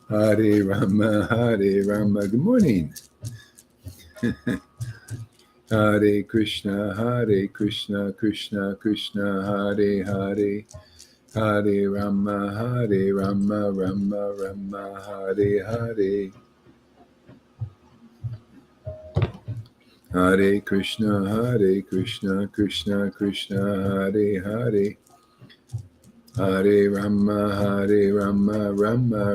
Hare Rama, Hare Rama. Good morning. Hare Krishna, Krishna Krishna, Hare Hare. Hare Rama, Rama Rama, Hare Hare. Hare Krishna, Krishna Krishna, Hare Hare. Hare Rama, Rama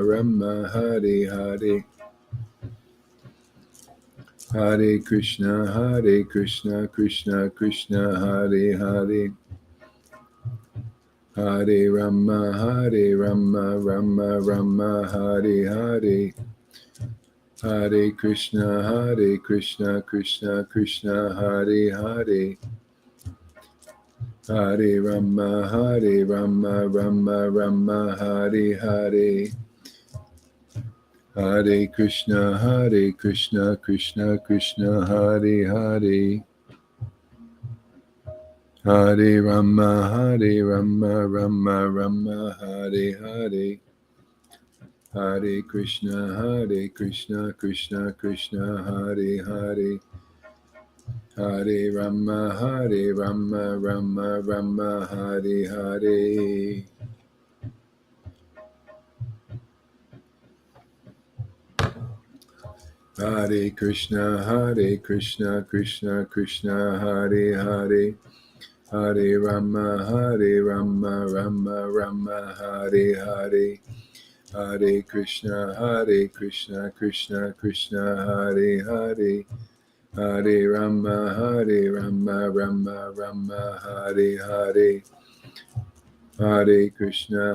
Rama, Hare Hare. Hare Krishna, Krishna Krishna, Hare Hare. Hare Rama, Rama Rama, Hare Hare. Hare Krishna, Krishna Krishna, Hare Hare. Hare Rama, Rama Rama, Hare Hare. Hare Krishna, Krishna Krishna, Hare Hare. Hare Rama, Rama Rama, Hare Hare. Hare Krishna, Krishna Krishna, Hare Hare. Hare Rama, Rama Rama, Hare Hare. Hare Krishna, Krishna Krishna, Hare Hare. Hare Rama, Rama Rama, Hare Hare. Hare Krishna, Krishna Krishna, Hare Hare. Hare Rama, Rama Rama, Hare Hare. Hare Krishna,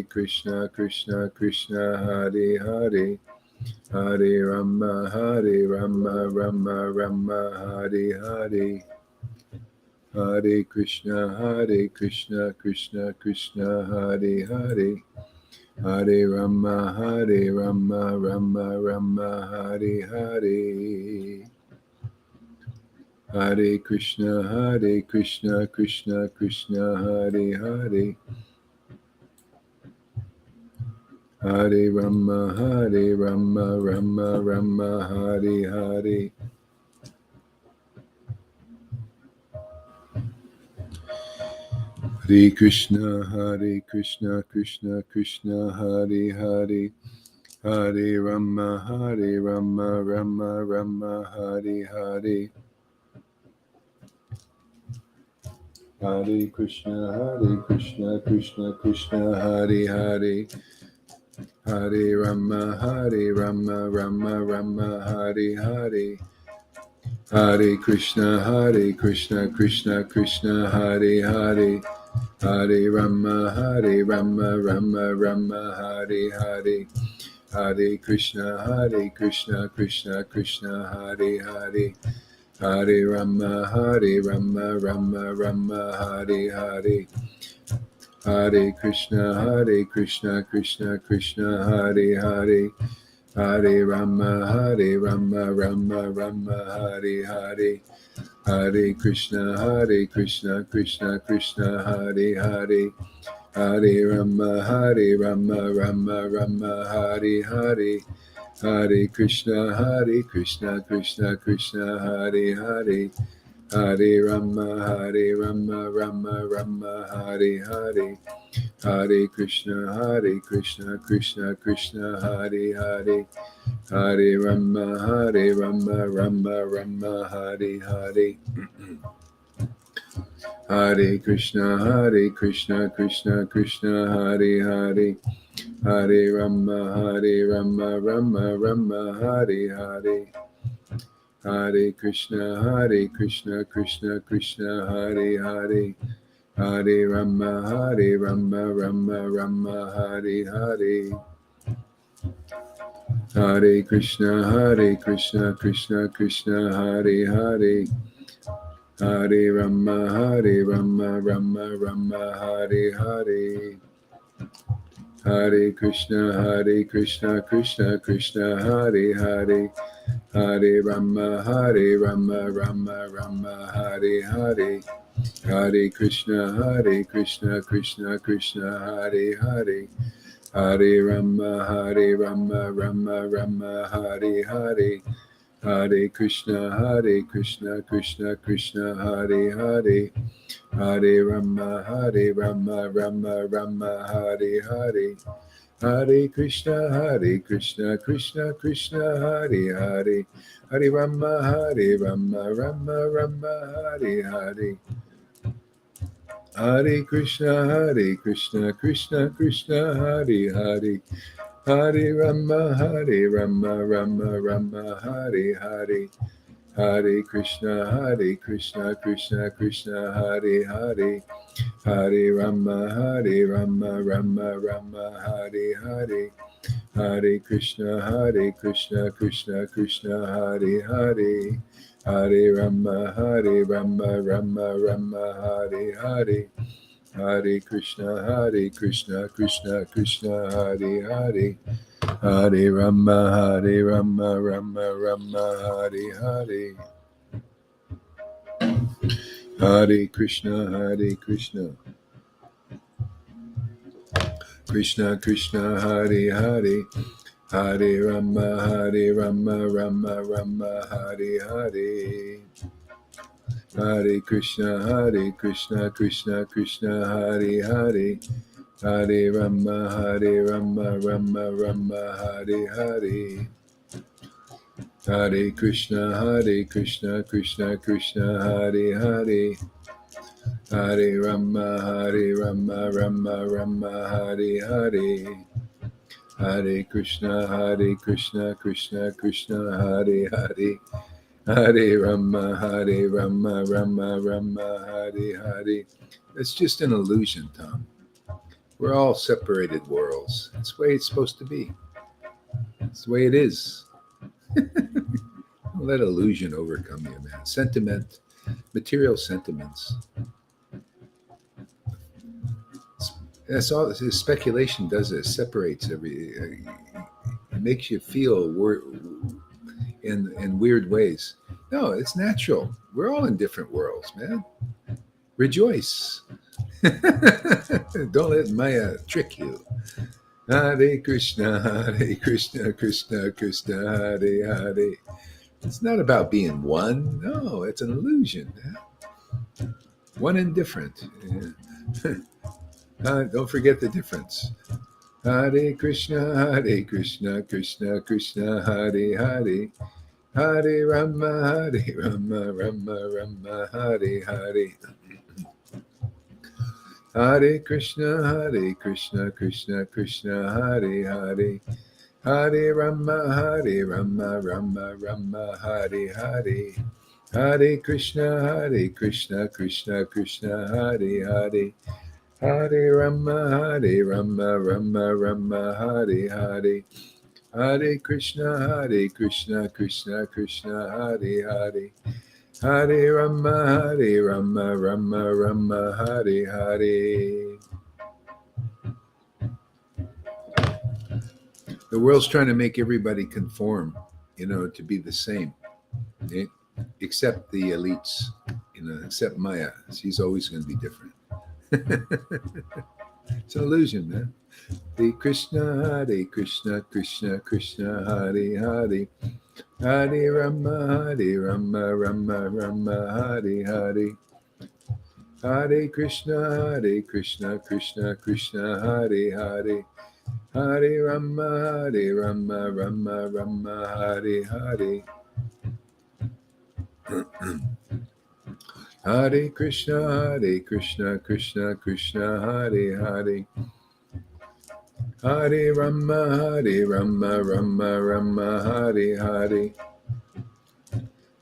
Krishna Krishna, Hare Hare. Hare Rama, Rama Rama, Hare Hare. Hare Krishna, Krishna Krishna, Hare Hare. Hare Rama, Rama Rama, Hare Hare. Hare Krishna, Krishna Krishna, Hare Hare. Hare Rama, Rama Rama, Hare Hare. Hare Krishna, Krishna Krishna, Hare Hare. Hare Rama, Rama Rama, Hare Hare. Hare Krishna, Krishna Krishna, Hare Hare. Hare Rama, Rama Rama, Hare Hare. Hare Krishna, Krishna Hare Hare. Hare Rama, Rama Hare Hare. Hare Krishna, Krishna Krishna, Hare Hare. Hare Rama, Rama Hare Hare. Hare Krishna, Krishna Hare Hare. Hare Rama, Rama Hare Hare. Hare Krishna, Krishna Krishna, Hare Hare. Hare Rama, Rama Hare Hare. Hare Krishna, Krishna Hare Hare. Hare Rama, Rama Hare Hare. Hare Krishna, Krishna Hare Hare. Hare Rama, Rama Hare Hare. Hare Krishna, Krishna Hare Hare. Hare Rama, Rama Hare Hare. Hare Krishna, Krishna Hare Hare. Hare Rama, Rama Hare Hare. Hare Krishna, Krishna Hare Hare. Hare Rama, Rama Hare Hare. Hare Krishna, Krishna Hare Hare. Hare Rama, Rama Hare Hare. Hare Krishna, Krishna Hare Hare. Hare Rama, Hare Rama, Rama Rama, Hare Hare. Hare Krishna, Krishna Krishna, Hare Hare. Hare Rama, Rama Rama, Hare Hare. Hare Krishna, Krishna Krishna, Hare Hare. Hare Rama, Rama Rama, Hare Hare. Hare Krishna, Krishna Krishna, Hare Hare. Hare Rama, Rama Rama, Hare Hare. Hare Krishna, Krishna Krishna, Hare Hare. Hare Rama, Rama Rama, Hare Hare. Hare Krishna, Krishna Krishna, Hare Hare. Hare Rama, Rama Rama, Hare Hare. Hare Krishna, Krishna Krishna, Hare Hare. Hare Rama, Rama Rama, Hare Hare. Hare Krishna, Krishna Krishna, Hare Hare. Hare Rama, Rama Rama, Hare Hare. Hare Krishna, Krishna Krishna, Hare Hare. Hare Rama, Rama Rama, Hare Hare. Hare Krishna, Krishna Krishna, Hare Hare. Hare Rama, Rama Rama, Hare Hare. Hare Krishna, Krishna Krishna, Hare Hare. Hare Rama, Rama Rama, Hare Hare. It's just an illusion, Tom. We're all separated worlds. That's the way it's supposed to be. It's the way it is. Don't let illusion overcome you, man. Sentiment, material sentiments. That's all speculation does. It separates every. It makes you feel in weird ways. No, it's natural. We're all in different worlds, man. Rejoice. Don't let Maya trick you. Hare Krishna, Krishna Krishna, Hare Hare. It's not about being one. No, it's an illusion. One and different. Don't forget the difference. Hare Krishna, Krishna Krishna, Hare Hare. Hare Rama, Rama Rama, Hare Hare. Hare Krishna, Krishna Krishna, Hare Hare. Hare Rama, Rama Rama, Hare Hare. Hare Krishna, Krishna Krishna, Hare Hare. Hare Rama, Rama Rama, Hare Hare. Hare Krishna, Krishna Krishna, Hare Hare. Hare Rama, Rama Rama, Hare Hare. The world's trying to make everybody conform, to be the same, okay? Except the elites, except Maya. She's always going to be different. It's an illusion, man. Hare Krishna, Krishna Krishna, Hare Hare. Hare Rama, Rama Rama, Hare Hare. Hare Krishna, Krishna Krishna, Hare Hare. Hare Rama, Rama Rama, Hare Hare. Hare Krishna, Krishna Krishna, Hare Hare. Hare Rama, Rama Rama, Hare Hare.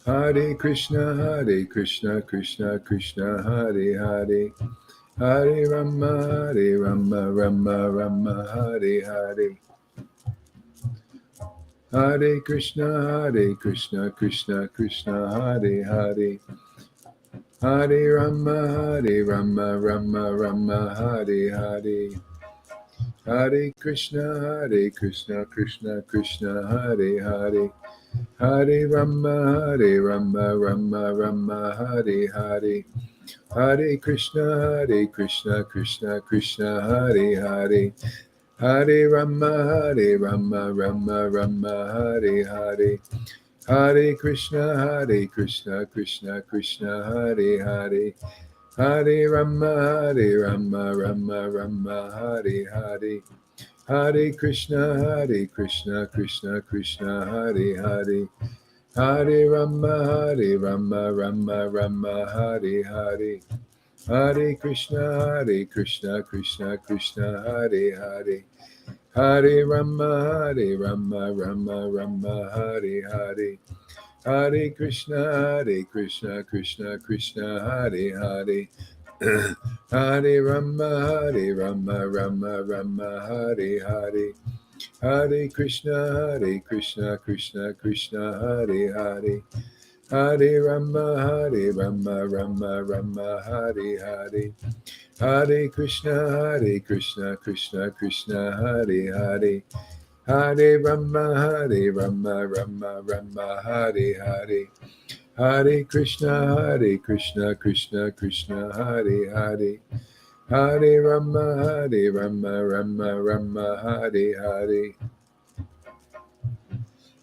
Hare Krishna, Krishna Krishna, Hare Hare. Hare Rama, Rama Hare Hare. Hare Krishna, Krishna Krishna, Hare Hare. Hare Rama, Rama Hare Hare. Hare Krishna, Krishna Krishna, Hare Hare. Hare Rama, Rama Hare Hare. Hare Krishna, Krishna Krishna, Hare Hare. Hare Rama, Hare Rama, Rama Rama, Hare Hare. Hare Krishna, Krishna Krishna, Hare Hare. Hare Rama, Hare Rama, Rama Rama, Hare Hare. Hare Krishna, Krishna Krishna, Hare Hare. Hare Rama, Hare Rama, Rama Rama, Hare Hare. Hare Krishna, Krishna Krishna, Hare Hare. Hare Rama, Hare Rama, Rama Rama, Hare Hare. Hare Krishna, Krishna Krishna, Hare Hare. Hare Rama, Hare Rama, Rama Rama, Hare Hare. Hare Krishna, Krishna Krishna, Hare Hare. Hare Rama, Hare Rama, Rama Rama, Hare Hare. Hare Krishna, Krishna Krishna, Hare Hare. Hare Rama, Hare Rama, Rama Rama, Hare Hare. Hare Krishna, Krishna Krishna, Hare Hare. Hare Rama, Hare Rama, Rama Rama, Hare Hare.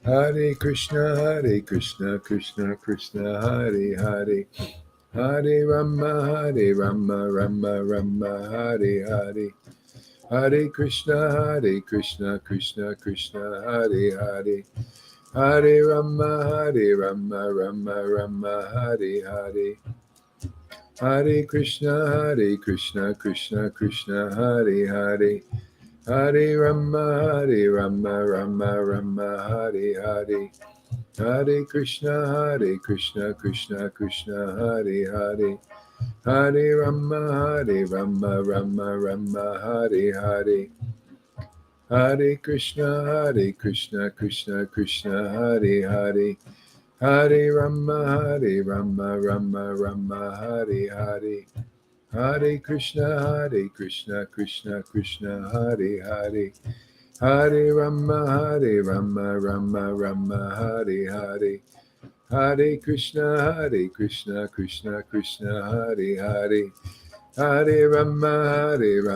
Hare Krishna, Krishna Krishna, Hare Hare. Hare Rama, Hare Rama, Rama Rama, Hare Hare. Hare Krishna, Krishna Krishna, Hare Hare. Hare Rama, Hare Rama, Rama Rama, Hare Hare. Hare Krishna, Krishna Krishna, Hare Hare. Hare Rama, Hare Rama, Rama Rama, Hare Hare. Hare Krishna, Krishna Krishna, Hare Hare. Hare Rama, Hare Rama, Rama Rama, Hare Hare. Hare Krishna, Krishna Krishna, Hare Hare. Hare Rama, Hare Rama, Rama Rama, Hare Hare. Hare Krishna, Krishna Krishna, Hare Hare. Hare Rama, Hare Rama, Rama Rama, Hare Hare. Hare Krishna, Krishna Hare Hare. Hare Rama, Hare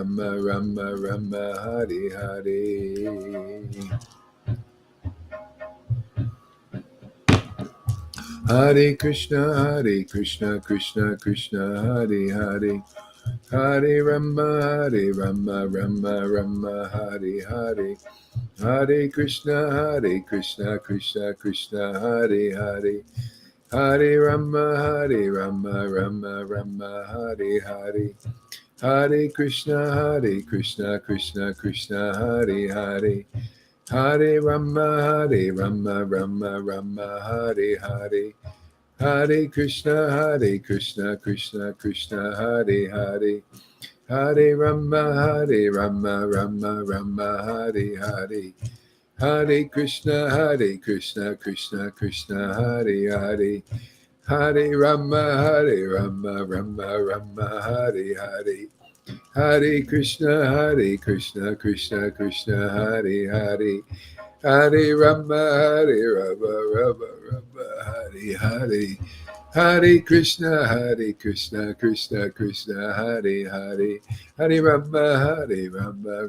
Rama, Rama Rama, Hare Hare. Hare Krishna, Krishna Hare Hare. Hare Rama, Rama Rama, Hare Hare. Hare Krishna, Krishna Hare Hare. Hare Rama, Rama Rama, Hare Hare. Hare Krishna, Krishna Hare Hare. Hare Rama, Rama Rama, Hare Hare. Hare Krishna, Krishna Hare Hare. Hare Rama, Rama Rama, Hare Hare. Hare Krishna, Krishna Hare Hare. Hare Rama, Rama Rama, Hare Hare. Hare Krishna, Krishna Hare Hare. Hare Rama, Rama Rama, Hare Hare. Hare Krishna, Krishna Hare Hare. Hare Rama,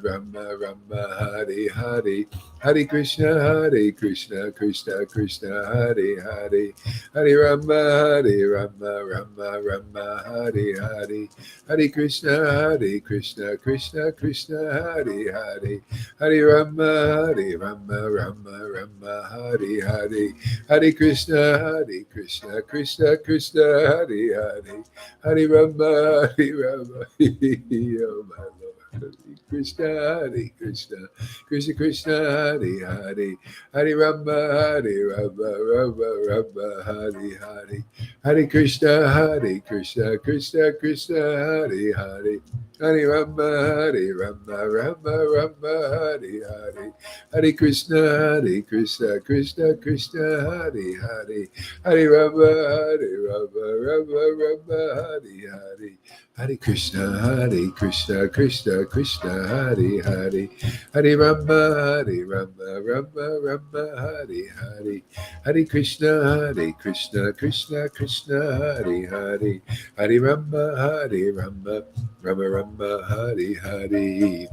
Rama Rama, Hare Hare. Hare Krishna, Krishna Hare Hare. Hare Rama, Rama Rama, Hare Hare. Hare Krishna, Krishna Hare Hare. Hare Rama, Rama Rama, Hare Hare. Hare Krishna, Krishna Hare Hare. Hare Rama, oh my Lord. Hare Krishna, Krishna Hare Hare. Hare Rama, Rama Hare Hare. Hare Krishna, Krishna Hare Hare. Hare Rama, Rama Hare Hare. Hare Krishna, Krishna Hare Hare. Hare Rama, Rama Hare Hare. Hare Krishna, Krishna Hare Hare. Hare Rama, Rama Hare Hare. Hare Krishna, Krishna Hare Hare. Hare Rama, Rama Hare Hare.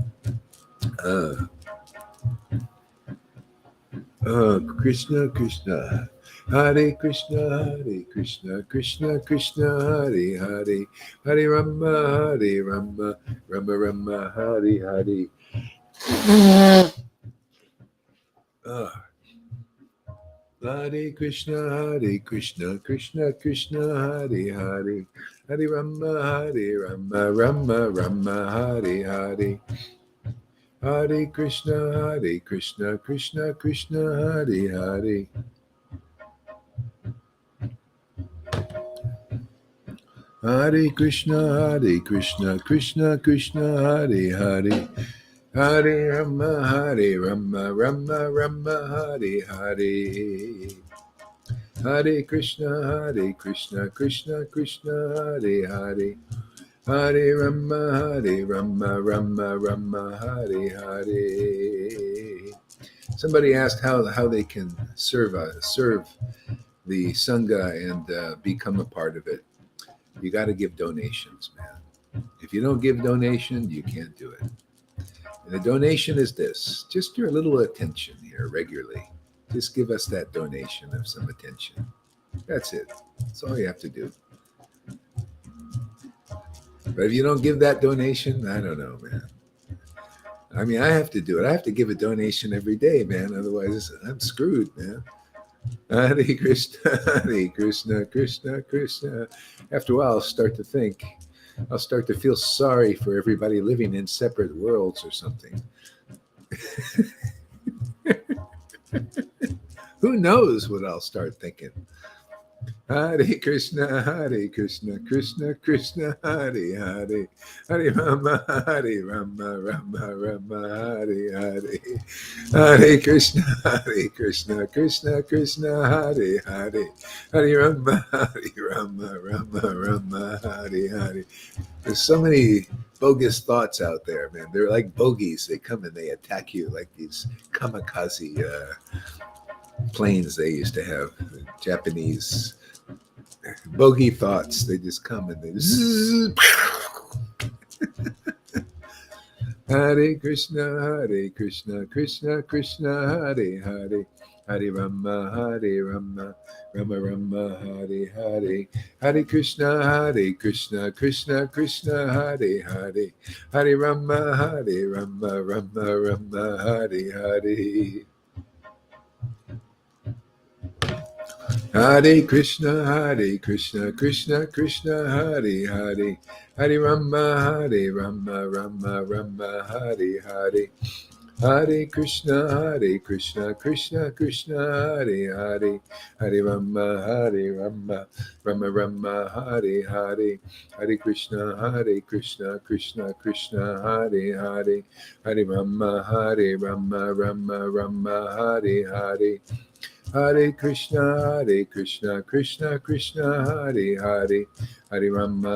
Krishna Krishna, Hare Krishna, Hare Krishna, Krishna Krishna, Hare Hare, Hare Rama, Hare Rama, Rama Rama, Hare Hare. Hare Krishna, Hare Krishna, Krishna Krishna, Hare Hare, Hare Rama, Hare Rama, Rama Rama, Hare Hare. Hare Krishna, Hare Krishna, Krishna Krishna, Hare Hare. Hare Krishna, Hare Krishna, Krishna Krishna, Hare Hare. Hare Rama, Hare Rama, Rama Rama, Hare Hare. Hare Krishna, Krishna Krishna, Hare Hare. Hare Rama, Rama Rama, Hare Hare. Somebody asked how they can serve the sangha and become a part of it. You got to give donations, man. If you don't give donation, you can't do it. And the donation is this: just your little attention here regularly. Just give us that donation of some attention. That's it. That's all you have to do. But if you don't give that donation, I don't know, man. I mean, I have to do it. I have to give a donation every day, man. Otherwise, I'm screwed, man. Hare Krishna, Hare Krishna, Krishna Krishna. After a while, I'll start to think. I'll start to feel sorry for everybody living in separate worlds or something. Who knows what I'll start thinking? Hare Krishna, Krishna Krishna, Hare Hare, Hare Rama, Rama Rama, Hare Hare, Hare Krishna, Krishna Krishna, Hare Hare, Hare Rama, Rama Rama, Hare Hare. There's so many bogus thoughts out there, man. They're like bogeys. They come and they attack you like these kamikaze planes they used to have, Japanese bogey thoughts. They just come and they zzz. Hare Krishna, Krishna Krishna, Hare Hare, Hare Rama, Rama Rama, Hare Hare, Hare Krishna, Krishna Krishna, Hare Hare, Hare Rama, Rama Rama, Hare Hare. Hare Krishna, Krishna Krishna, Hare Hare, Hare Rama, Rama Rama, Hare Hare, Hare Krishna, Krishna Krishna, Hare Hare, Hare Rama, Rama Rama, Hare Hare, Hare Krishna, Krishna Krishna, Hare Hare, Hare Rama, Rama Rama, Hare Hare. Hare Krishna, Krishna Krishna, Hare Hare, Hare Rama,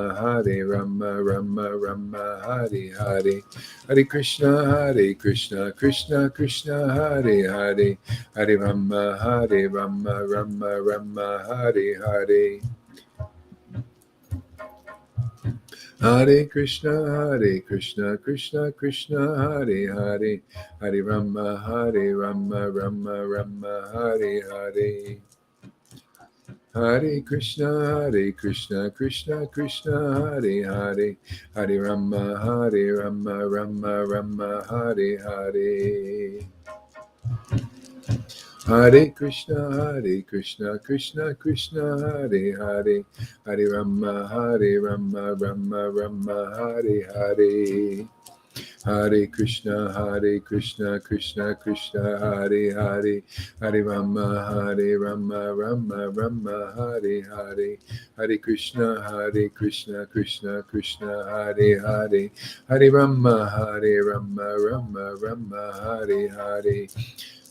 Rama Rama, Hare Hare, Hare Krishna, Krishna Krishna, Hare Hare, Hare Rama, Rama Hare Hare. Hare Krishna, Krishna Krishna, Hare Hare, Hare Rama, Rama Rama, Hare Hare. Hare Krishna, Krishna Krishna, Hare Hare, Hare Rama, Rama Rama, Hare Hare. Hare Krishna, Krishna Krishna, Hare Hare, Hare Rama, Rama Rama, Hare Hare. Hare Krishna, Krishna Krishna, Hare Hare, Hare Rama, Rama Rama, Hare Hare, Hare Krishna, Krishna Krishna, Hare Hare, Hare Rama, Rama Rama, Hare Hare.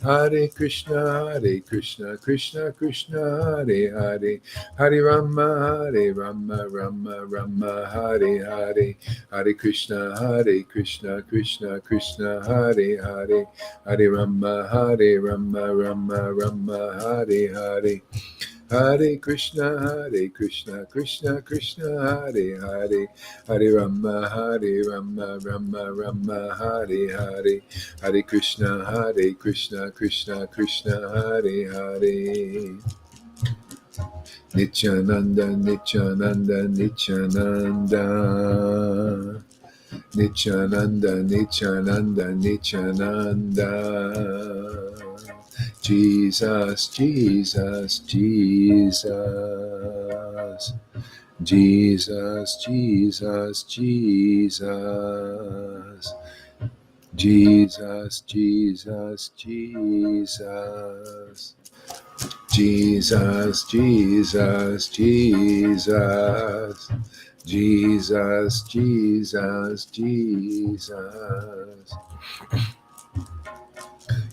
Hare Krishna, Krishna Krishna, Hare Hare, Hare Rama, Rama Rama, Hare Hare, Hare Krishna, Krishna Krishna, Hare Hare, Hare Rama, Rama Rama, Hare Hare. Hare Krishna, Krishna Krishna, Hare Hare, Hare Rama, Rama Rama, Hare Hare, Hare Krishna, Krishna Krishna, Hare Hare. Nityananda, Nityananda, Nityananda. Nityananda, Nityananda, Nityananda. Jesus, Jesus, Jesus. Jesus, Jesus, Jesus. Jesus, Jesus, Jesus. Jesus, Jesus, Jesus. Jesus, Jesus, Jesus.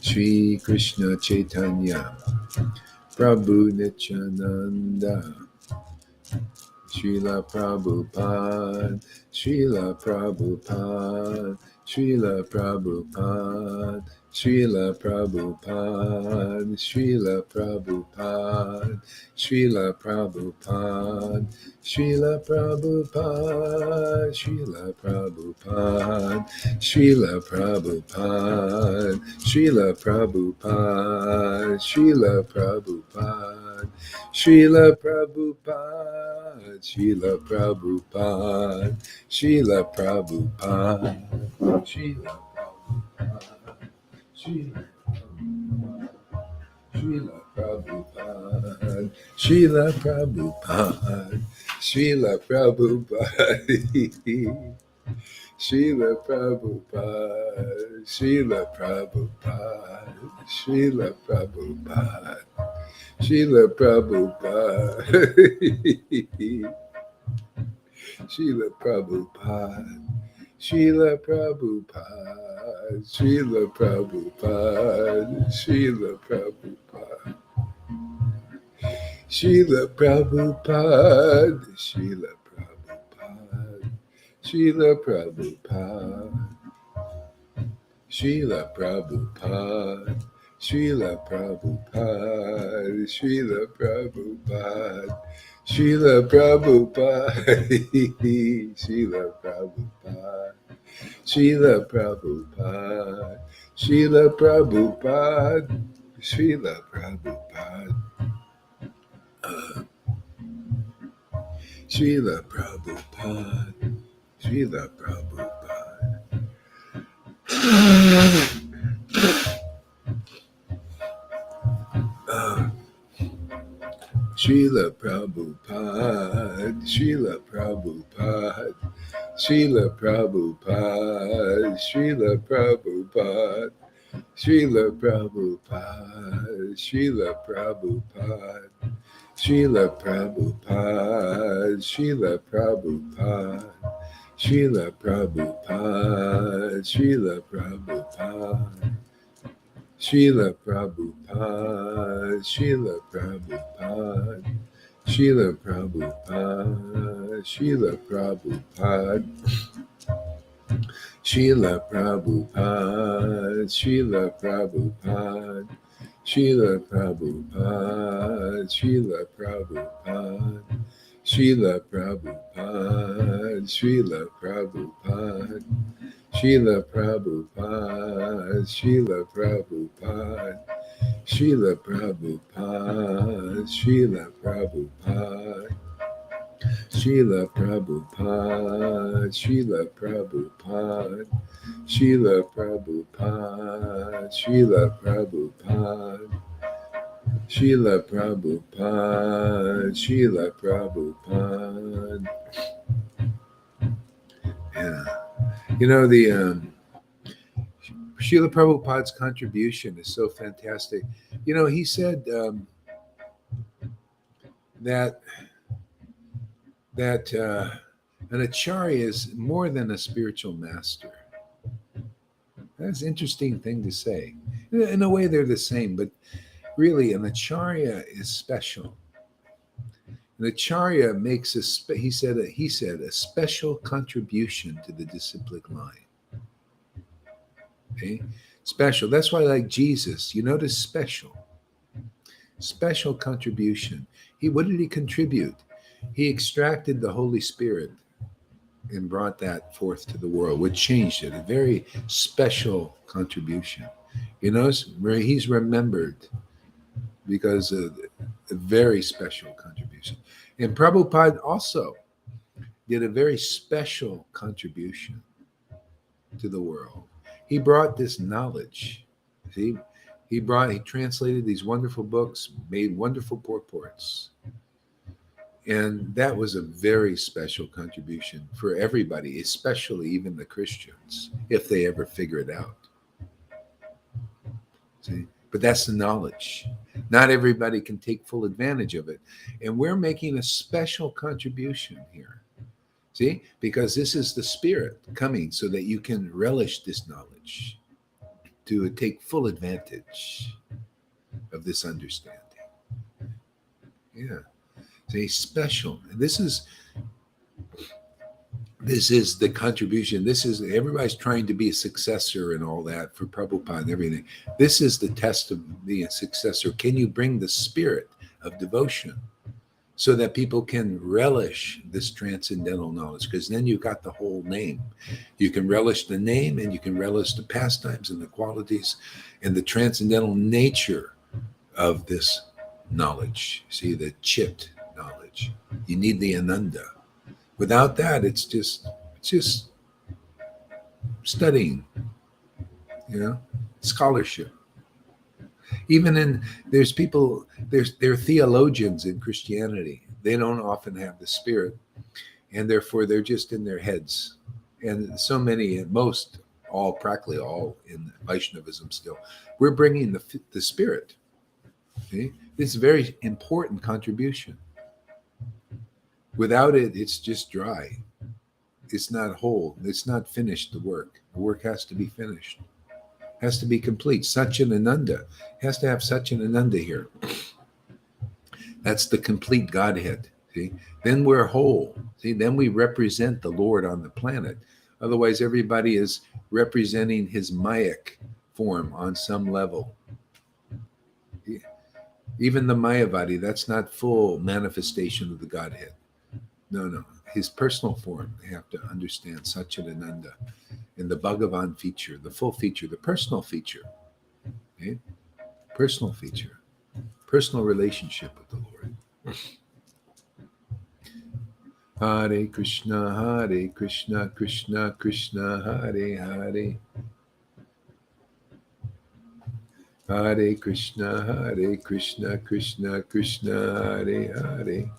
Shri Krishna Chaitanya, Prabhu Nityananda, Srila Prabhupada, Srila Prabhupada, Srila Prabhupada, Srila Prabhupada, Srila Prabhupada, Srila Prabhupada, Srila Prabhupada, Srila Prabhupada, Srila Prabhupada, Srila Prabhupada, Srila Prabhupada. Srila Prabhupada, Srila Prabhupada, Srila Prabhupada, Srila Prabhupada, Srila Prabhupada, Srila Prabhupada, Srila Prabhupada, Srila Prabhupada, Srila Prabhupada, Srila Prabhupada. Srila Prabhupada, Srila Prabhupada, Srila Prabhupada, Srila Prabhupada, Srila Prabhupada, Srila Prabhupada, Srila Prabhupada, Srila Prabhupada, Srila Prabhupada, Srila Prabhupada, Srila Prabhupada, Srila Prabhupada, Srila Prabhupada, Srila Prabhupada, Srila Prabhupada, Srila Prabhupada, Srila Prabhupada, Srila Prabhupada. Srila Prabhupada, Srila Prabhupada, Srila Prabhupada, Srila Prabhupada, Srila Prabhupada, Srila Prabhupada, Srila Prabhupada, Srila Prabhupada, Srila Prabhupada, Srila Prabhupada. Srila Prabhupada, Srila Prabhupada, Srila Prabhupada, Srila Prabhupada, Srila Prabhupada, Srila Prabhupada, Srila Prabhupada, Srila Prabhupada, Srila Prabhupada, Srila Prabhupada, Srila Prabhupada, Srila Prabhupada, Srila Prabhupada, Srila Prabhupada, Srila Prabhupada, Srila Prabhupada, Srila Prabhupada, Srila Prabhupada, Srila Prabhupada, Srila Prabhupada. Yeah. You know, the Srila Prabhupada's contribution is so fantastic. You know, he said that an acharya is more than a spiritual master. That's an interesting thing to say. In a way, they're the same, but really, an acharya is special. An acharya makes he said a special contribution to the disciplic line. Okay, special. That's why, like Jesus, you notice special. Special contribution. What did he contribute? He extracted the Holy Spirit and brought that forth to the world, which changed it. A very special contribution. You notice where he's remembered because of a very special contribution. And Prabhupada also did a very special contribution to the world. He brought this knowledge. See, he translated these wonderful books, made wonderful purports. And that was a very special contribution for everybody, especially even the Christians, if they ever figure it out. See? But that's the knowledge. Not everybody can take full advantage of it. And we're making a special contribution here. See? Because this is the Spirit coming so that you can relish this knowledge, to take full advantage of this understanding. Yeah. See, special. This is the contribution. This is, everybody's trying to be a successor and all that for Prabhupada and everything. This is the test of being a successor. Can you bring the spirit of devotion so that people can relish this transcendental knowledge? Because then you've got the whole name. You can relish the name, and you can relish the pastimes and the qualities and the transcendental nature of this knowledge. See, the chit knowledge. You need the ananda. Without that, it's just studying, scholarship. Even there are theologians in Christianity. They don't often have the spirit, and therefore they're just in their heads. And so many, practically all in Vaishnavism still, we're bringing the spirit. Okay? It's a very important contribution. Without it, it's just dry. It's not whole. It's not finished, the work. The work has to be finished. Has to be complete. Satchitananda. Has to have Satchitananda here. That's the complete Godhead. See? Then we're whole. See? Then we represent the Lord on the planet. Otherwise, everybody is representing his Mayic form on some level. Even the Mayavadi, that's not full manifestation of the Godhead. No. His personal form, they have to understand Satchitananda in the Bhagavan feature, the full feature, the personal feature. Okay? Personal feature. Personal relationship with the Lord. Hare Krishna, Krishna Krishna, Hare Hare. Hare Krishna, Krishna Krishna, Hare Hare.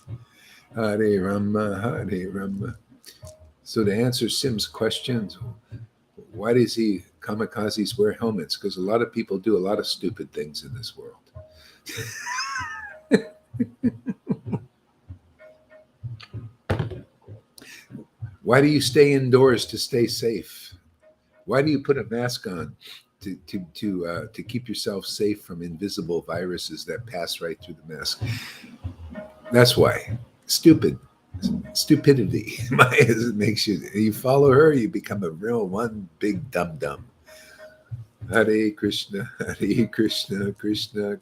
Hare Rama. So to answer Sim's questions, why does kamikazes wear helmets? Because a lot of people do a lot of stupid things in this world. Why do you stay indoors to stay safe? Why do you put a mask on? To keep yourself safe from invisible viruses that pass right through the mask. That's why. Stupidity makes you follow her, you become a real one big dum-dum. Hare Krishna, Krishna Krishna,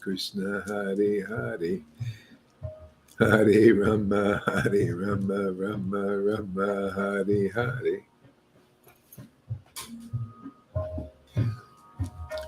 Hare Hare. Hare Rama, Rama, Hare Hare.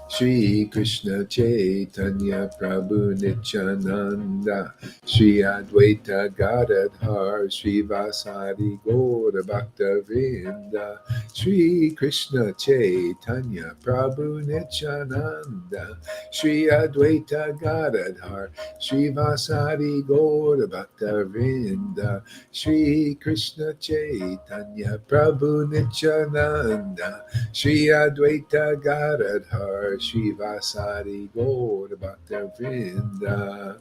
Shri Krishna Chaitanya Prabhu Nityananda, Shri Advaita Gadadhar, Shri Vasari Gaura Bhakta Vrinda, Shri Krishna Chaitanya Prabhu Nityananda, Shri Advaita Gadadhar, Shri Vasari Gaura Bhakta Vrinda, Shri Krishna Chaitanya Prabhu Nityananda, Shri Advaita Gadadhar, Shri Vasari Gaura Bhakta Vrinda.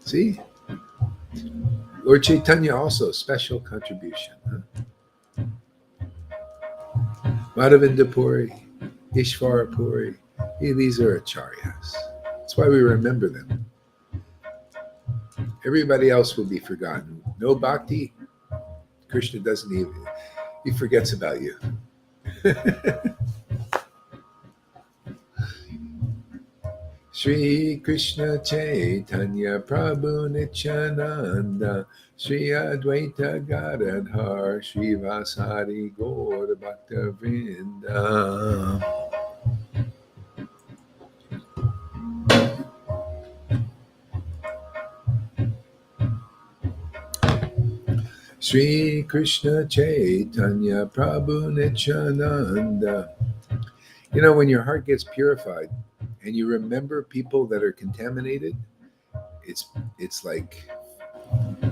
See? Lord Chaitanya also, special contribution. Madhavinda Puri, Ishvara Puri, these are acharyas. That's why we remember them. Everybody else will be forgotten. No bhakti, Krishna doesn't even, he forgets about you. Shri Krishna Chaitanya Prabhu Nityananda Shri Advaita Gadadhar Shri Vasari Gaur Bhakta Vrinda. Shri Krishna Chaitanya Prabhu Nityananda. You know, when your heart gets purified and you remember people that are contaminated, it's like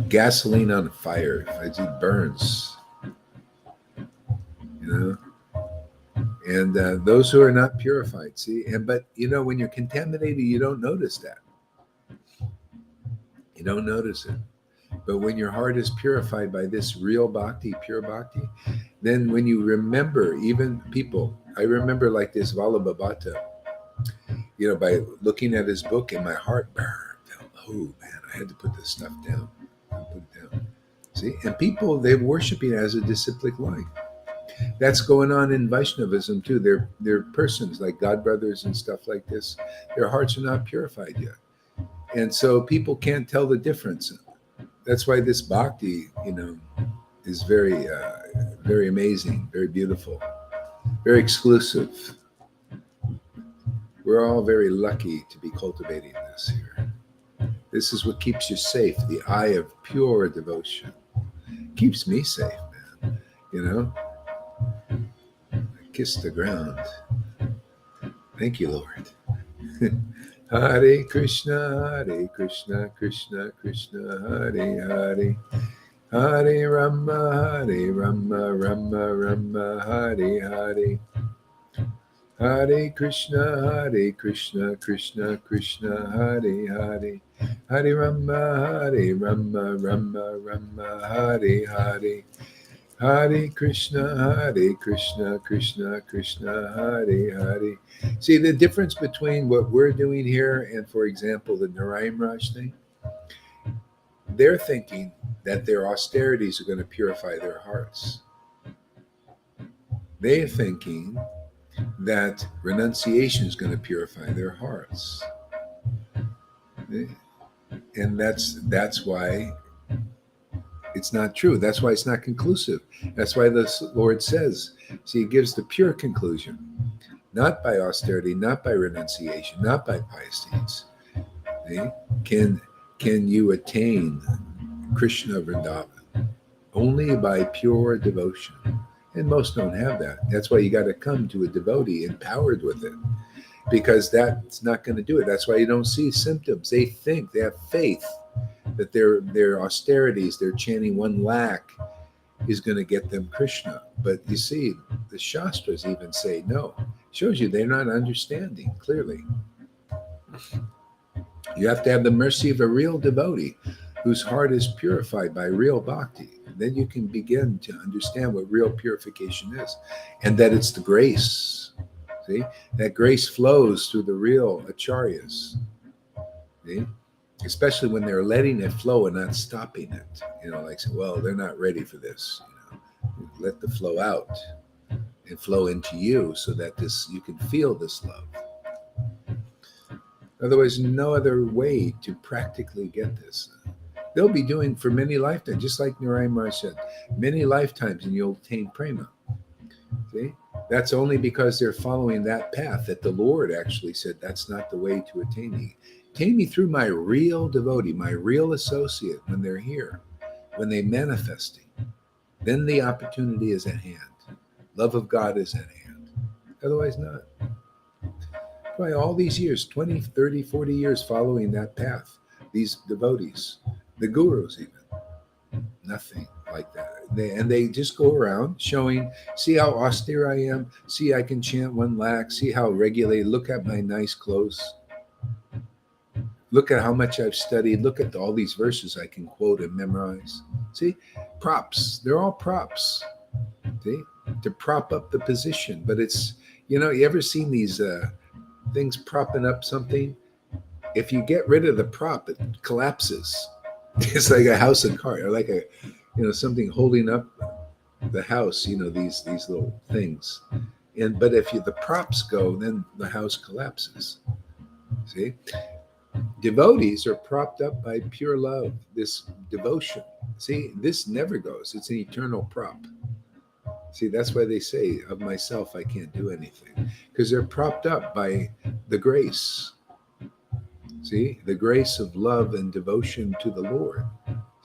gasoline on fire. It just burns, you know. And those who are not purified, see, but you know, when you're contaminated, you don't notice that. You don't notice it. But when your heart is purified by this real bhakti, pure bhakti, then when you remember even people, I remember like this Vallabhabhata, you know, by looking at his book and my heart burned. Oh man, I had to put this stuff down. I put it down. See, and people, they're worshiping as a disciplic life. That's going on in Vaishnavism too. They're persons like God brothers and stuff like this. Their hearts are not purified yet, and so people can't tell the difference. That's why this bhakti, you know, is very, very amazing, very beautiful, very exclusive. We're all very lucky to be cultivating this here. This is what keeps you safe. The eye of pure devotion keeps me safe, man. You know, I kiss the ground. Thank you, Lord. Hare Krishna, Krishna Krishna, Hare Hare. Hare Rama, Rama Rama, Hare Hare. Hare Krishna, Krishna Krishna, Hare Hare. Hare Rama, Rama Rama, Hare Hare. Hare Krishna, Krishna Krishna, Hare Hare. See the difference between what we're doing here and, for example, the Narayan Raj thing? They're thinking that their austerities are going to purify their hearts. They're thinking that renunciation is going to purify their hearts. And that's why it's not true. That's why it's not conclusive. That's why the Lord says, see, he gives the pure conclusion, not by austerity, not by renunciation, not by pious deeds. See? Can you attain Krishna Vrindavan? Only by pure devotion. And most don't have that. That's why you got to come to a devotee empowered with it, because that's not going to do it. That's why you don't see symptoms. They think, they have faith that their austerities, their chanting 1 lakh is going to get them Krishna. But you see, the Shastras even say no. Shows you they're not understanding clearly. You have to have the mercy of a real devotee whose heart is purified by real bhakti. Then you can begin to understand what real purification is, and that it's the grace. See, that grace flows through the real acharyas. See, especially when they're letting it flow and not stopping it. You know, like, well, they're not ready for this. You know, let the flow out and flow into you, so that you can feel this love. Otherwise, no other way to practically get this. They'll be doing for many lifetimes, just like Narayan Maharaj said, many lifetimes, and you'll obtain prema. See? That's only because they're following that path that the Lord actually said, that's not the way to attain me. Attain me through my real devotee, my real associate, when they're here, when they're manifesting. Then the opportunity is at hand. Love of God is at hand. Otherwise not. Why all these years, 20, 30, 40 years following that path, these devotees, the gurus even, nothing like that. They just go around showing, see how austere I am, see I can chant 1 lakh, see how regulated, look at my nice clothes, look at how much I've studied, look at all these verses I can quote and memorize. See, props, they're all props, see, to prop up the position. But it's, you know, you ever seen these things propping up something? If you get rid of the prop, it collapses. It's like a house of cards, or like a, you know, something holding up the house. You know, these little things. But if the props go, then the house collapses. See, devotees are propped up by pure love, this devotion. See, this never goes. It's an eternal prop. See, that's why they say, of myself, I can't do anything, because they're propped up by the grace. See, the grace of love and devotion to the Lord.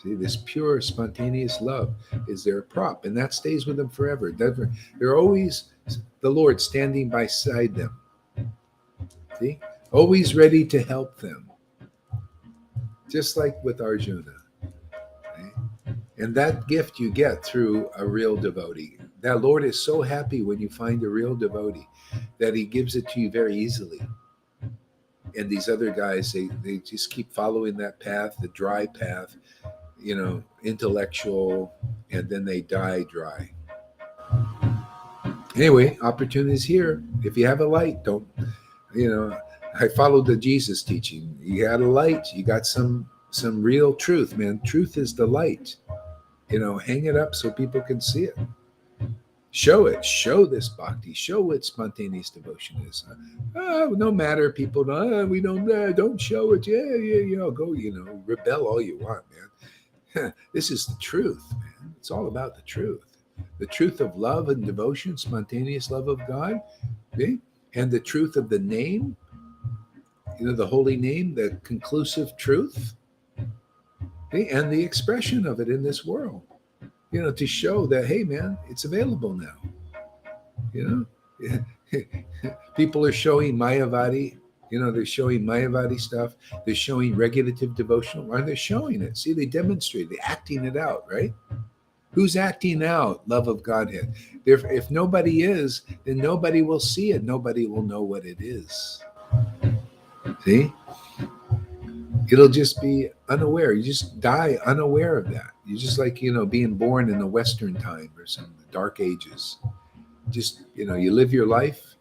See, this pure, spontaneous love is their prop, and that stays with them forever. They're always the Lord standing beside them. See, always ready to help them, just like with Arjuna. Okay? And that gift you get through a real devotee. That Lord is so happy when you find a real devotee that he gives it to you very easily. And these other guys, they just keep following that path, the dry path, intellectual, and then they die dry. Anyway, opportunities here. If you have a light, don't, I followed the Jesus teaching. You got a light, you got some real truth, man. Truth is the light. Hang it up so people can see it. Show it. Show this bhakti. Show what spontaneous devotion is. No matter, people. We don't show it. Yeah. Go. Rebel all you want, man. This is the truth, man. It's all about the truth. The truth of love and devotion, spontaneous love of God, okay? And the truth of the name. The holy name, the conclusive truth, okay? And the expression of it in this world. To show that, hey, man, it's available now. People are showing Mayavadi, they're showing Mayavadi stuff. They're showing regulative devotional. Why they're showing it? See, they demonstrate, they're acting it out, right? Who's acting out love of Godhead? If nobody is, then nobody will see it. Nobody will know what it is. See? It'll just be unaware. You just die unaware of that. You just like, being born in the Western time or some dark ages. Just, you live your life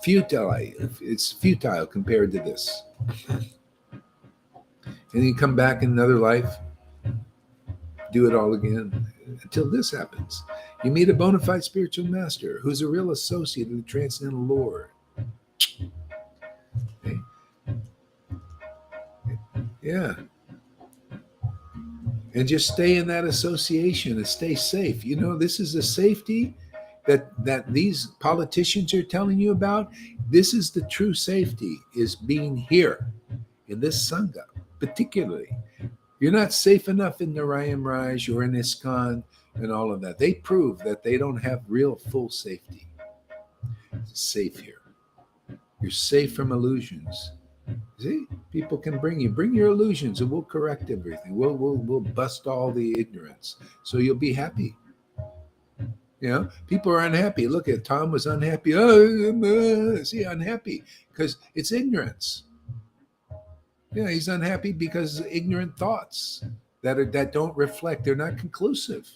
futile. It's futile compared to this. And you come back in another life, do it all again until this happens. You meet a bona fide spiritual master who's a real associate of the transcendental Lord. Okay? Yeah. And just stay in that association and stay safe. This is a safety that these politicians are telling you about. This is the true safety, is being here in this Sangha, particularly. You're not safe enough in Narayan Raj or in ISKCON and all of that. They prove that they don't have real full safety. It's safe here. You're safe from illusions. See, people can bring your illusions, and we'll correct everything. We'll bust all the ignorance, so you'll be happy. People are unhappy. Look at Tom was unhappy. See, unhappy because it's ignorance. He's unhappy because ignorant thoughts that don't reflect. They're not conclusive.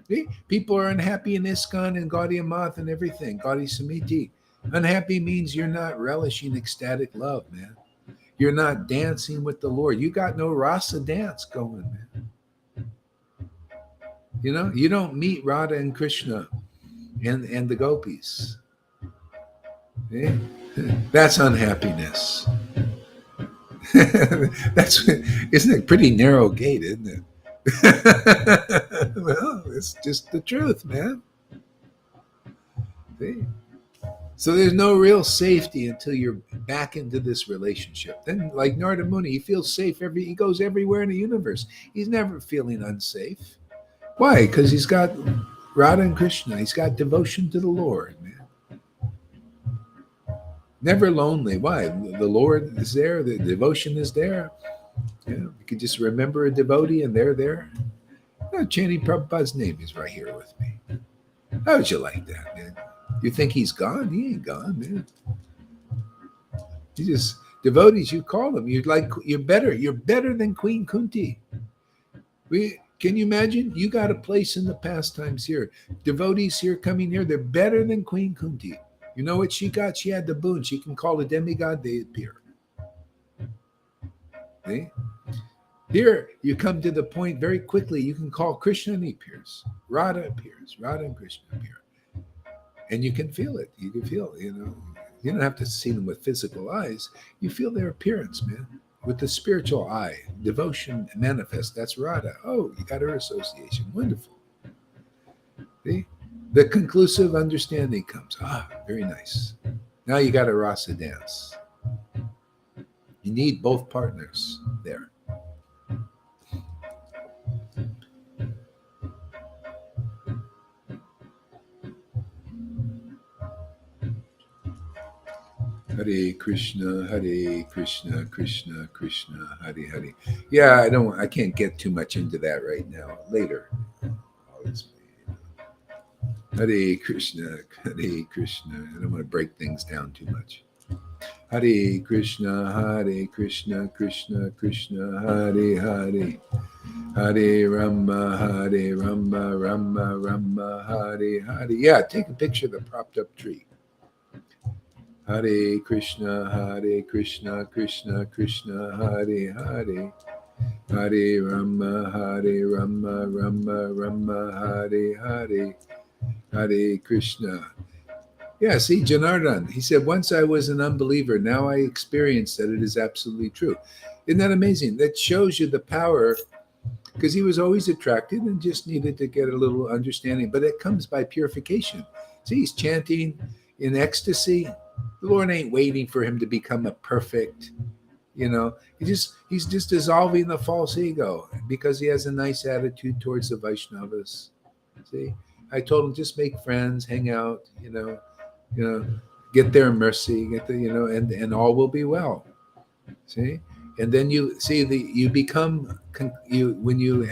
See? People are unhappy in ISKCON and Gaudiya Math and everything. Gaudiya Samiti. Unhappy means you're not relishing ecstatic love, man. You're not dancing with the Lord. You got no rasa dance going, man. You don't meet Radha and Krishna and the gopis. Okay? That's unhappiness. Isn't it pretty narrow gate, isn't it? Well, it's just the truth, man. See? So there's no real safety until you're back into this relationship. Then, like Narada Muni, he feels safe. He goes everywhere in the universe. He's never feeling unsafe. Why? Because he's got Radha and Krishna. He's got devotion to the Lord, man. Never lonely. Why? The Lord is there. The devotion is there. You could just remember a devotee and they're there. Chanting Prabhupada's name is right here with me. How would you like that, man? You think he's gone? He ain't gone, man. You just devotees, you call them. You're better. You're better than Queen Kunti. Can you imagine? You got a place in the pastimes here. Devotees here coming here, they're better than Queen Kunti. You know what she got? She had the boon. She can call a demigod, they appear. See? Here, you come to the point very quickly. You can call Krishna and he appears. Radha appears. Radha and Krishna appear. And you can feel it. You can feel it, You don't have to see them with physical eyes. You feel their appearance, man. With the spiritual eye, devotion manifests. That's Radha. Oh, you got her association. Wonderful. See? The conclusive understanding comes. Ah, very nice. Now you got a rasa dance. You need both partners there. Hare Krishna, Krishna Krishna, Hare Hare. Yeah, I can't get too much into that right now. Later. I'll explain. Hare Krishna, I don't want to break things down too much. Hare Krishna, Krishna Krishna, Hare Hare. Hare Rama, Rama Rama, Hare Hare. Yeah, take a picture of the propped up tree. Hare Krishna, Krishna Krishna, Hare Hare. Hare Rama, Rama, Hare Hare. Hare Krishna. Yeah, see, Janardhan, he said, once I was an unbeliever, now I experience that it is absolutely true. Isn't that amazing? That shows you the power, because he was always attracted and just needed to get a little understanding, but it comes by purification. See, he's chanting in ecstasy. The Lord ain't waiting for him to become a perfect, he's just dissolving the false ego because he has a nice attitude towards the Vaishnavas. See, I told him just make friends, hang out, get their mercy, and all will be well. See, and then you become when you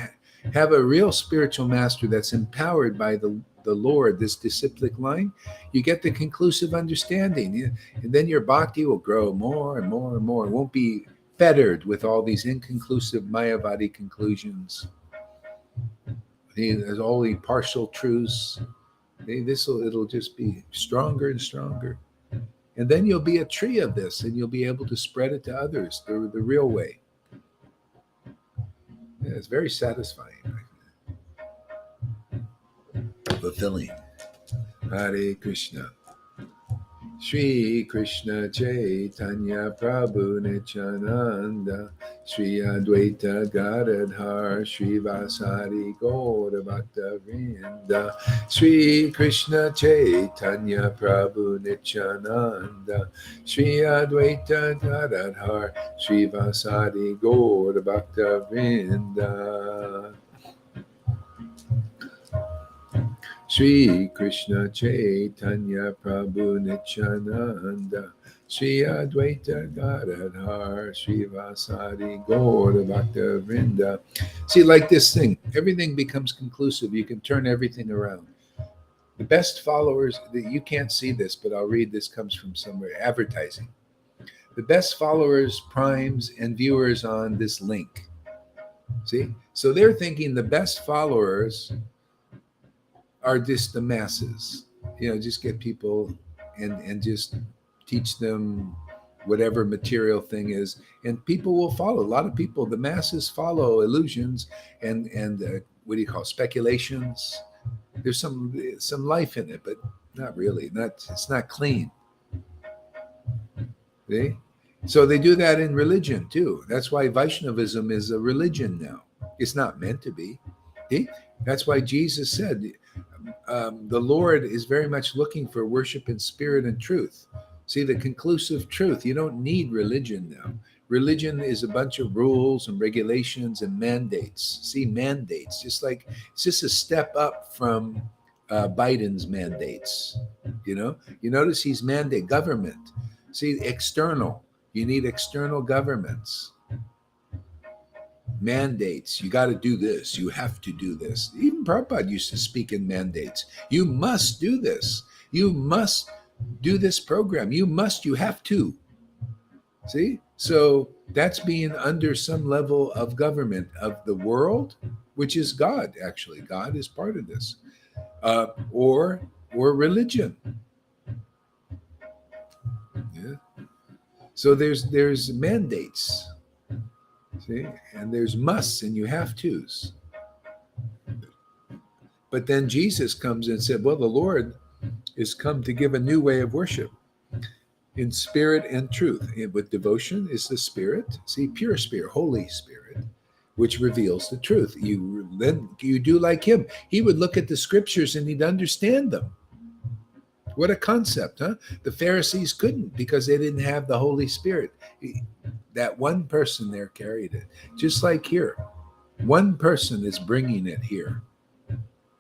have a real spiritual master that's empowered by the Lord, this disciplic line, you get the conclusive understanding, and then your bhakti will grow more and more and more. It won't be fettered with all these inconclusive Mayavadi conclusions. There's only partial truths. It'll just be stronger and stronger. And then you'll be a tree of this, and you'll be able to spread it to others the real way. Yeah, it's very satisfying, fulfilling. Hare Krishna. Shri Krishna Chaitanya Prabhu Nityananda Shri Advaita Gadadhar Shri Vasari Gaura Bhakta Vrinda Shri Krishna Chaitanya Prabhu Nityananda Shri Advaita Gadadhar Shri Vasari Gaura Bhakta Vrinda Shri Krishna Chaitanya Prabhu Nityananda Shri Advaita Gadadhar Shri Vasari Gaura Bhakta Vrinda. See, like this thing, everything becomes conclusive. You can turn everything around. The best followers, you can't see this, but I'll read this, comes from somewhere, advertising. The best followers, primes, and viewers on this link. See? So they're thinking the best followers are just the masses, just get people and just teach them whatever material thing is, and people will follow. A lot of people, the masses follow illusions and what do you call speculations. There's some life in it, but not really. It's not clean. See? So they do that in religion too. That's why Vaishnavism is a religion now. It's not meant to be. See? That's why Jesus said, the Lord is very much looking for worship in spirit and truth. See, the conclusive truth. You don't need religion now. Religion is a bunch of rules and regulations and mandates. See, mandates, it's just a step up from Biden's mandates. You notice he's mandate government. See, external. You need external governments. Mandates. You got to do this. You have to do this. Even Prabhupada used to speak in mandates. You must do this. You must do this program. You have to. See? So that's being under some level of government of the world, which is God, actually. God is part of this. Or religion. Yeah. So there's mandates. See, and there's musts and you have tos. But then Jesus comes and said, well, the Lord is come to give a new way of worship. in spirit and truth. With devotion is the spirit, see, pure spirit, Holy Spirit, which reveals the truth. You do like him. He would look at the scriptures and he'd understand them. What a concept, huh? The Pharisees couldn't because they didn't have the Holy Spirit. That one person there carried it. Just like here, one person is bringing it here.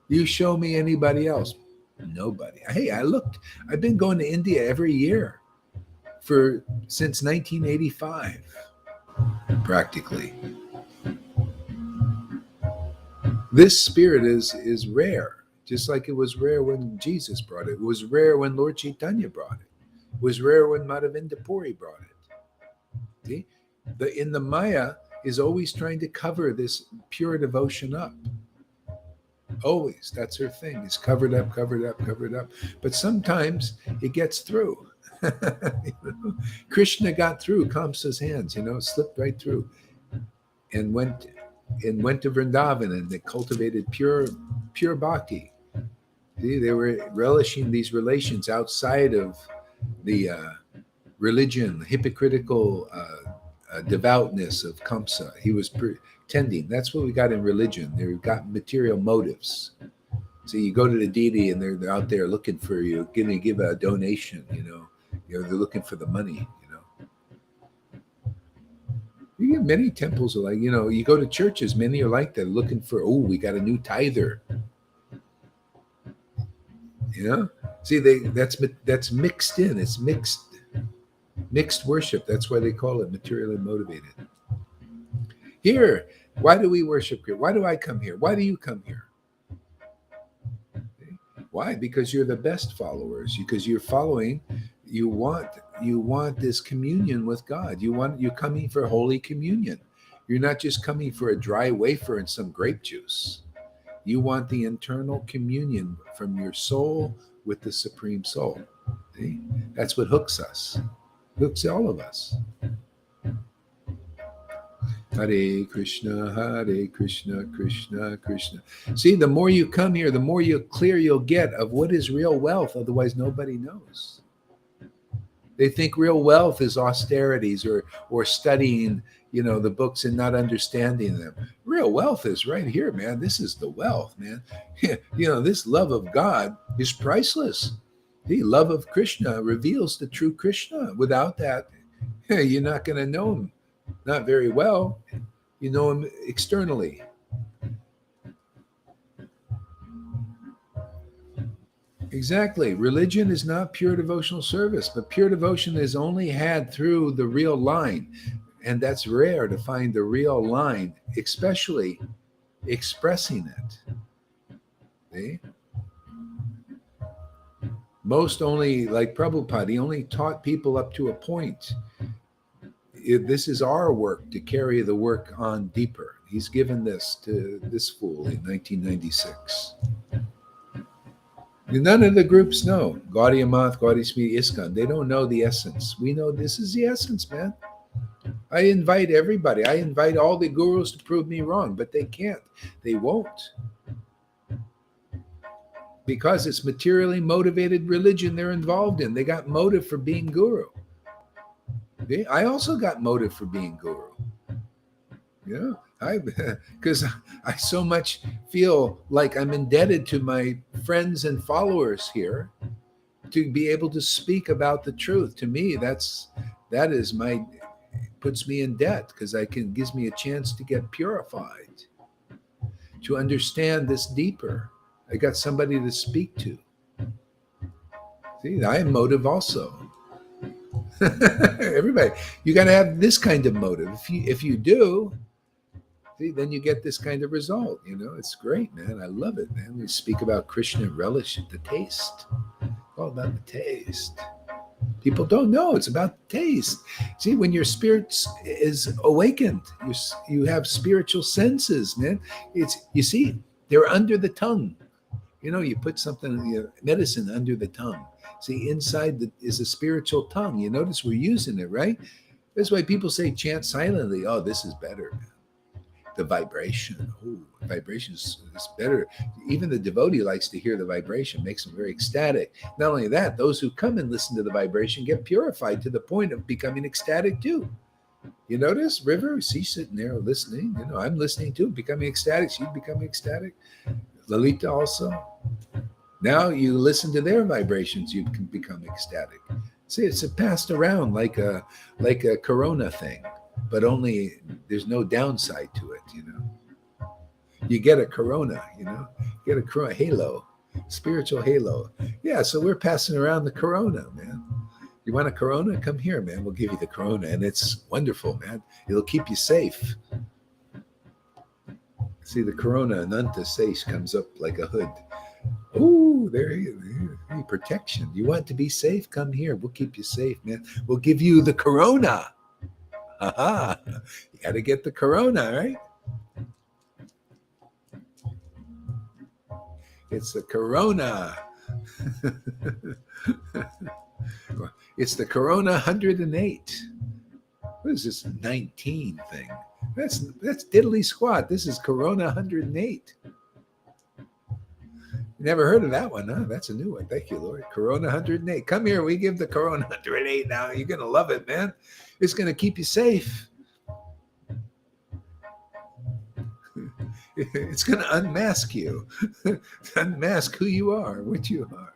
You show me anybody else? Nobody. Hey, I looked. I've been going to India every year since 1985, practically. This spirit is rare, just like it was rare when Jesus brought it. It was rare when Lord Caitanya brought it. It was rare when Madhavinda Puri brought it. See, in the Maya is always trying to cover this pure devotion up. Always, that's her thing. It's covered up, covered up, covered up. But sometimes it gets through. Krishna got through Kamsa's hands. Slipped right through, and went to Vrindavan, and they cultivated pure bhakti. See, they were relishing these relations outside of the religion, hypocritical devoutness of Kamsa. He was pretending. That's what we got in religion. They've got material motives. So you go to the deity and they're out there looking for you, going to give a donation, they're looking for the money, You get many temples are like, you go to churches, many are like that, looking for, we got a new tither. See, that's mixed in. It's mixed worship. That's why they call it materially motivated. Here, why do we worship here? Why do I come here? Why do you come here? Why? Because you're the best followers. Because you're following. You want this communion with God. You're coming for Holy Communion. You're not just coming for a dry wafer and some grape juice. You want the internal communion from your soul with the Supreme Soul. See? That's what hooks us. Hooks all of us. Hare Krishna, Krishna Krishna. See, the more you come here, the more clear you'll get of what is real wealth. Otherwise, nobody knows. They think real wealth is austerities or studying, the books and not understanding them. Real wealth is right here, man. This is the wealth, man. This love of God is priceless. The love of Krishna reveals the true Krishna. Without that, you're not going to know him. Not very well. You know him externally. Exactly. Religion is not pure devotional service, but pure devotion is only had through the real line. And that's rare to find the real line, especially expressing it. See? Most only, like Prabhupada, he only taught people up to a point. This is our work to carry the work on deeper. He's given this to this fool in 1996. None of the groups know. Gaudiya Math, Gaudiya Smriti, ISKCON. They don't know the essence. We know this is the essence, man. I invite everybody. I invite all the gurus to prove me wrong, but they can't. They won't. Because it's materially motivated religion they're involved in. They got motive for being guru. I also got motive for being guru. Because I so much feel like I'm indebted to my friends and followers here to be able to speak about the truth. To me, puts me in debt because gives me a chance to get purified, to understand this deeper. I got somebody to speak to. See, I have motive also. Everybody, you got to have this kind of motive. If you do, see, then you get this kind of result. It's great, man. I love it, man. We speak about Krishna relish, the taste. All about the taste. People don't know it's about the taste. See, when your spirit is awakened, you have spiritual senses, man. You see, they're under the tongue. You put something, medicine under the tongue. See, inside is a spiritual tongue. You notice we're using it, right? That's why people say chant silently. Oh, this is better. the vibration. Oh, vibration is better. Even the devotee likes to hear the vibration, makes them very ecstatic. Not only that, those who come and listen to the vibration get purified to the point of becoming ecstatic too. You notice, River? She's sitting there listening. I'm listening too, becoming ecstatic. She's becoming ecstatic. Lalita also. Now you listen to their vibrations, you can become ecstatic. See, it's passed around like a corona thing, but only there's no downside to it. You get a corona. Get a corona halo, spiritual halo. Yeah, so we're passing around the corona, man. You want a corona? Come here, man. We'll give you the corona, and it's wonderful, man. It'll keep you safe. See, the corona Ananta Seish comes up like a hood. Oh, there you protection. You want to be safe? Come here. We'll keep you safe, man. We'll give you the corona. Aha. You got to get the corona, right? It's the corona. It's the corona 108. What is this 19 thing? That's diddly squat. This is corona 108. Never heard of that one, huh? That's a new one. Thank you, Lord. Corona 108. Come here. We give the Corona 108 now. You're going to love it, man. It's going to keep you safe. It's going to unmask you. Unmask who you are, what you are.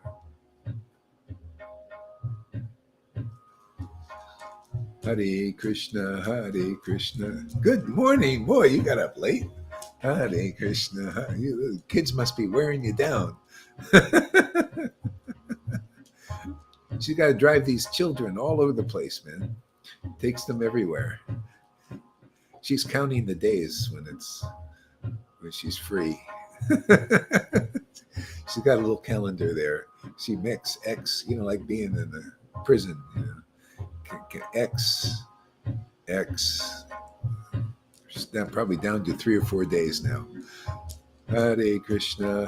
Hare Krishna, Hare Krishna. Good morning. Boy, you got up late. Hare Krishna. You kids must be wearing you down. She's got to drive these children all over the place, man. Takes them everywhere. She's counting the days when she's free. She's got a little calendar there. She makes X, like being in the prison. X. She's probably down to 3 or 4 days now. Hare Krishna,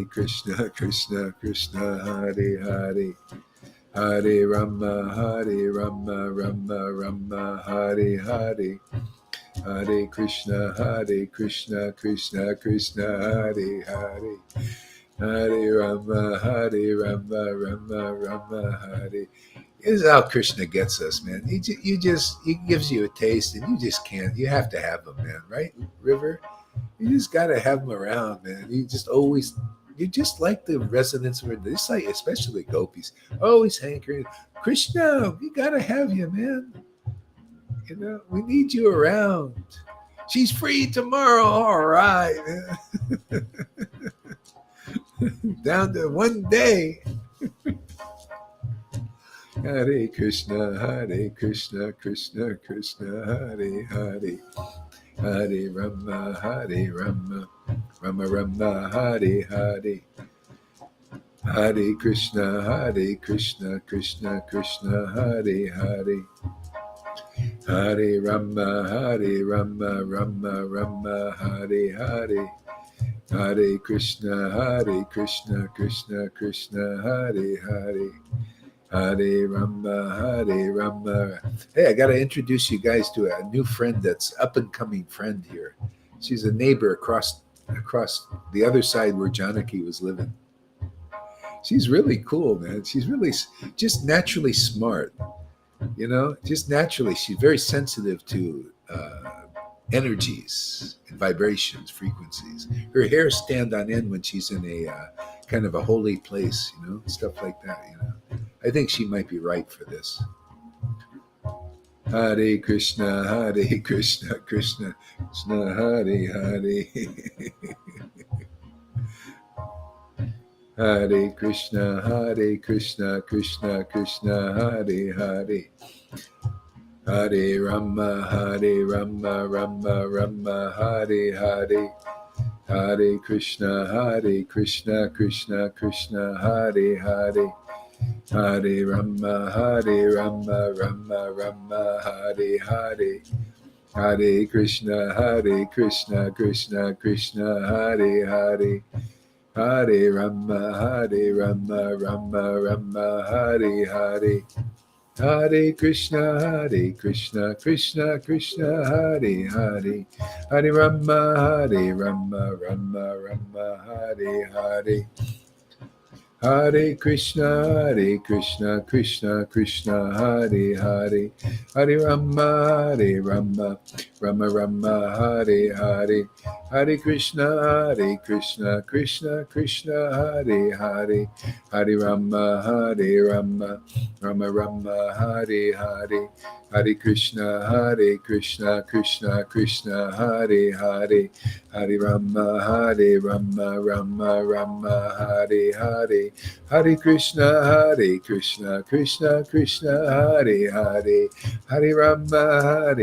Krishna Krishna, Hare Hare. Hare Rama, Rama Rama, Hare Hare. Hare Krishna, Krishna Krishna, Hare Hare. Hare Rama, Rama Hare. This is how Krishna gets us, man. He gives you a taste, and you just can't. You have to have them, man. Right, River? You just got to have them around, man. You just like the resonance of it. It's like, especially gopis, always hankering. Krishna, we got to have you, man. We need you around. She's free tomorrow. All right, man. Down to 1 day. Hare Krishna, Krishna Krishna, Hare Hare. Hare Rama, Rama Rama, Hare Hare. Hare Krishna, Krishna Krishna, Hare Hare. Hare Rama, Rama Hare Hare. Hare Krishna, Krishna Krishna, Hare Hare. Hare Rama. Hey, I got to introduce you guys to a new friend that's up and coming friend here. She's a neighbor across the other side where Janaki was living. She's really cool, man. She's really just naturally smart. Just naturally, she's very sensitive to energies and vibrations, frequencies. Her hair stand on end when she's in a kind of a holy place, stuff like that, I think she might be right for this. Hare Krishna, Krishna Krishna, Hare Hare. Hare Krishna, Krishna Krishna, Hare Hare. Hare Rama, Rama Hare Hare. Hare Krishna, Krishna Krishna, Hare Hare. Hare Rama, Rama Hare Hare. Hare Krishna, Krishna Krishna, Hare Hare. Hare Rama, Rama Hare Hare. Hare Krishna, Krishna Krishna, Hare Hare, Hare Rama, Rama Rama, Hare Hare. Hare Krishna, Krishna Krishna, Hare Hare, Hare Rama, Rama Rama, Hare Hare, Hare Krishna, Krishna Krishna, Hare Hare, Hare Rama, Rama Rama, Hare Hare, Hare Krishna, Krishna Krishna, Hare Hare, Hare Rama, Rama Rama, Hare Hare, Hare Krishna, Krishna Krishna, Hare Hare, Hare Rama,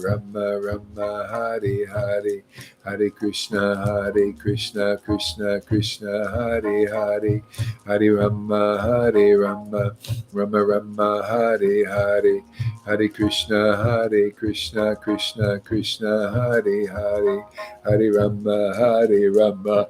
Rama Rama, Hare Hare, Hare Krishna, Krishna Krishna, Hare Hare, Hare Rama, Rama Rama, Hare Hare, Hare Krishna, Krishna Krishna, Hare Hare, Hare Rama, Hare Rama.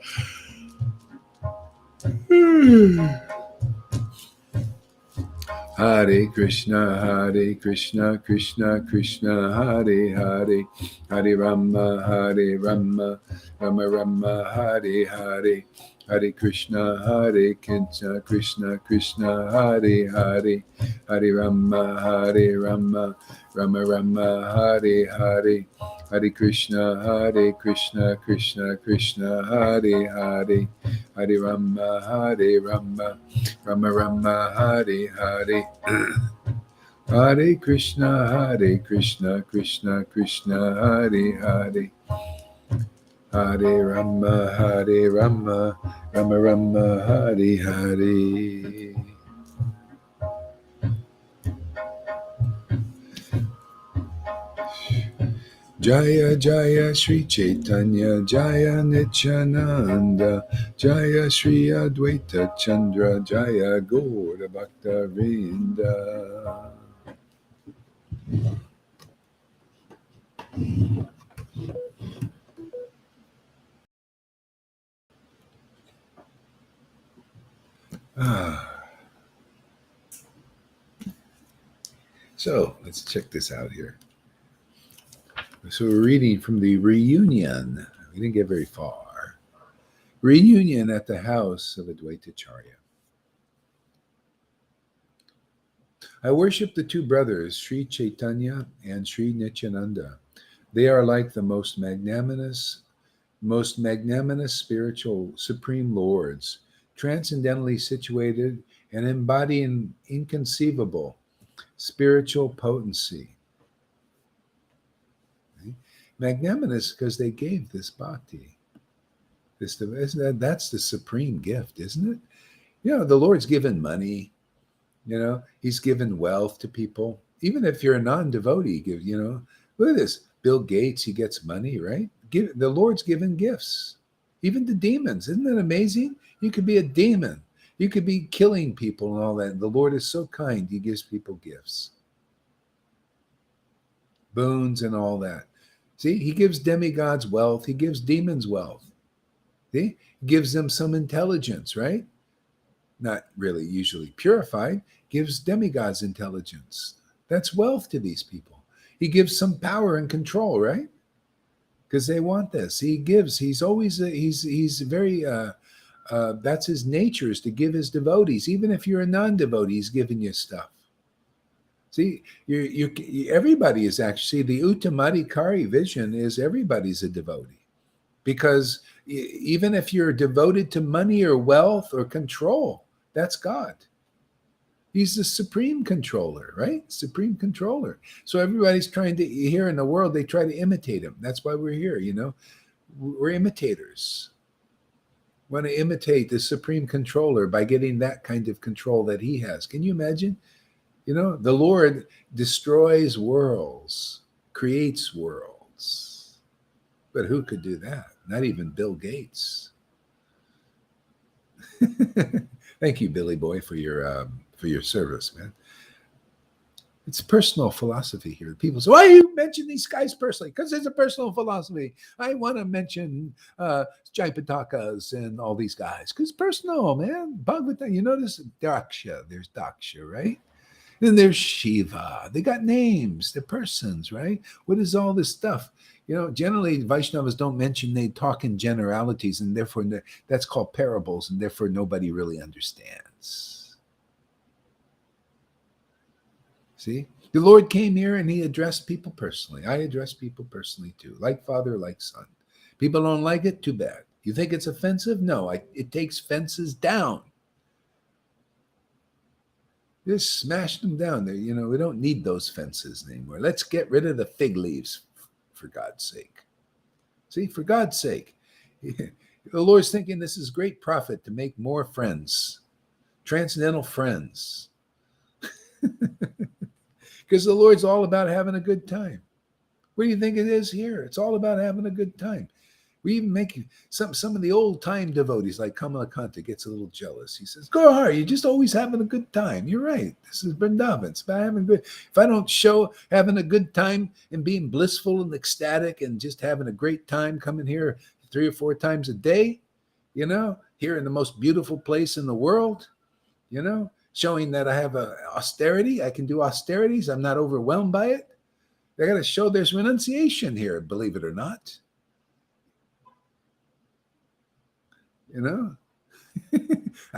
Hare Krishna, Krishna Krishna, Hare Hare, Hare Rama, Rama Rama, Hare Hare, Hare Krishna, Krishna Krishna, Hare Hare, Hare Rama, Rama Rama, Hare Hare, Hare Krishna, Krishna Krishna, Hare Hare, Hare Rama, Rama Rama, Hare Hare, Hare Krishna, Krishna Krishna, Hare Hare, Hare Rama, Rama Rama, Hare Hare. Jaya Jaya Sri Caitanya, Jaya Nityananda, Jaya Sri Advaita Chandra, Jaya Gaura Bhakta Vrinda. So let's check this out here. So we're reading from the reunion. We didn't get very far. Reunion at the house of Advaitacharya. I worship the two brothers, Sri Chaitanya and Sri Nityananda. They are like the most magnanimous spiritual supreme lords, transcendently situated and embodying inconceivable spiritual potency. Magnanimous because they gave this bhakti. That's the supreme gift, isn't it? The Lord's given money. He's given wealth to people. Even if you're a non-devotee, look at this. Bill Gates, he gets money, right? The Lord's given gifts. Even to demons. Isn't that amazing? You could be a demon. You could be killing people and all that. The Lord is so kind. He gives people gifts. Boons and all that. See, he gives demigods wealth. He gives demons wealth. See? He gives them some intelligence, right? Not really usually purified, gives demigods intelligence. That's wealth to these people. He gives some power and control, right? Because they want this. He gives. He's always. He's very. That's his nature, is to give his devotees. Even if you're a non-devotee, he's giving you stuff. See, everybody is actually, the Uttamadhikari vision is everybody's a devotee. Because even if you're devoted to money or wealth or control, that's God. He's the supreme controller, right? Supreme controller. So everybody's trying to, here in the world, they try to imitate him. That's why we're here, We're imitators. We want to imitate the supreme controller by getting that kind of control that he has. Can you imagine? The Lord destroys worlds, creates worlds. But who could do that? Not even Bill Gates. Thank you, Billy Boy, for your service, man. It's personal philosophy here. People say, why do you mention these guys personally? Because it's a personal philosophy. I want to mention Jaipatakas and all these guys because personal, man. Bhagavata, you notice Daksha. There's Daksha, right? Then there's Shiva. They got names. They're persons, right? What is all this stuff? Generally Vaishnavas don't mention, they talk in generalities, and therefore that's called parables, and therefore nobody really understands. See? The Lord came here and he addressed people personally. I address people personally too, like father, like son. People don't like it, too bad. You think it's offensive? No, it takes fences down. Just smash them down there. We don't need those fences anymore. Let's get rid of the fig leaves, for God's sake. See, for God's sake. The Lord's thinking this is great profit to make more friends, transcendental friends. Because the Lord's all about having a good time. What do you think it is here? It's all about having a good time. We even make some of the old time devotees like Kamalakanta gets a little jealous. He says, "Gohar, you're just always having a good time." You're right. This is Vrindavan. It's about having good. If I don't show having a good time and being blissful and ecstatic and just having a great time coming here 3 or 4 times a day, here in the most beautiful place in the world, showing that I have a austerity, I can do austerities, I'm not overwhelmed by it. I got to show there's renunciation here, believe it or not. I'm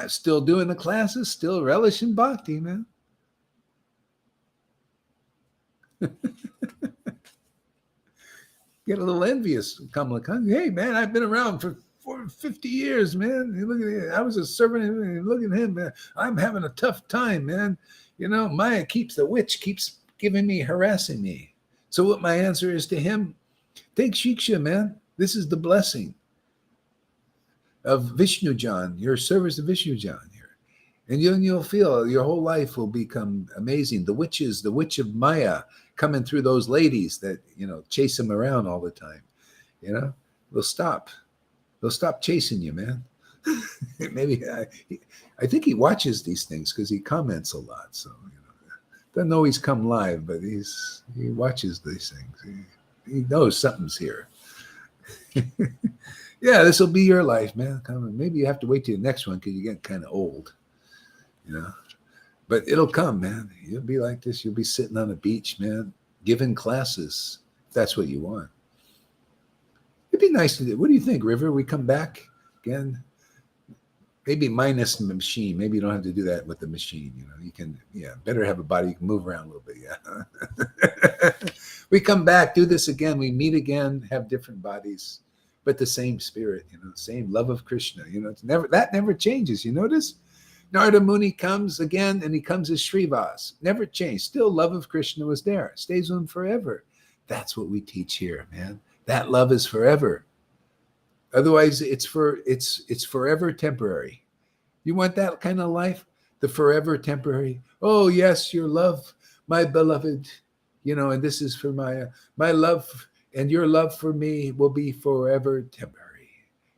still doing the classes, still relishing bhakti, man. Get a little envious, Kamalakanta. Hey, man, I've been around for 50 years, man. Look at it. I was a servant. Look at him, man. I'm having a tough time, man. Maya the witch keeps harassing me. So what my answer is to him, take Shiksha, man. This is the blessing of Vishnujan, your service to Vishnujan here. And you'll feel your whole life will become amazing. The witch of Maya coming through those ladies that, chase him around all the time, will stop. They'll stop chasing you, man. Maybe I think he watches these things because he comments a lot. So, doesn't always come live, but he watches these things. He knows something's here. Yeah, this will be your life, man. Maybe you have to wait till the next one because you get kind of old, But it'll come, man. You'll be like this. You'll be sitting on a beach, man, giving classes. If that's what you want. It'd be nice to do. What do you think, River? We come back again? Maybe minus the machine. Maybe you don't have to do that with the machine. You can, better have a body. You can move around a little bit. Yeah. We come back, do this again. We meet again, have different bodies, but the same spirit, same love of Krishna. That never changes. You notice? Narada Muni comes again, and he comes as Srivas. Never changed. Still, love of Krishna was there. Stays on forever. That's what we teach here, man. That love is forever. Otherwise, it's forever temporary. You want that kind of life? The forever temporary. Oh, yes, your love, my beloved, and this is for my love, and your love for me will be forever temporary,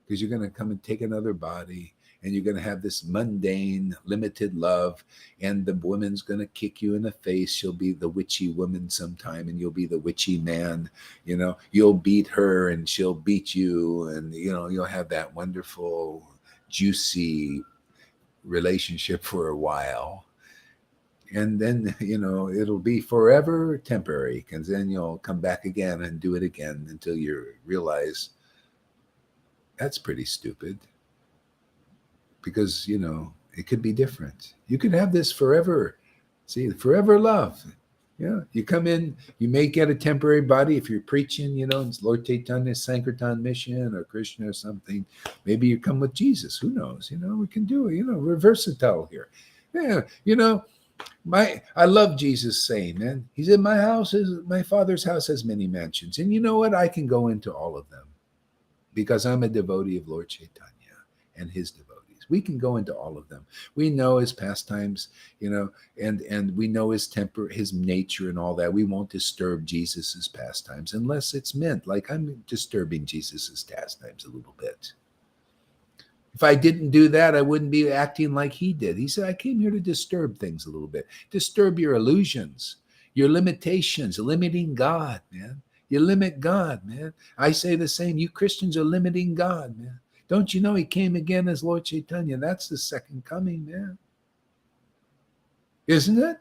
because you're going to come and take another body, and you're going to have this mundane, limited love, and the woman's going to kick you in the face. She'll be the witchy woman sometime, and you'll be the witchy man. You'll beat her, and she'll beat you, and, you'll have that wonderful, juicy relationship for a while. And then, it'll be forever temporary, because then you'll come back again and do it again until you realize that's pretty stupid. Because, it could be different. You could have this forever. See, forever love. Yeah. You come in, you may get a temporary body if you're preaching, it's Lord Chaitanya's Sankirtan mission or Krishna or something. Maybe you come with Jesus. Who knows? We can do it. We're versatile here. Yeah. I love Jesus saying, man, he said, my Father's house has many mansions. And you know what? I can go into all of them because I'm a devotee of Lord Chaitanya and his devotees. We can go into all of them. We know his pastimes, and we know his temper, his nature and all that. We won't disturb Jesus's pastimes unless it's meant, like I'm disturbing Jesus's pastimes a little bit. If I didn't do that, I wouldn't be acting like he did. He said, I came here to disturb things a little bit, disturb your illusions, your limitations, limiting God, man. You limit God, man. I say the same. You Christians are limiting God, man. Don't you know he came again as Lord Chaitanya? That's the second coming, man. Isn't it?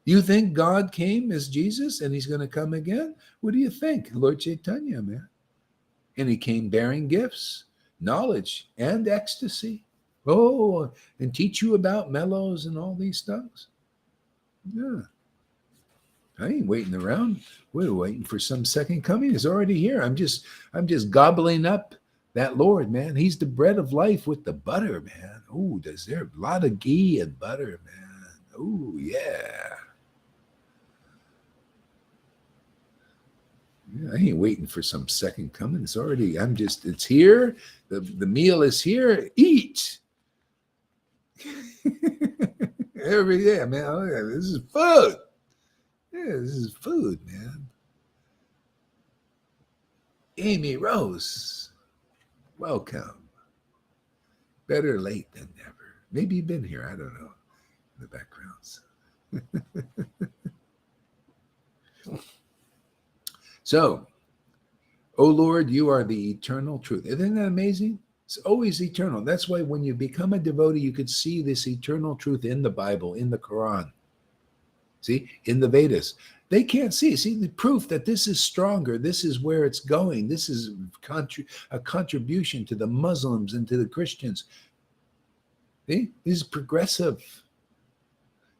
You think God came as Jesus and he's going to come again? What do you think? Lord Caitanya, man. And he came bearing gifts, knowledge, and ecstasy. Oh, and teach you about mellows and all these things. Yeah. I ain't waiting around. We're waiting for some second coming. It's already here. I'm just gobbling up that Lord, man. He's the bread of life with the butter, man. Oh, does there a lot of ghee and butter, man? Oh, yeah. Yeah, I ain't waiting for some second coming. It's already, it's here. The meal is here. Eat. Every day, man. Oh, yeah, this is food. Yeah, this is food, man. Amy Rose, welcome. Better late than never. Maybe you've been here. I don't know. In the backgrounds. So, oh Lord, you are the eternal truth. Isn't that amazing? It's always eternal. That's why when you become a devotee, you could see this eternal truth in the Bible, in the Quran. See, in the Vedas. They can't see. See, the proof that this is stronger. This is where it's going. This is a contribution to the Muslims and to the Christians. See, this is progressive.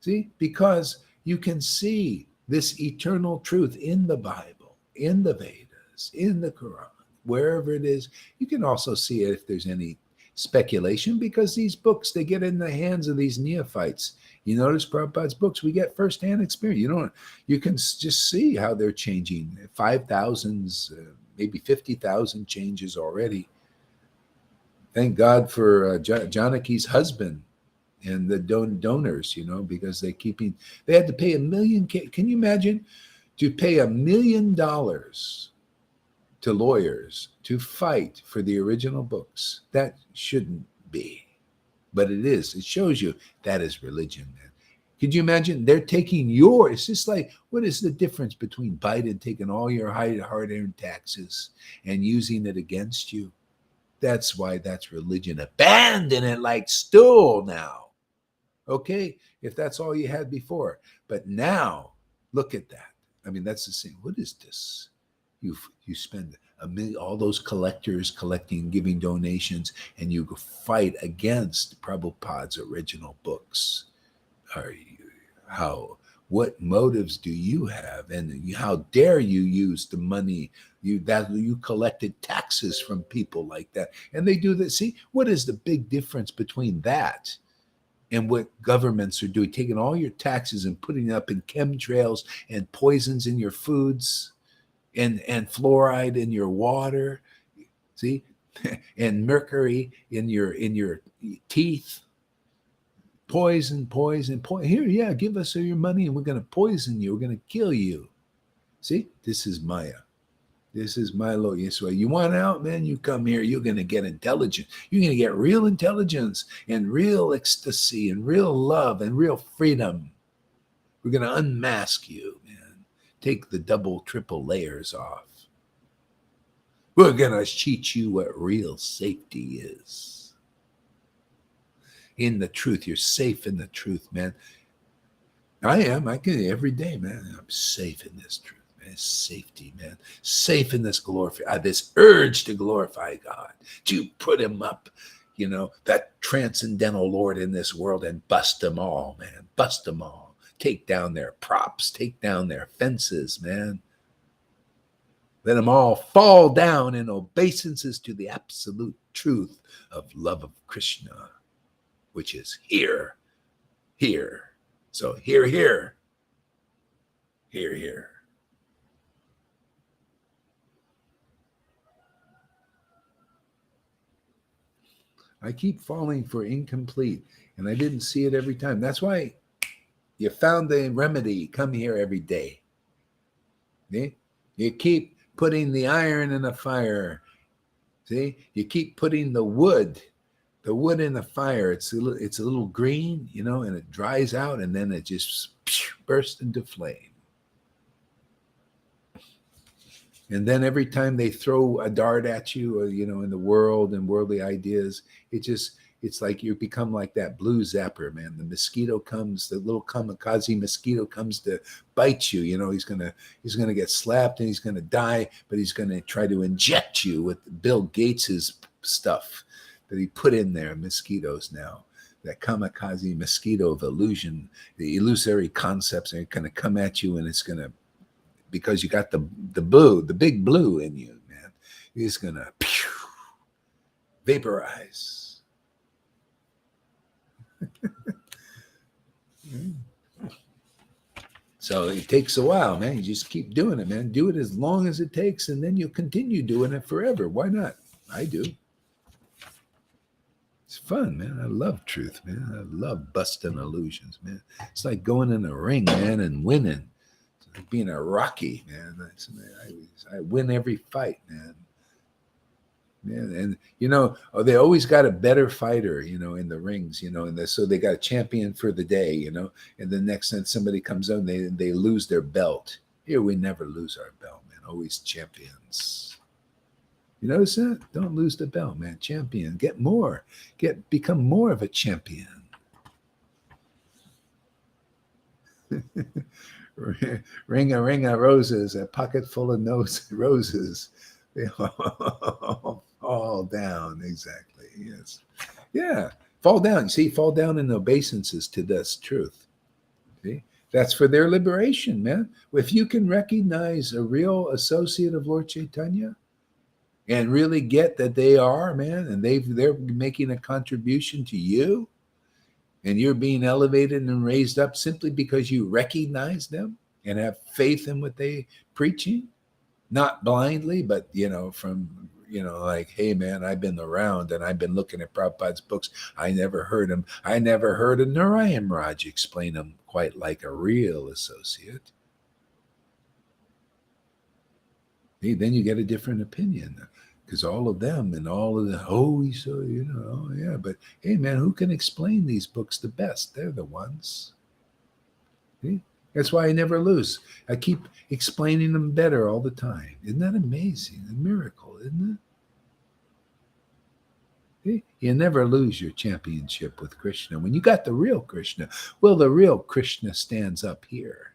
See, because you can see this eternal truth in the Bible, in the Vedas, in the Quran, wherever it is. You can also see it if there's any speculation, because these books, they get in the hands of these neophytes. You notice Prabhupada's books, we get firsthand experience. You can just see how they're changing. 5,000s, maybe 50,000 changes already. Thank God for Janaki's husband and the donors, because they had to pay $1 million. Can you imagine to pay $1 million to lawyers to fight for the original books? That shouldn't be, but it is. It shows you that is religion, man. Could you imagine? They're taking it's just like, what is the difference between Biden taking all your hard-earned taxes and using it against you? That's why that's religion. Abandon it like stool now. Okay, if that's all you had before. But now, look at that. I mean, that's the same. What is this? You spend $1 million, all those collectors collecting, giving donations, and you fight against Prabhupada's original books. What motives do you have? And how dare you use the money you collected taxes from people like that? And they do that. See, what is the big difference between that and what governments are doing, taking all your taxes and putting it up in chemtrails and poisons in your foods and fluoride in your water, see, and mercury in your teeth, poison. Here, yeah, give us your money and we're going to poison you. We're going to kill you. See, this is Maya. This is my Lord Yeshua. You want out, man? You come here. You're going to get intelligence. You're going to get real intelligence and real ecstasy and real love and real freedom. We're going to unmask you, man. Take the double, triple layers off. We're going to teach you what real safety is. In the truth. You're safe in the truth, man. I am. I can every day, man. I'm safe in this truth. Safety, man. Safe in this this urge to glorify God, to put him up, that transcendental Lord in this world and bust them all, man. Bust them all. Take down their props, take down their fences, man. Let them all fall down in obeisances to the absolute truth of love of Krishna, which is here. So here. I keep falling for incomplete, and I didn't see it every time. That's why you found the remedy. Come here every day. See? You keep putting the iron in the fire. See? You keep putting the wood in the fire. It's a little green, and it dries out, and then it just bursts into flame. And then every time they throw a dart at you, in the world and worldly ideas, it It's like you become like that blue zapper, man. The mosquito comes, the little kamikaze mosquito comes to bite you. He's gonna get slapped and he's gonna die, but he's gonna try to inject you with Bill Gates's stuff that he put in there. Mosquitoes now. That kamikaze mosquito of illusion, the illusory concepts are going to come at you, and it's going to, because you got the big blue in you, man. He's going to vaporize. So it takes a while, man. You just keep doing it, man. Do it as long as it takes, and then you'll continue doing it forever. Why not? I do. It's fun, man. I love truth, man. I love busting illusions, man. It's like going in a ring, man, and winning. It's like being a Rocky, man. I win every fight, man. And they always got a better fighter, in the rings, and so they got a champion for the day, and the next time somebody comes on, they lose their belt. Here we never lose our belt, man. Always champions. You notice that? Don't lose the belt, man. Champion. Get more. Become more of a champion. Ring a roses, a pocket full of roses. They all fall down. Exactly. Yes. Yeah. Fall down. See, fall down in obeisances to this truth. See? That's for their liberation, man. If you can recognize a real associate of Lord Chaitanya, and really get that they are, man, and they're making a contribution to you, and you're being elevated and raised up simply because you recognize them and have faith in what they preaching, not blindly, but from like, hey man, I've been around and I've been looking at Prabhupada's books. I never heard a Narayan Raj explain them quite like a real associate. Then you get a different opinion, because all of them and all of the but hey man, who can explain these books the best? They're the ones. See? That's why I never lose. I keep explaining them better all the time. Isn't that amazing? A miracle, isn't it? See? You never lose your championship with Krishna when you got the real Krishna. Well, the real Krishna stands up here.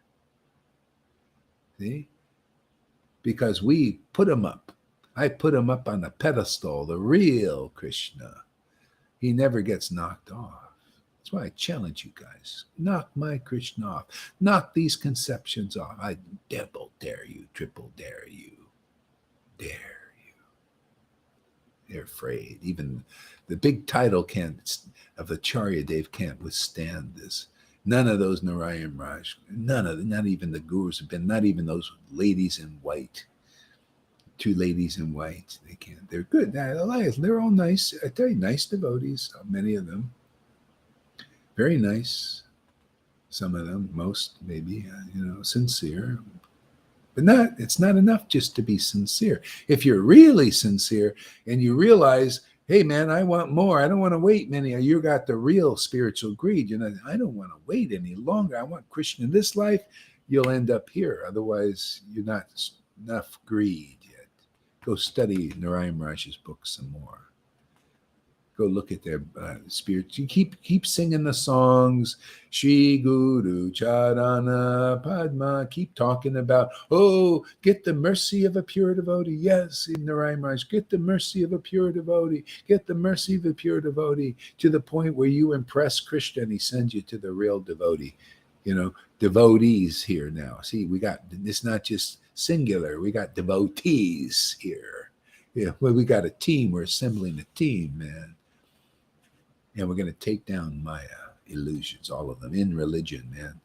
See? Because we put him up. I put him up on a pedestal, the real Krishna. He never gets knocked off. That's why I challenge you guys. Knock my Krishna off. Knock these conceptions off. I double dare you, triple dare you. Dare you. They're afraid. Even the big title of Acharya Dev can't withstand this. None of those Narayan Raj, not even the gurus have been, not even those ladies in white. 2 ladies in white. They can't. They're good. They're all nice. I tell you, nice devotees. Many of them. Very nice. Some of them, most maybe, sincere. But it's not enough just to be sincere. If you're really sincere and you realize, hey man, I want more. I don't want to wait many. You got the real spiritual greed. I don't want to wait any longer. I want Krishna in this life. You'll end up here. Otherwise, you're not enough greed. Go study Narayan Raj's books some more. Go look at their spirits. You keep singing the songs. Shri Guru Charana Padma. Keep talking about, get the mercy of a pure devotee. Yes, in Narayan Raj, get the mercy of a pure devotee. Get the mercy of a pure devotee, to the point where you impress Krishna and he sends you to the real devotee. Devotees here now. See, it's not just singular. We got devotees here. Yeah, well, we got a team. We're assembling a team, man. And we're going to take down Maya illusions, all of them, in religion, man.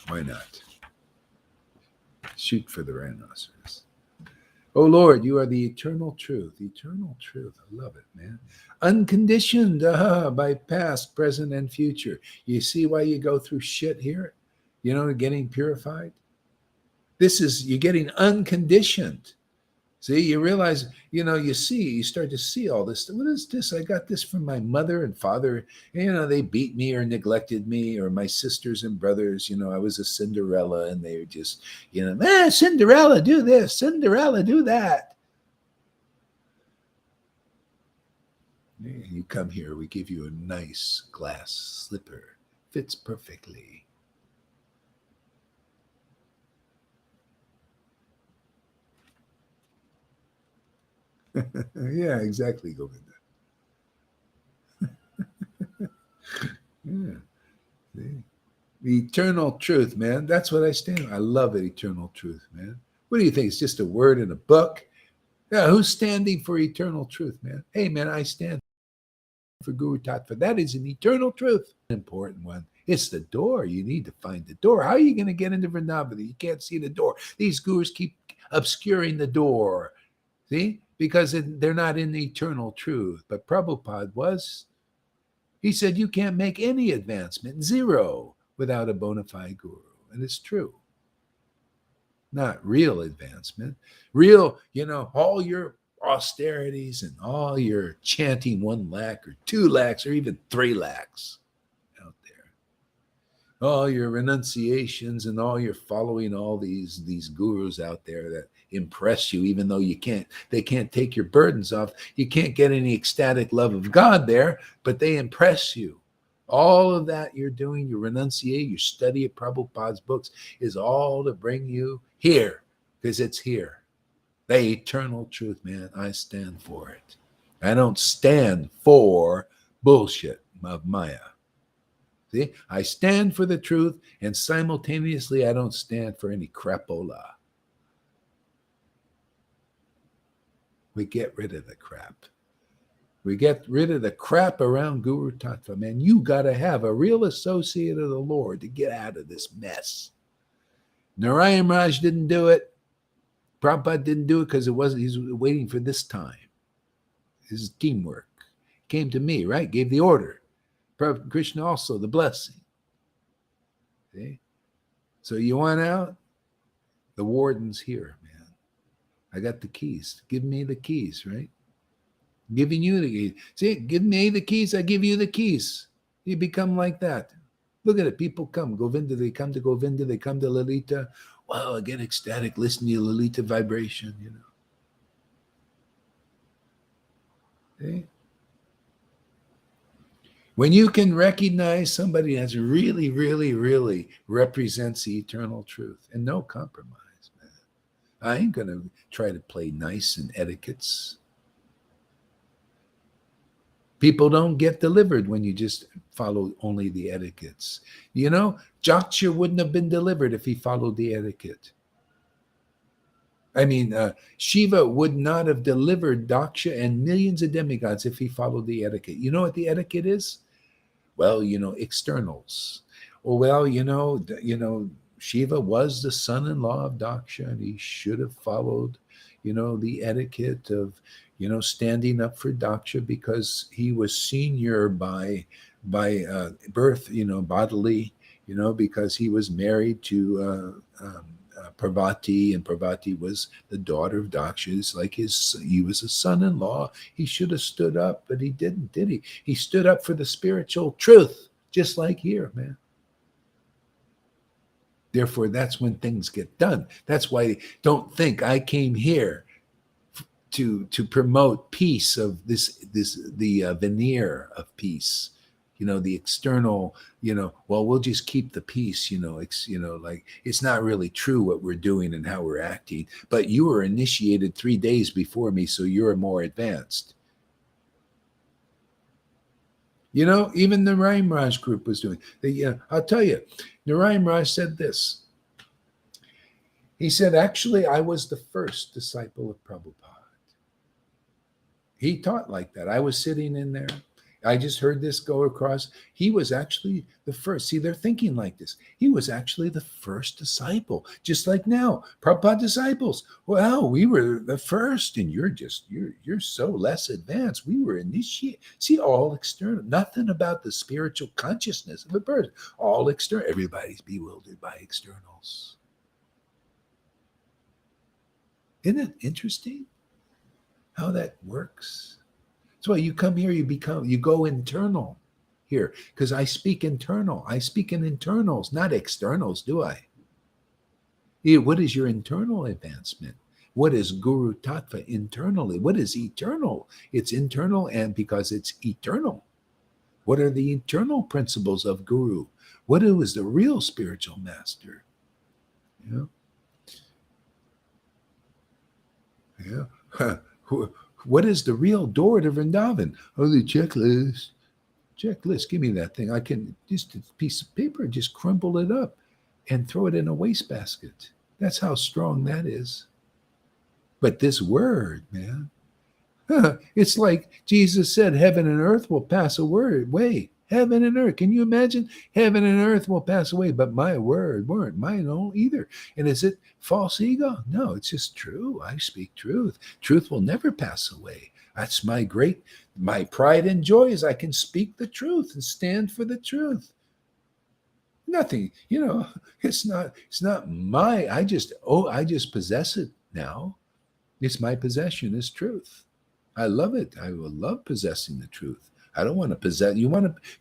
Why not? Shoot for the rhinoceros. Oh Lord, you are the eternal truth. Eternal truth. I love it, man. Unconditioned by past, present, and future. You see why you go through shit here? Getting purified? You're getting unconditioned. See, you realize, you start to see all this. What is this? I got this from my mother and father. They beat me or neglected me, or my sisters and brothers. I was a Cinderella, and they were just, Cinderella, do this. Cinderella, do that. You come here, we give you a nice glass slipper. Fits perfectly. Yeah, exactly, Govinda. Yeah. See? The eternal truth, man. That's what I stand. I love it, eternal truth, man. What do you think? It's just a word in a book? Yeah, who's standing for eternal truth, man? Hey, man, I stand for Guru Tattva. That is an eternal truth. An important one. It's the door. You need to find the door. How are you going to get into Vrindavan? You can't see the door. These gurus keep obscuring the door. See? Because they're not in the eternal truth. But Prabhupada was. He said you can't make any advancement, zero, without a bona fide guru. And it's true. Not real advancement. Real, all your austerities and all your chanting 1 lakh or 2 lakhs or even 3 lakhs out there. All your renunciations and all your following all these gurus out there that impress you, even though they can't take your burdens off. You can't get any ecstatic love of God there, but they impress you. All of that you're doing, you renunciate, you study at Prabhupada's books, is all to bring you here, because it's here. The eternal truth, man. I stand for it. I don't stand for bullshit of Maya. See, I stand for the truth, and simultaneously, I don't stand for any crapola. We get rid of the crap. We get rid of the crap around Guru Tattva, man. You got to have a real associate of the Lord to get out of this mess. Narayan Raj didn't do it. Prabhupada didn't do it because he's waiting for this time. His teamwork. Came to me, right? Gave the order. Krishna also, the blessing. See? So you want out? The warden's here, man. I got the keys. Give me the keys, right? Giving you the keys. See, give me the keys, I give you the keys. You become like that. Look at it. People come. Govinda, they come to Govinda, they come to Lalita. Wow, I get ecstatic listening to Lalita vibration, See? When you can recognize somebody that's really, really, really represents the eternal truth and no compromise, man. I ain't going to try to play nice and etiquettes. People don't get delivered when you just follow only the etiquettes. Jaksha wouldn't have been delivered if he followed the etiquette. I mean, Shiva would not have delivered Daksha and millions of demigods if he followed the etiquette. You know what the etiquette is? Well, externals. Well, Shiva was the son-in-law of Daksha, and he should have followed, the etiquette of, standing up for Daksha because he was senior by birth, bodily, because he was married to Parvati, and Parvati was the daughter of Daksha. It's like he was a son-in-law. He should have stood up, but he didn't, did he? He stood up for the spiritual truth, just like here, man. Therefore, that's when things get done. That's why don't think I came here to promote peace of the veneer of peace. The external, well, we'll just keep the peace, like it's not really true what we're doing and how we're acting, but you were initiated 3 days before me, so you're more advanced. Even the Narayan Raj group was doing. I'll tell you, Narayan Raj said this. He said, actually, I was the first disciple of Prabhupada. He taught like that. I was sitting in there. I just heard this go across. He was actually the first. See, they're thinking like this. He was actually the first disciple, just like now. Prabhupada disciples. Well, we were the first, and you're so less advanced. We were initiated. See, all external. Nothing about the spiritual consciousness of a person. All external. Everybody's bewildered by externals. Isn't it interesting how that works? That's why you come here, you go internal here, because I speak internal. I speak in internals, not externals, do I? What is your internal advancement? What is Guru Tattva internally? What is eternal? It's internal, and because it's eternal. What are the eternal principles of Guru? What is the real spiritual master? Yeah. Yeah. What is the real door to Vrindavan? Oh, the checklist. Checklist. Give me that thing. I can just a piece of paper, just crumple it up and throw it in a wastebasket. That's how strong that is. But this word, man, it's like Jesus said, heaven and earth will pass away. Heaven and earth. Can you imagine? Heaven and earth will pass away, but my word weren't mine either. And is it false ego? No, it's just true. I speak truth. Truth will never pass away. That's my pride and joy is I can speak the truth and stand for the truth. Nothing, it's not I just possess it now. It's my possession is truth. I love it. I will love possessing the truth. I don't want to possess.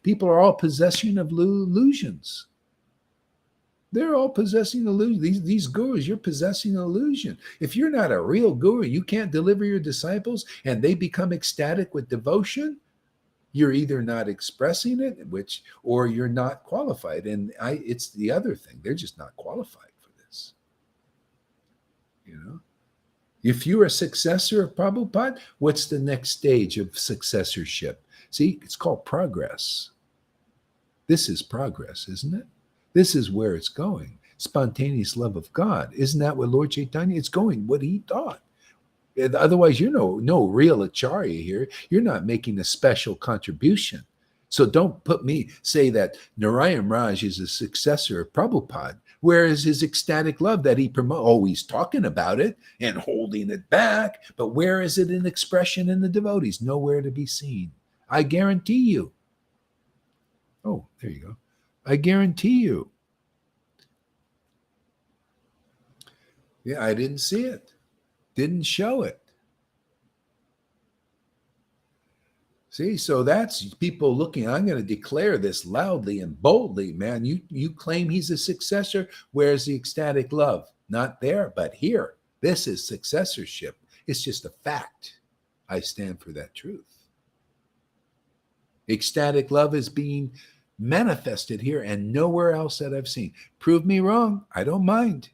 People are all possession of illusions. They're all possessing illusions. These gurus, you're possessing illusion. If you're not a real guru, you can't deliver your disciples and they become ecstatic with devotion, you're either not expressing it, or you're not qualified. And it's the other thing. They're just not qualified for this. If you're a successor of Prabhupada, what's the next stage of successorship? See, it's called progress. This is progress, isn't it? This is where it's going. Spontaneous love of God. Isn't that what Lord Caitanya is going, what he taught? Otherwise, you're no real acharya here. You're not making a special contribution. So don't say that Narayan Raj is a successor of Prabhupada. Where is his ecstatic love that he promotes? Oh, he's talking about it and holding it back. But where is it in expression in the devotees? Nowhere to be seen. I guarantee you. Oh, there you go. I guarantee you. Yeah, I didn't see it. Didn't show it. See, so that's people looking. I'm going to declare this loudly and boldly, man. You claim he's a successor. Where's the ecstatic love? Not there, but here. This is successorship. It's just a fact. I stand for that truth. Ecstatic love is being manifested here and nowhere else that I've seen. Prove me wrong. I don't mind.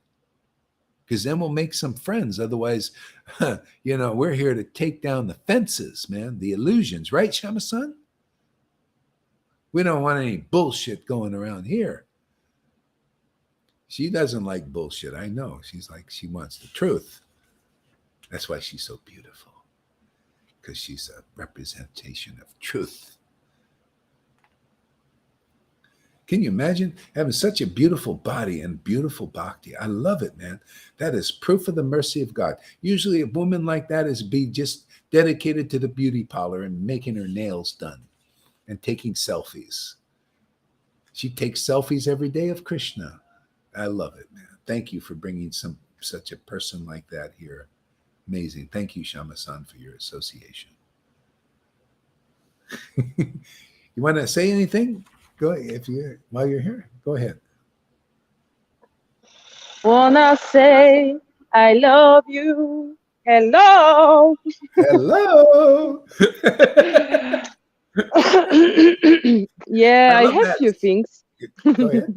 Because then we'll make some friends. Otherwise, we're here to take down the fences, man, the illusions. Right, Shama-san? We don't want any bullshit going around here. She doesn't like bullshit. I know. She wants the truth. That's why she's so beautiful. Because she's a representation of truth. Can you imagine having such a beautiful body and beautiful bhakti? I love it, man. That is proof of the mercy of God. Usually a woman like that is just dedicated to the beauty parlor and making her nails done and taking selfies. She takes selfies every day of Krishna. I love it, man. Thank you for bringing such a person like that here. Amazing. Thank you, Shama-san, for your association. You want to say anything? Go while you're here. Go ahead. Wanna say I love you. Hello. Hello. Yeah, I have a few things. Go ahead.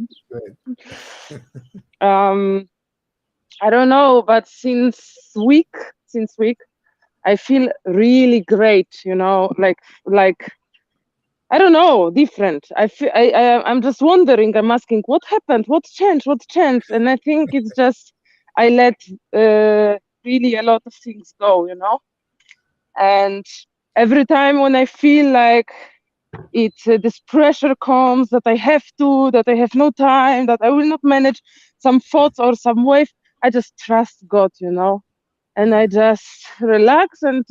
I don't know, but since week, I feel really great. Like I don't know, different. I'm just wondering. I'm asking, what happened? What changed? And I think it's just I let really a lot of things go, And every time when I feel like this pressure comes that I have no time, that I will not manage some thoughts or some wave, I just trust God, and I just relax and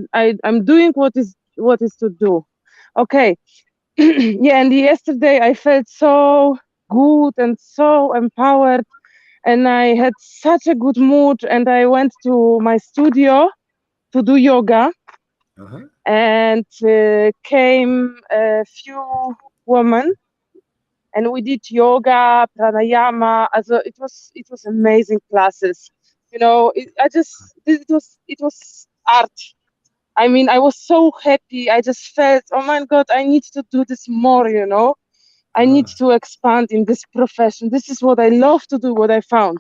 I'm doing what is to do. Okay. Yeah, and yesterday I felt so good and so empowered, and I had such a good mood, and I went to my studio to do yoga. And came a few women, and we did yoga, pranayama. Also, it was amazing classes. You know, it was art. I mean, I was so happy. I just felt, oh my God, I need to do this more, you know. I need to expand in this profession. This is what I love to do, what I found.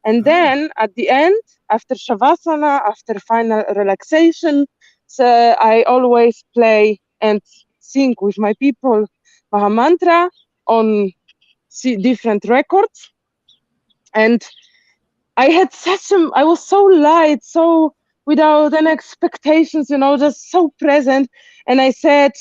And then at the end, after Shavasana, after final relaxation, so I always play and sing with my people Mahamantra on different records. And I was so light, so without any expectations, you know, just so present. And I said,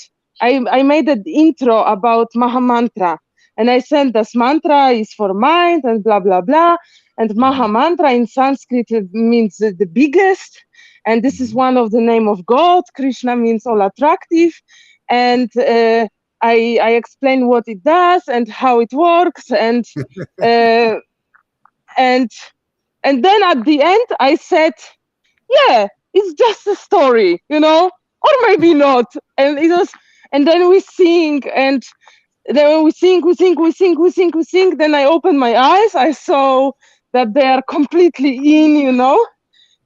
I made an intro about Mahamantra. And I said, this mantra is for mind and blah, blah, blah. And Mahamantra in Sanskrit means the biggest. And this is one of the name of God. Krishna means all attractive. And I explained what it does and how it works. And then at the end, I said, yeah, it's just a story, you know, or maybe not. And it was, and then we sing, and then when we sing. Then I opened my eyes. I saw that they are completely in, you know.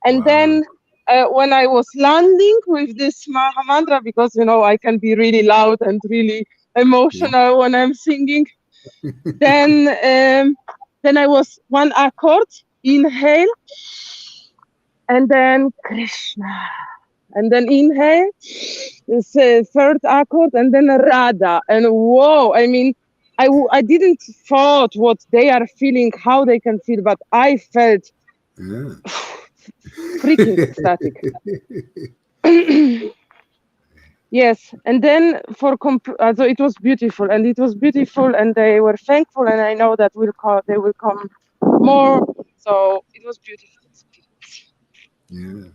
And then when I was landing with this Mahamantra, because, you know, I can be really loud and really emotional when I'm singing, then I was one accord, inhale, and then Krishna, and then inhale, this third accord, and then Radha, and whoa! I mean, I didn't thought what they are feeling, how they can feel, but I felt freaking ecstatic. Yes, and then so it was beautiful, and they were thankful, and I know that they will come more. So it was beautiful experience.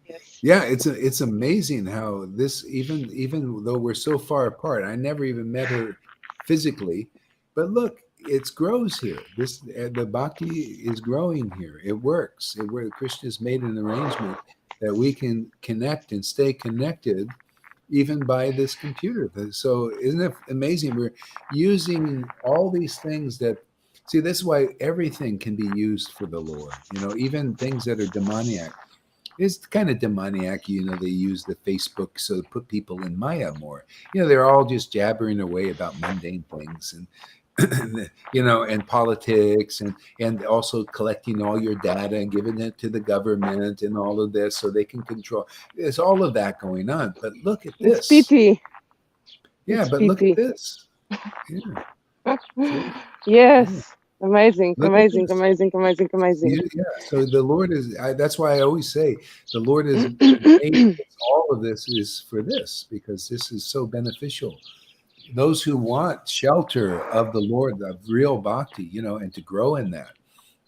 Yes. Yeah, it's amazing how this, even though we're so far apart, I never even met her physically, but look, it grows here. The bhakti is growing here. It works. Where Krishna's made an arrangement that we can connect and stay connected, even by this computer. So isn't it amazing? We're using all these things that. See, this is why everything can be used for the Lord. You know, even things that are demoniac. It's kind of demoniac, you know. They use the Facebook so to put people in Maya more. You know, they're all just jabbering away about mundane things and you know, and politics and also collecting all your data and giving it to the government and all of this so they can control. There's all of that going on. But look at this. It's pity. Yeah, it's but pity. look at this. Yeah. Yes. Yeah. Amazing. Yeah. So the Lord is, that's why I always say the Lord is made all of this is for this, because this is so beneficial. Those who want shelter of the Lord, of real bhakti, you know, and to grow in that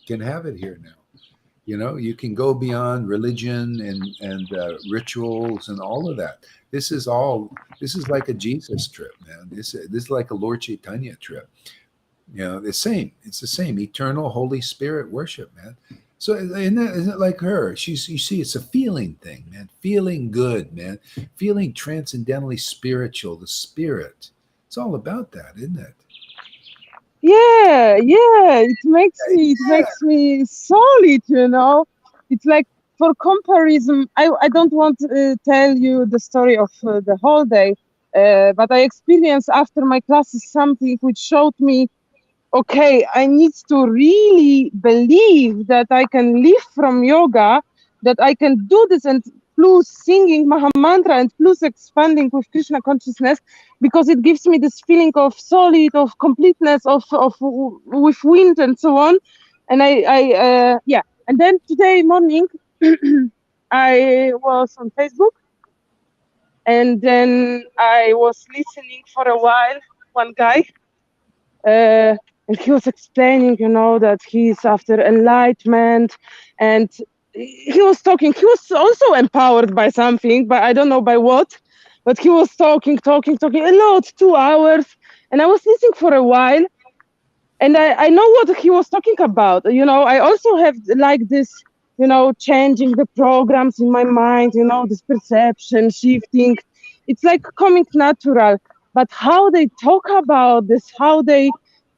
can have it here now. You know, you can go beyond religion and rituals and all of that. This is like a Jesus trip, man. This is like a Lord Caitanya trip. You know, it's the same eternal Holy Spirit worship, man. So isn't it like her? You see, it's a feeling thing, man. Feeling good, man. Feeling transcendentally spiritual, the spirit. It's all about that, isn't it? Yeah. It makes me solid, you know. It's like, for comparison, I don't want to tell you the story of the whole day, but I experienced after my classes something which showed me, okay, I need to really believe that I can live from yoga, that I can do this, and plus singing Mahamantra and plus expanding with Krishna consciousness, because it gives me this feeling of solid, of completeness, of with wind and so on. And and then today morning, I was on Facebook, and then I was listening for a while, one guy, and he was explaining, you know, that he's after enlightenment, and he was also empowered by something, but I don't know by what, but he was talking a lot, 2 hours, and I was listening for a while, and I know what he was talking about. You know, I also have like this, you know, changing the programs in my mind, you know, this perception shifting. It's like coming natural. But how they talk about this, how they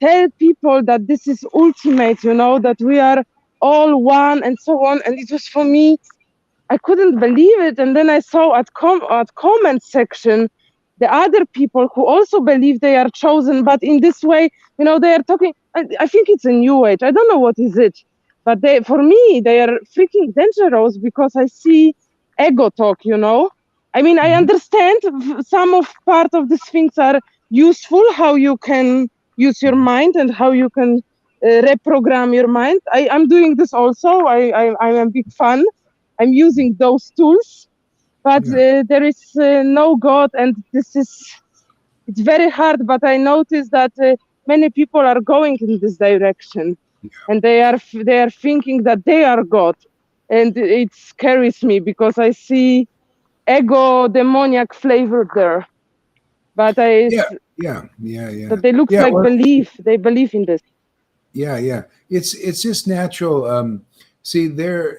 tell people that this is ultimate, that we are all one and so on. And it was for me, I couldn't believe it. And then I saw at comment section the other people who also believe they are chosen, but in this way, they are talking. I think it's a new age. I don't know what is it, but for me, they are freaking dangerous because I see ego talk. I mean, I Mhm. understand some of part of these things are useful. How you can use your mind and how you can reprogram your mind. I'm doing this also. I'm a big fan. I'm using those tools, but Yeah, there is no God, and it's very hard. But I notice that many people are going in this direction, and they are thinking that they are God, and it scares me because I see ego demoniac flavor there. But yeah, yeah, yeah, yeah, but they looks yeah. like Well, they believe in this. yeah, yeah. It's just natural. See, they're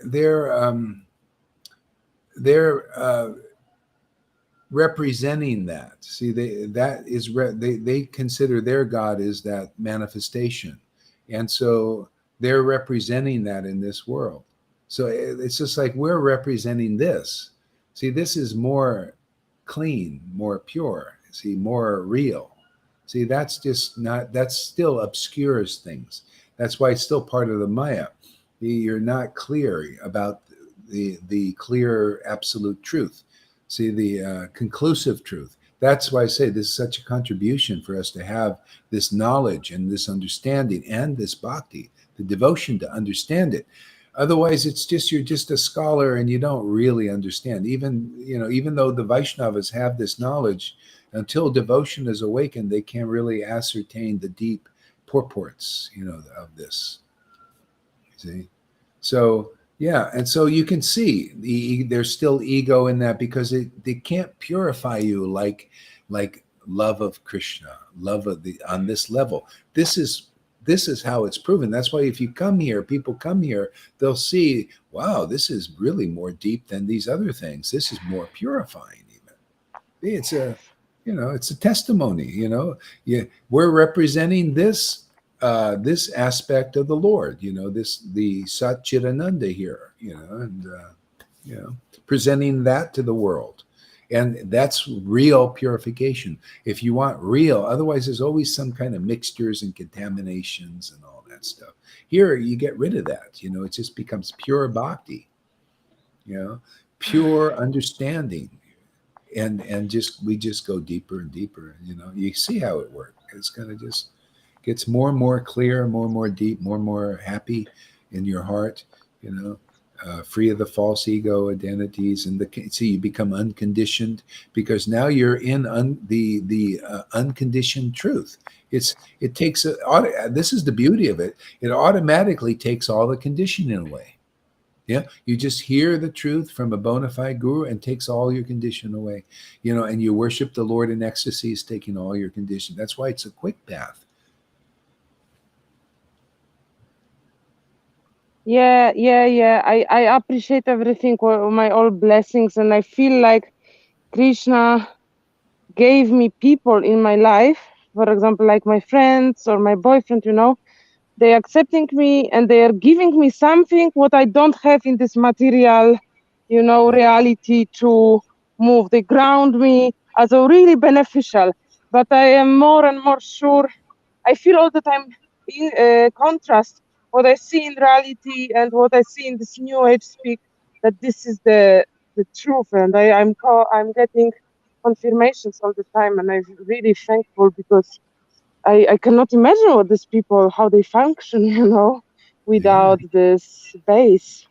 representing that. See, they consider their God is that manifestation, and so they're representing that in this world. So it's just like we're representing this. See, this is more clean, more pure. See, more real. See, that's just not. That's still obscures things. That's why it's still part of the Maya. You're not clear about the clear absolute truth. See, the conclusive truth. That's why I say this is such a contribution for us to have this knowledge and this understanding and this bhakti, the devotion to understand it. Otherwise, it's just you're just a scholar and you don't really understand. Even though the Vaishnavas have this knowledge, until devotion is awakened, they can't really ascertain the deep purports, of this. See, so yeah, and so you can see there's still ego in that because they can't purify you like love of Krishna, love of the on this level. This is how it's proven. That's why if you come here, people come here, they'll see, wow, this is really more deep than these other things. This is more purifying even. It's a testimony. We're representing this aspect of the Lord. The Satchitananda here. And presenting that to the world, and that's real purification. If you want real, otherwise there's always some kind of mixtures and contaminations and all that stuff. Here you get rid of that. It just becomes pure bhakti. Pure understanding and just we just go deeper and deeper. You see how it works. It's going to just gets more and more clear, more and more deep, more and more happy in your heart. Free of the false ego identities, and see you become unconditioned because now you're in the unconditioned truth. It takes this is the beauty of it. It automatically takes all the conditioning away. Yeah, you just hear the truth from a bona fide guru and takes all your condition away. And you worship the Lord in ecstasy, is taking all your condition. That's why it's a quick path. Yeah, yeah, yeah. I appreciate everything, my all blessings, and I feel like Krishna gave me people in my life, for example, like my friends or my boyfriend, they accepting me and they are giving me something what I don't have in this material, reality to move. They ground me as a really beneficial, but I am more and more sure. I feel all the time in contrast what I see in reality and what I see in this new age speak, that this is the truth, and I'm getting confirmations all the time, and I'm really thankful because I cannot imagine what these people how they function, Yeah, without this base,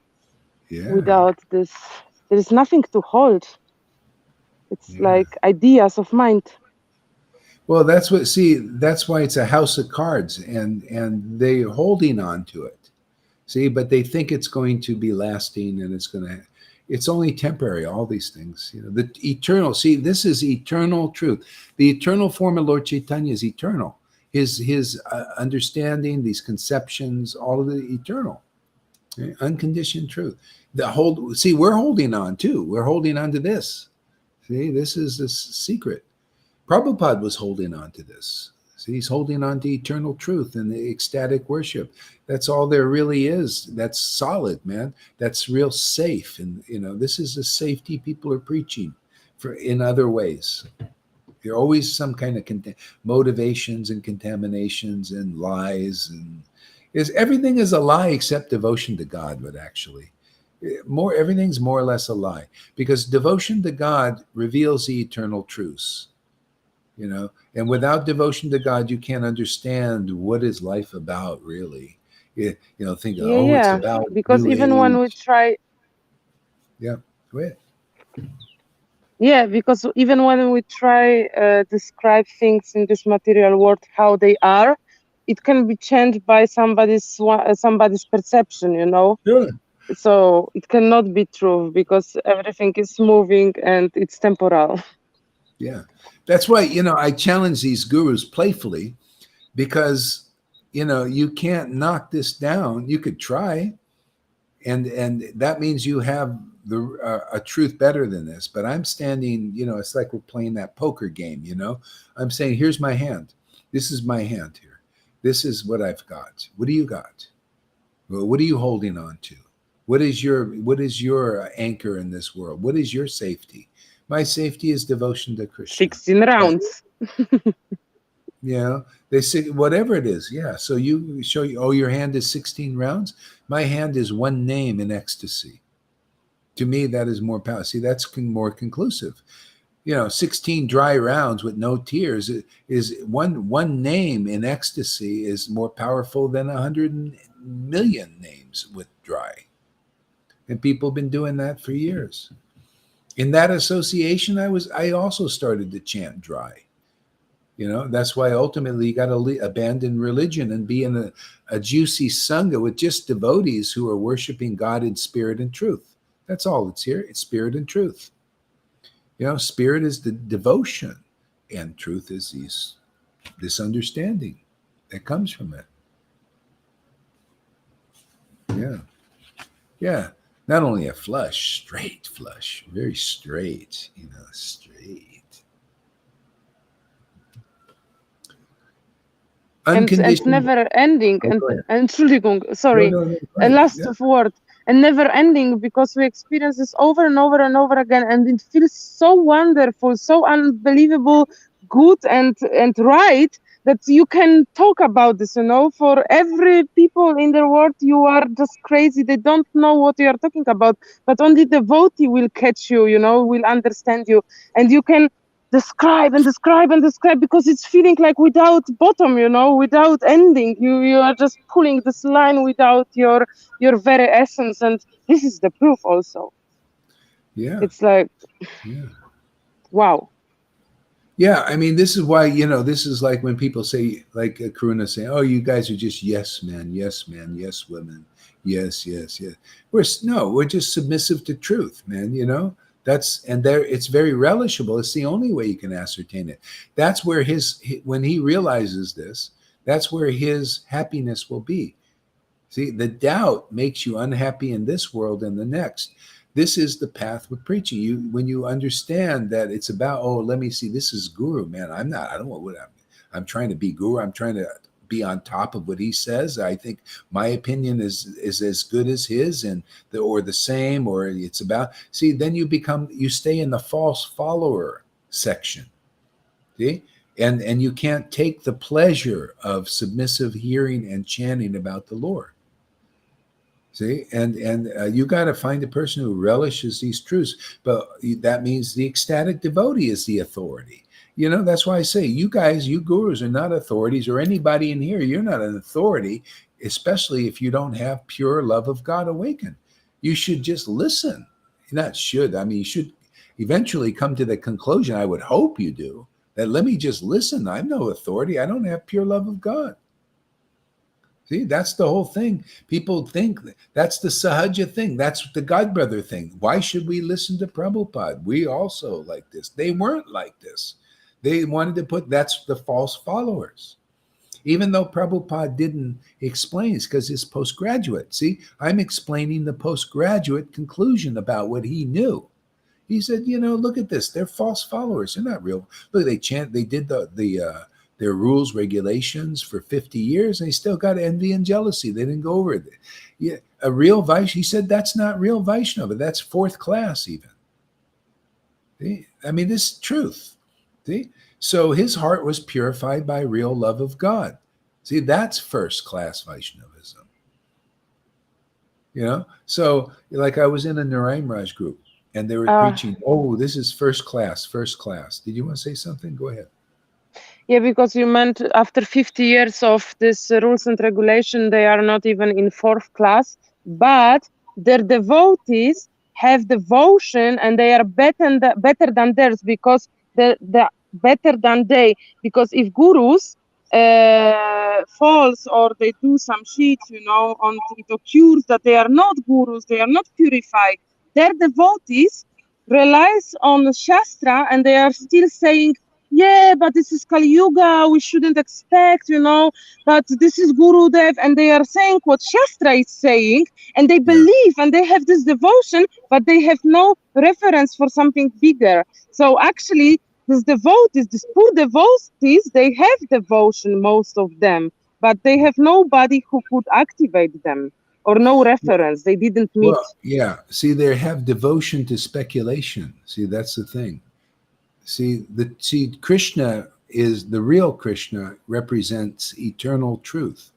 yeah, without this. There is nothing to hold. It's yeah. like ideas of mind. Well, that's why it's a house of cards, and they're holding on to it. See, but they think it's going to be lasting, and it's only temporary. All these things, the eternal. See, this is eternal truth. The eternal form of Lord Chaitanya is eternal. His understanding, these conceptions, all of the eternal, okay? Unconditioned truth. We're holding on too. We're holding on to this. See, this is the secret. Prabhupada was holding on to this. See, he's holding on to eternal truth and the ecstatic worship. That's all there really is. That's solid, man. That's real safe. And this is the safety people are preaching for in other ways. There are always some kind of motivations and contaminations and lies, and everything is a lie except devotion to God. But actually, everything's more or less a lie, because devotion to God reveals the eternal truths. And without devotion to God, you can't understand what is life about, really. Think, Yeah, oh, it's yeah. about Because New even when we Age. try, Yeah, go ahead. yeah, because even when we try describe things in this material world how they are, it can be changed by somebody's perception. Sure. So it cannot be true because everything is moving and it's temporal. Yeah, that's why I challenge these gurus playfully, because you can't knock this down. You could try, and that means you have a truth better than this. But I'm standing. It's like we're playing that poker game. I'm saying, here's my hand. This is my hand here. This is what I've got. What do you got? Well, what are you holding on to? What is your anchor in this world? What is your safety? My safety is devotion to Krishna. 16 That, rounds. they say whatever it is. Yeah. So you show your hand is 16 rounds. My hand is one name in ecstasy. To me, that is more powerful. See, that's more conclusive. 16 dry rounds with no tears is one name in ecstasy is more powerful than 100 million names with dry. And people have been doing that for years. In that association, I also started to chant dry. That's why ultimately you got to abandon religion and be in a juicy sangha with just devotees who are worshiping God in spirit and truth. That's all it's here. It's spirit and truth. Spirit is the devotion, and truth is this understanding that comes from it. Yeah. Yeah. Not only a flush, straight flush, very straight, straight. And Unconditioned. never ending Oh, go ahead. Entschuldigung, No, sorry, no, no. Go a ahead. last Yeah. word, and never ending, because we experience this over and over and over again, and it feels so wonderful, so unbelievable good and right, that you can talk about this. For every people in the world, you are just crazy. They don't know what you are talking about, but only the devotee will catch you, will understand you, and you can describe and describe and describe, because it's feeling like without bottom, without ending. You are just pulling this line without your very essence, and this is the proof also. Yeah. It's like, Yeah. wow. Yeah. I mean, this is why, this is like when people say, like Karuna saying, oh, you guys are just yes men, yes men, yes women, yes, yes, yes. We're just submissive to truth, man. It's very relishable. It's the only way you can ascertain it. That's where when he realizes this, that's where his happiness will be. See, the doubt makes you unhappy in this world and the next. This is the path with preaching. When you understand that it's about, oh, let me see, this is guru, man. I don't know what I'm trying to be guru. I'm trying to be on top of what he says. I think my opinion is as good as his, or the same, or it's about. See, then you stay in the false follower section. See? And you can't take the pleasure of submissive hearing and chanting about the Lord. See, and you got to find a person who relishes these truths, but that means the ecstatic devotee is the authority. That's why I say, you guys, you gurus are not authorities, or anybody in here. You're not an authority, especially if you don't have pure love of God awakened. You should just listen. Not should. I mean, you should eventually come to the conclusion. I would hope you do that. Let me just listen. I'm no authority. I don't have pure love of God. See, that's the whole thing. People think that's the Sahaja thing. That's the Godbrother thing. Why should we listen to Prabhupada? We also like this. They weren't like this. They wanted to that's the false followers. Even though Prabhupada didn't explain, it's because it's postgraduate. See, I'm explaining the postgraduate conclusion about what he knew. He said, look at this. They're false followers. They're not real. Look, they did their rules, regulations for 50 years, and they still got envy and jealousy. They didn't go over it. Yeah, a real Vaishnava, he said that's not real Vaishnava. That's fourth class even. See? I mean, this is truth. See? So his heart was purified by real love of God. See, that's first class Vaishnavism. So like I was in a Narayan Raj group and they were Uh, preaching, oh, this is first class, first class. Did you want to say something? Go ahead. yeah, because you meant after 50 years of this rules and regulation, they are not even in fourth class, but their devotees have devotion and they are better than theirs because the better than they, because if gurus false or they do some shit, and it occurs that they are not gurus, they are not purified, their devotees relies on Shastra and they are still saying, yeah, but this is Kali Yuga, we shouldn't expect, but this is Guru Dev, and they are saying what Shastra is saying, and they Yeah. believe and they have this devotion, but they have no reference for something bigger. So actually, these poor devotees, they have devotion, most of them, but they have nobody who could activate them or no reference. They didn't meet. Well, yeah. See, they have devotion to speculation. See, that's the thing. See, Krishna is the real Krishna represents eternal truth.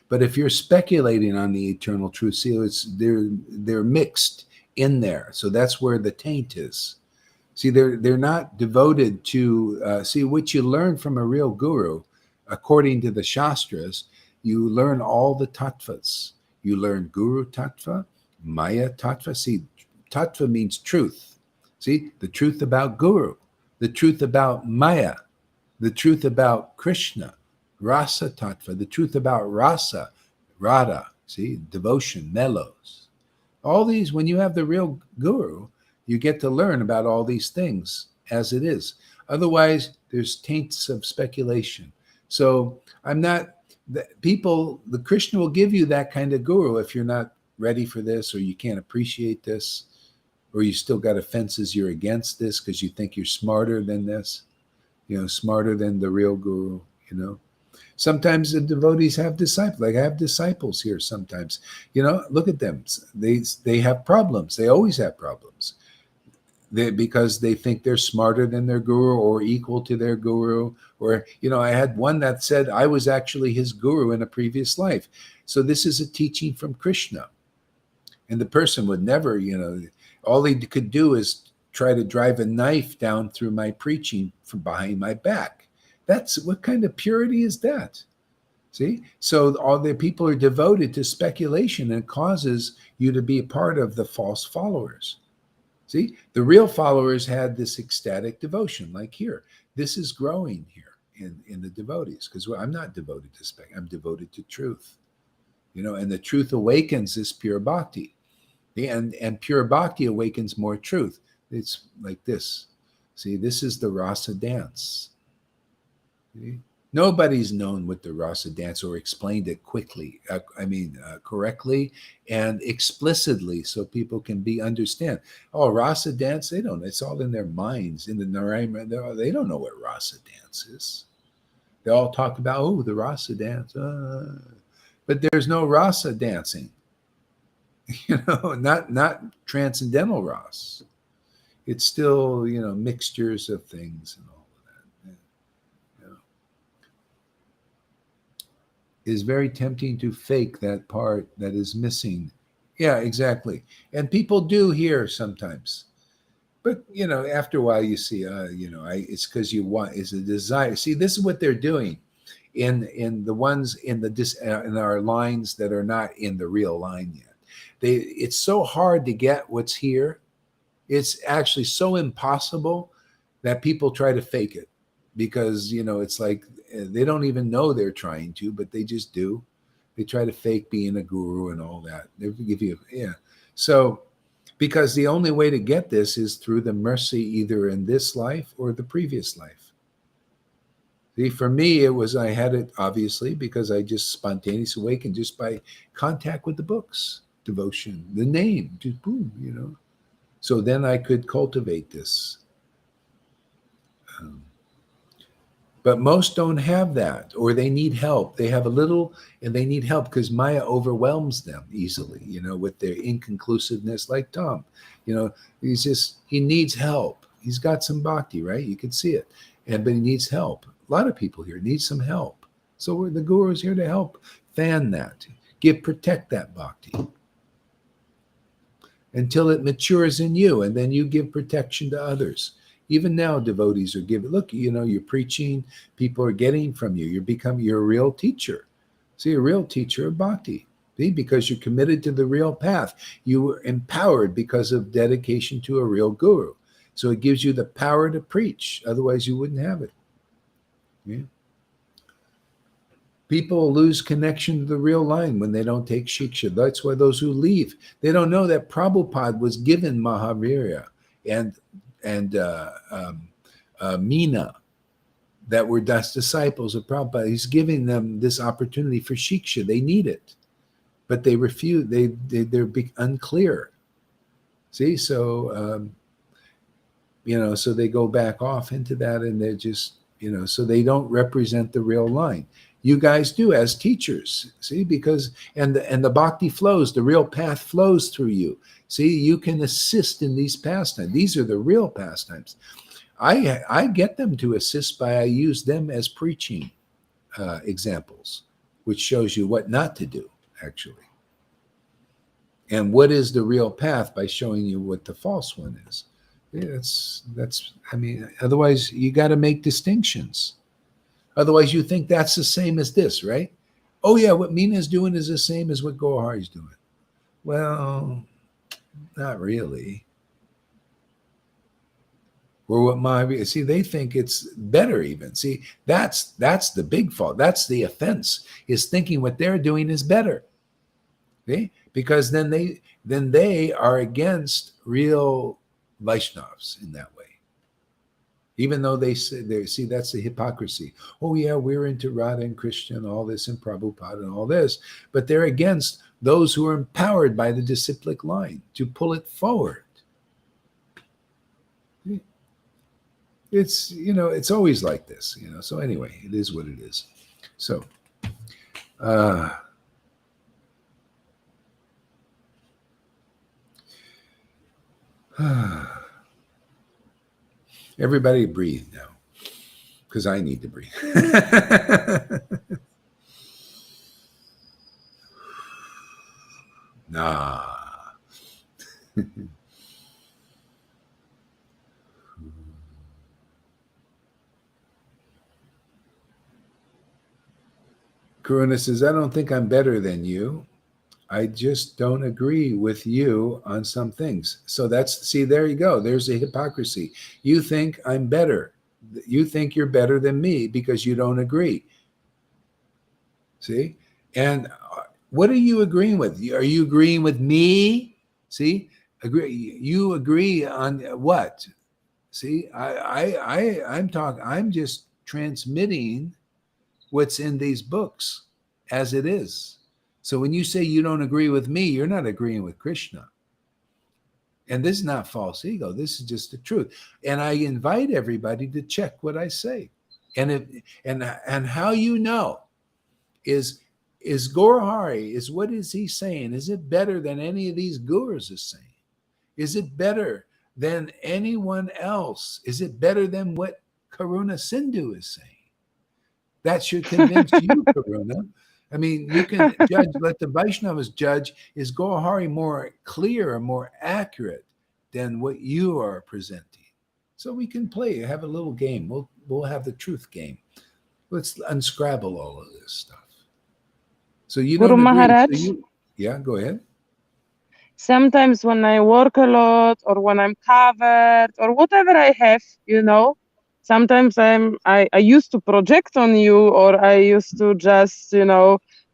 But if you're speculating on the eternal truth, see, they're mixed in there. So that's where the taint is. See, they're not devoted to see what you learn from a real guru, according to the Shastras. You learn all the tattvas. You learn Guru Tattva, Maya Tattva. See, Tattva means truth. See, the truth about Guru, the truth about Maya, the truth about Krishna, Rasa Tattva, the truth about Rasa, Radha. See, devotion, mellows. All these, when you have the real guru, you get to learn about all these things as it is. Otherwise, there's taints of speculation. So I'm not, the Krishna will give you that kind of guru if you're not ready for this or you can't appreciate this or you still got offenses you're against this because you think you're smarter than this, smarter than the real guru. Sometimes the devotees have disciples. Like I have disciples here sometimes. Look at them. They have problems. They always have problems. Because they think they're smarter than their guru or equal to their guru. Or, I had one that said I was actually his guru in a previous life. So this is a teaching from Krishna. And the person would never, all he could do is try to drive a knife down through my preaching from behind my back. That's what kind of purity is that? See? So all the people are devoted to speculation and causes you to be a part of the false followers. See? The real followers had this ecstatic devotion, like here. This is growing here in the devotees, because I'm not devoted to I'm devoted to truth. And the truth awakens this pure bhakti. And pure bhakti awakens more truth. It's like this. See, this is the rasa dance. See? Nobody's known what the rasa dance or explained it quickly, correctly and explicitly so people can understand. Oh, rasa dance, they don't, it's all in their minds. In the Narayana, they don't know what rasa dance is. They all talk about, oh, the rasa dance. But there's no rasa dancing. Not transcendental ras. It's still, mixtures of things and all of that. Is very tempting to fake that part that is missing. Yeah, exactly. And people do here sometimes. But, after a while you see, it's because you want, it's a desire. See, this is what they're doing in the ones in our lines that are not in the real line yet. It's so hard to get what's here. It's actually so impossible that people try to fake it because, it's like they don't even know they're trying to, but they just do. They try to fake being a guru and all that. They give you, yeah. So, because the only way to get this is through the mercy either in this life or the previous life. See, for me, I had it obviously because I just spontaneously awakened just by contact with the books, devotion, the name, just boom. So then I could cultivate this. But most don't have that, or they need help. They have a little, and they need help because Maya overwhelms them easily, with their inconclusiveness, like Tom. He needs help. He's got some bhakti, right? You can see it. But he needs help. A lot of people here need some help. So the guru is here to help fan that, protect that bhakti until it matures in you, and then you give protection to others. Even now, devotees are giving. Look, you're preaching. People are getting from you. You're a real teacher. See, a real teacher of bhakti. See, because you're committed to the real path. You were empowered because of dedication to a real guru. So it gives you the power to preach. Otherwise, you wouldn't have it. Yeah. People lose connection to the real line when they don't take Shiksha. That's why those who leave, they don't know that Prabhupada was given Mahavirya and Meena, that were disciples of Prabhupada. He's giving them this opportunity for Shiksha. They need it, but they refuse. They're unclear. See, so so they go back off into that, and they're just so they don't represent the real line. You guys do as teachers, see, because and the bhakti flows, the real path flows through you. See, you can assist in these pastimes. These are the real pastimes. I get them to assist I use them as preaching examples, which shows you what not to do, actually. And what is the real path by showing you what the false one is. Yeah, otherwise you got to make distinctions. Otherwise, you think that's the same as this, right? Oh, yeah, what Meena is doing is the same as what Gohar is doing. Well, not really. Or what Mahavir, see, they think it's better even. See, that's the big fault. That's the offense, is thinking what they're doing is better. See? Because then they are against real Vaishnavas in that way. Even though they see that's the hypocrisy. Oh, yeah, we're into Radha and Krishna and all this and Prabhupada and all this, but they're against those who are empowered by the disciplic line to pull it forward. It's, it's always like this, So anyway, it is what it is. So, everybody breathe now, because I need to breathe. Nah. Karuna says, I don't think I'm better than you. I just don't agree with you on some things. So there you go. There's a hypocrisy. You think I'm better. You think you're better than me because you don't agree. See? And what are you agreeing with? Are you agreeing with me? See? You agree on what? See, I'm just transmitting what's in these books as it is. So when you say you don't agree with me, you're not agreeing with Krishna. And this is not false ego. This is just the truth. And I invite everybody to check what I say. And how you know is Gaurahari, what is he saying? Is it better than any of these gurus is saying? Is it better than anyone else? Is it better than what Karuna Sindhu is saying? That should convince you, Karuna. I mean, you can judge, let the Vaishnavas judge, is Gaurahari more clear or more accurate than what you are presenting? So we can have a little game. We'll have the truth game. Let's unscrabble all of this stuff. So you Guru don't agree. Maharaj, Yeah, go ahead. Sometimes when I work a lot or when I'm covered or whatever I have, sometimes I used to project on you, or I used to just,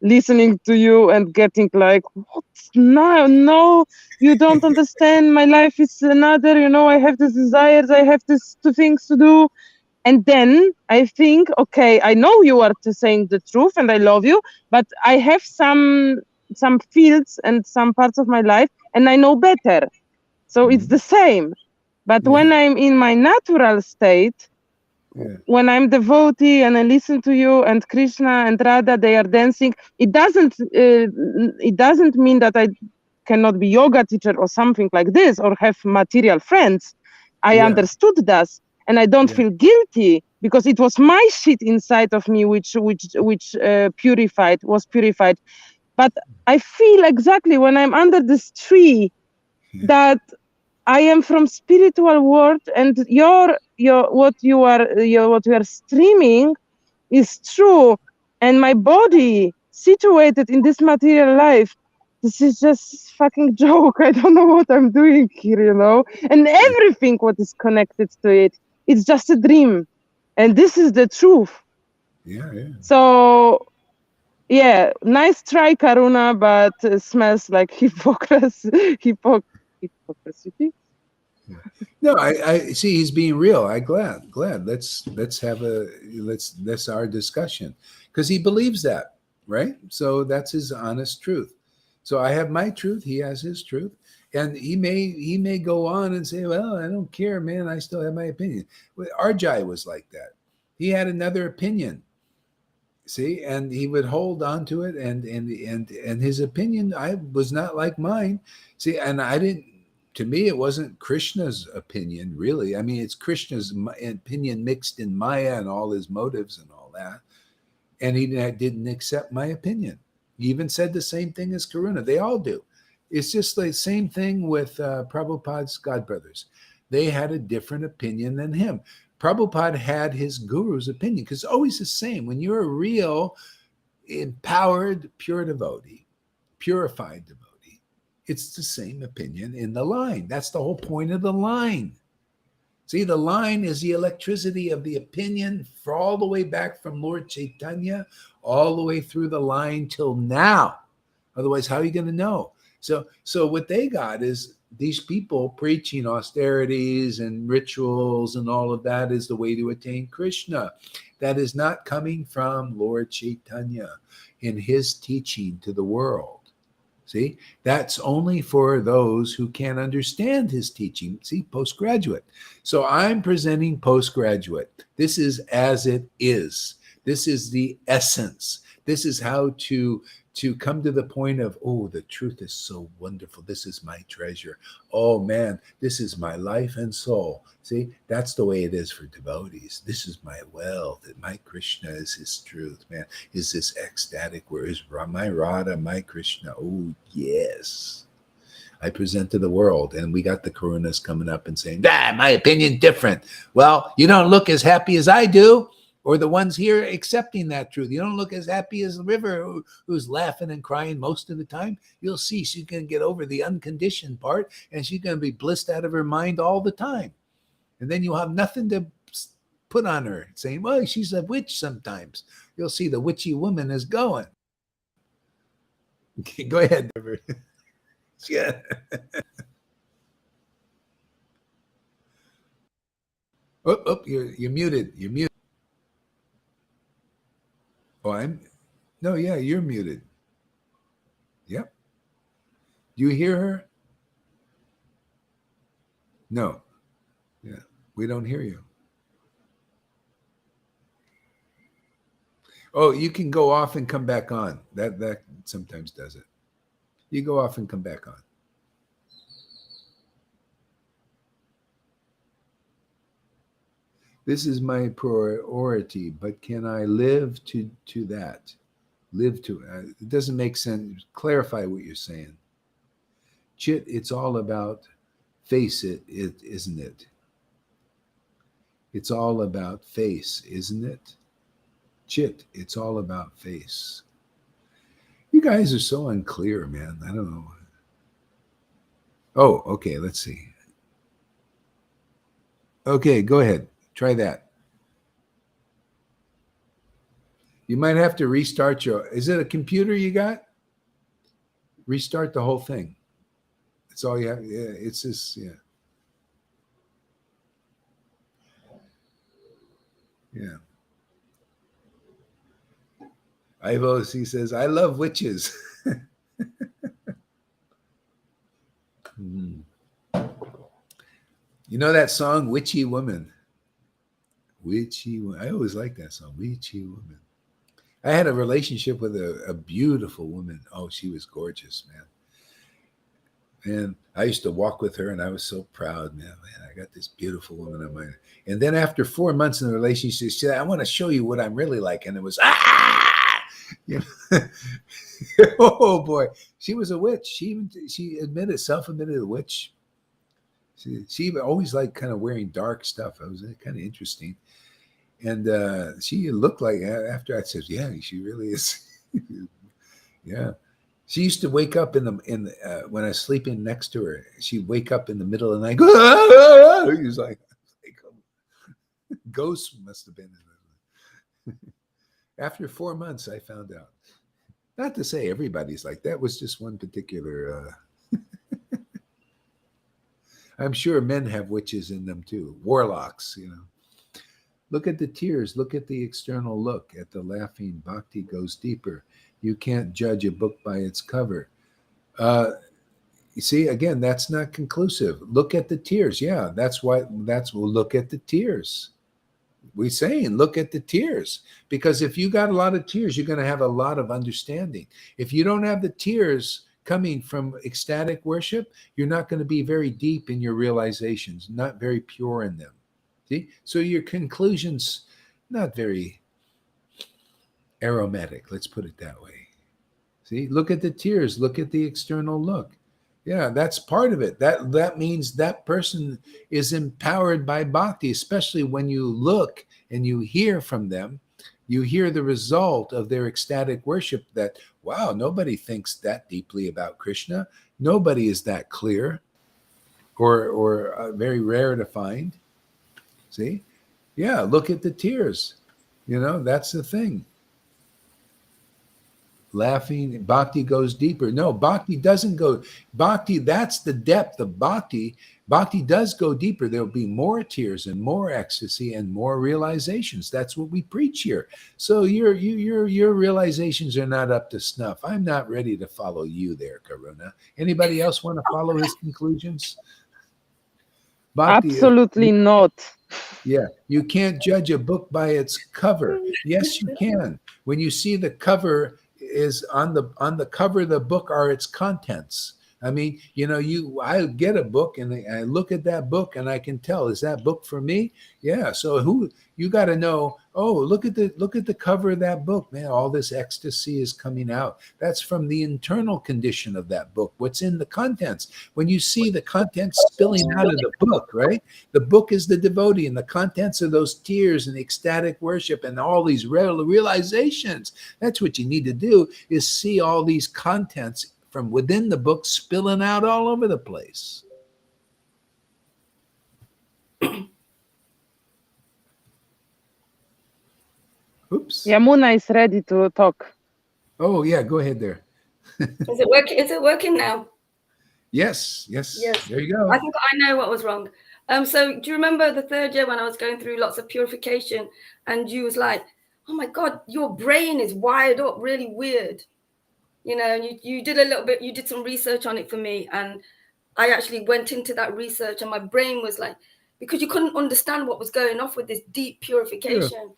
listening to you and getting like, what? No, you don't understand. My life is another, I have these desires, I have these two things to do. And then I think, okay, I know you are saying the truth and I love you, but I have some fields and some parts of my life and I know better. So it's the same. But when I'm in my natural state, Yeah. when I'm devotee and I listen to you and Krishna and Radha, they are dancing. It doesn't mean that I cannot be yoga teacher or something like this or have material friends. I Yeah. understood that, and I don't Yeah. feel guilty because it was my shit inside of me which was purified. But I feel exactly when I'm under this tree Yeah. that I am from spiritual world, and what you are streaming is true, and my body situated in this material life. This is just fucking joke. I don't know what I'm doing here. And everything what is connected to it, it's just a dream, and this is the truth. Yeah. Yeah. So yeah, nice try, Karuna, but smells like hypocrisy. Yeah. No, I see he's being real. I glad. Let's have that's our discussion because he believes that, right? So that's his honest truth. So I have my truth, he has his truth, and he may go on and say, "Well, I don't care, man. I still have my opinion." Well, Arjai was like that. He had another opinion, see, and he would hold on to it, and his opinion I was not like mine, see, and I didn't, to me it wasn't Krishna's opinion really. I mean, it's Krishna's opinion mixed in Maya and all his motives and all that, and he didn't accept my opinion. He even said the same thing as Karuna. They all do. It's just the same thing with Prabhupada's godbrothers. They had a different opinion than him. Prabhupada had his guru's opinion because it's always the same. When you're a real, empowered, pure devotee, purified devotee, it's the same opinion in the line. That's the whole point of the line. See, the line is the electricity of the opinion for all the way back from Lord Chaitanya, all the way through the line till now. Otherwise, how are you going to know? So what they got is these people preaching austerities and rituals and all of that is the way to attain Krishna. That is not coming from Lord Chaitanya in his teaching to the world. See, that's only for those who can understand his teaching. See, postgraduate. So I'm presenting postgraduate. This is as it is. This is the essence. This is how to come to the point of, oh, the truth is so wonderful. This is my treasure. Oh man, this is my life and soul. See, that's the way it is for devotees. This is my wealth. My Krishna is his truth, man. Is this ecstatic? Where is my Radha, my Krishna? Oh, yes. I present to the world, and we got the Karunas coming up and saying, my opinion different. Well, you don't look as happy as I do, or the ones here accepting that truth. You don't look as happy as the river who's laughing and crying most of the time. You'll see she's going to get over the unconditioned part, and she's going to be blissed out of her mind all the time. And then you'll have nothing to put on her saying, well, she's a witch sometimes. You'll see the witchy woman is going. Go ahead. Yeah. You're muted. You're muted. Oh, no, yeah, you're muted. Yep. Do you hear her? No. Yeah. We don't hear you. Oh, you can go off and come back on. That sometimes does it. You go off and come back on. This is my priority, but can I live to that? Live to it. It doesn't make sense. Clarify what you're saying. Chit, it's all about face it, isn't it? It's all about face, isn't it? Chit, it's all about face. You guys are so unclear, man. I don't know. Oh, okay. Let's see. Okay, go ahead. Try that. You might have to restart your. Is it a computer you got? Restart the whole thing. That's all you have. Yeah, it's just, yeah. Yeah. Ivo, he says, I love witches. You know that song, Witchy Woman? Witchy woman. I always like that song, Witchy Woman. I had a relationship with a beautiful woman. Oh, she was gorgeous, man. And I used to walk with her, and I was so proud, man. Man, I got this beautiful woman on my. And then after 4 months in the relationship, she said, "I want to show you what I'm really like." And it was you know, oh boy, she was a witch. She admitted, self-admitted a witch. She always liked kind of wearing dark stuff. It was kind of interesting. And she looked like, after I said, yeah, she really is. Yeah. She used to wake up when I was sleeping next to her. She'd wake up in the middle of the night. He was like ghost must have been. After 4 months, I found out. Not to say everybody's like that. Was just one particular. I'm sure men have witches in them too, warlocks. Look at the tears. Look at the external look. At the laughing, bhakti goes deeper. You can't judge a book by its cover. You see, again, that's not conclusive. Look at the tears. Yeah, we'll look at the tears. We're saying look at the tears, because if you got a lot of tears, you're going to have a lot of understanding. If you don't have the tears coming from ecstatic worship, you're not going to be very deep in your realizations, not very pure in them. See? So your conclusions, not very aromatic, let's put it that way. See, look at the tears, look at the external look. Yeah, that's part of it. That means that person is empowered by bhakti, especially when you look and you hear from them. You hear the result of their ecstatic worship that, wow, nobody thinks that deeply about Krishna. Nobody is that clear or very rare to find. See? Yeah, look at the tears. That's the thing. Laughing, bhakti goes deeper. No, bhakti doesn't go. Bhakti, that's the depth of bhakti. Bhakti does go deeper. There'll be more tears and more ecstasy and more realizations. That's what we preach here. So your realizations are not up to snuff. I'm not ready to follow you there, Karuna. Anybody else want to follow his conclusions? Bhakti, absolutely not. Yeah, you can't judge a book by its cover. Yes, you can. When you see the cover is on the cover of the book are its contents. I mean, I get a book and I look at that book and I can tell, is that book for me? Yeah. So you got to know, oh, look at the cover of that book, man. All this ecstasy is coming out. That's from the internal condition of that book. What's in the contents? When you see the contents spilling out of the book, right? The book is the devotee, and the contents are those tears and ecstatic worship and all these realizations. That's what you need to do, is see all these contents from within the book spilling out all over the place. Oops. Yamuna is ready to talk. Oh, yeah, go ahead there. Is it working? Is it working now? Yes. There you go. I think I know what was wrong. So do you remember the third year when I was going through lots of purification and you was like, oh my God, your brain is wired up really weird. And you did a little bit, you did some research on it for me. And I actually went into that research and my brain was like, because you couldn't understand what was going off with this deep purification. Yeah.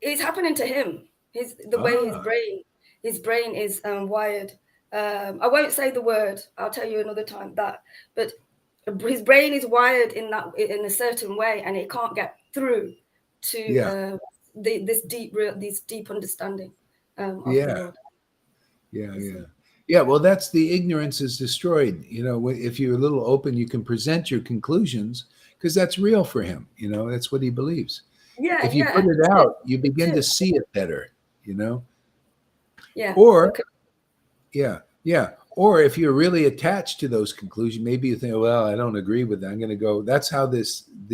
It's happening to him. The way his brain is wired. I won't say the word. I'll tell you another time that. But his brain is wired in a certain way, and it can't get through to this deep understanding of the Lord. Yeah. Well, that's the ignorance is destroyed. If you're a little open, you can present your conclusions, because that's real for him. That's what he believes. Yeah. If you put it out, you begin to see it better. Yeah. Or, yeah. Or if you're really attached to those conclusions, maybe you think, well, I don't agree with that. I'm going to go. That's how the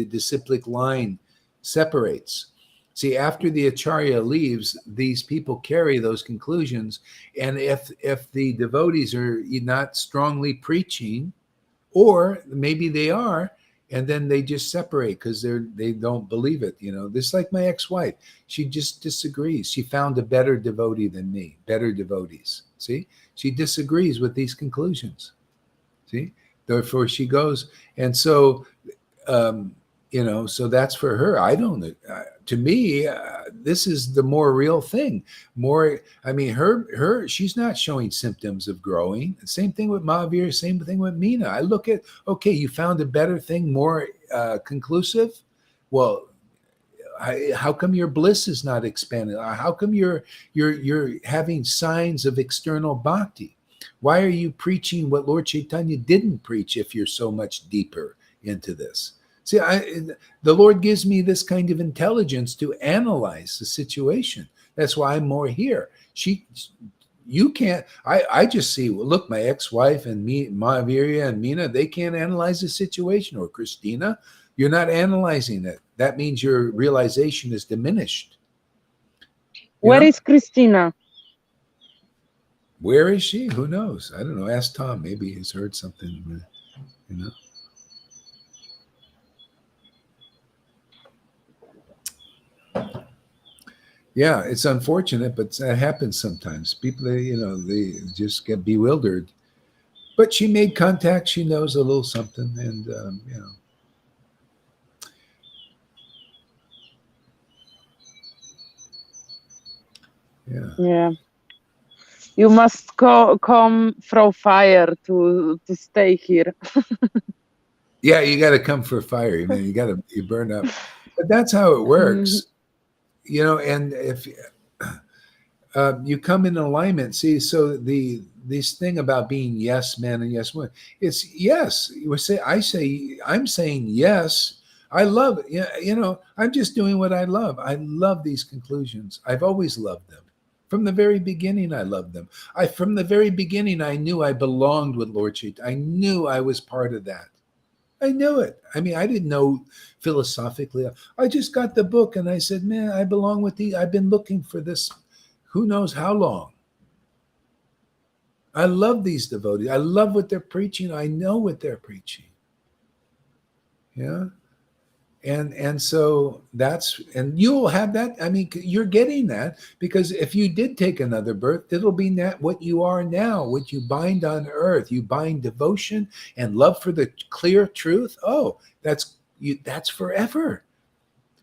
disciplic line separates. See, after the acharya leaves, these people carry those conclusions. And if the devotees are not strongly preaching, or maybe they are, and then they just separate because they don't believe it. This, like my ex-wife, she just disagrees. She found a better devotee than me, better devotees. See, she disagrees with these conclusions. See, therefore she goes. And so You know, so that's for her. I don't. To me, this is the more real thing. More, I mean, she's not showing symptoms of growing. Same thing with Mahavir. Same thing with Meena. I look at, okay, you found a better thing, more conclusive. Well, how come your bliss is not expanded? How come you're having signs of external bhakti? Why are you preaching what Lord Chaitanya didn't preach if you're so much deeper into this? See, the Lord gives me this kind of intelligence to analyze the situation. That's why I'm more here. You can't. I just see. Well, look, my ex-wife and me, Mahavirya and Meena, they can't analyze the situation. Or Christina, you're not analyzing it. That means your realization is diminished. Where is Christina? Where is she? Who knows? I don't know. Ask Tom. Maybe he's heard something. You know. Yeah, it's unfortunate, but that happens sometimes. People, they just get bewildered. But she made contact. She knows a little something, and Yeah. You must come through fire to stay here. Yeah, you got to come for fire, man. You burn up. But that's how it works, And if you come in alignment, see, so this thing about being yes man and yes woman, it's yes. I'm saying yes. I love, I'm just doing what I love. I love these conclusions. I've always loved them. From the very beginning, I loved them. From the very beginning, I knew I belonged with Lord Chaitanya. I knew I was part of that. I knew it. I mean, I didn't know philosophically. I just got the book and I said, man, I belong with I've been looking for this who knows how long. I love these devotees. I love what they're preaching. I know what they're preaching. Yeah. And so and you'll have that. I mean, you're getting that because if you did take another birth, it'll be what you are now, what you bind on earth. You bind devotion and love for the clear truth. Oh, that's forever.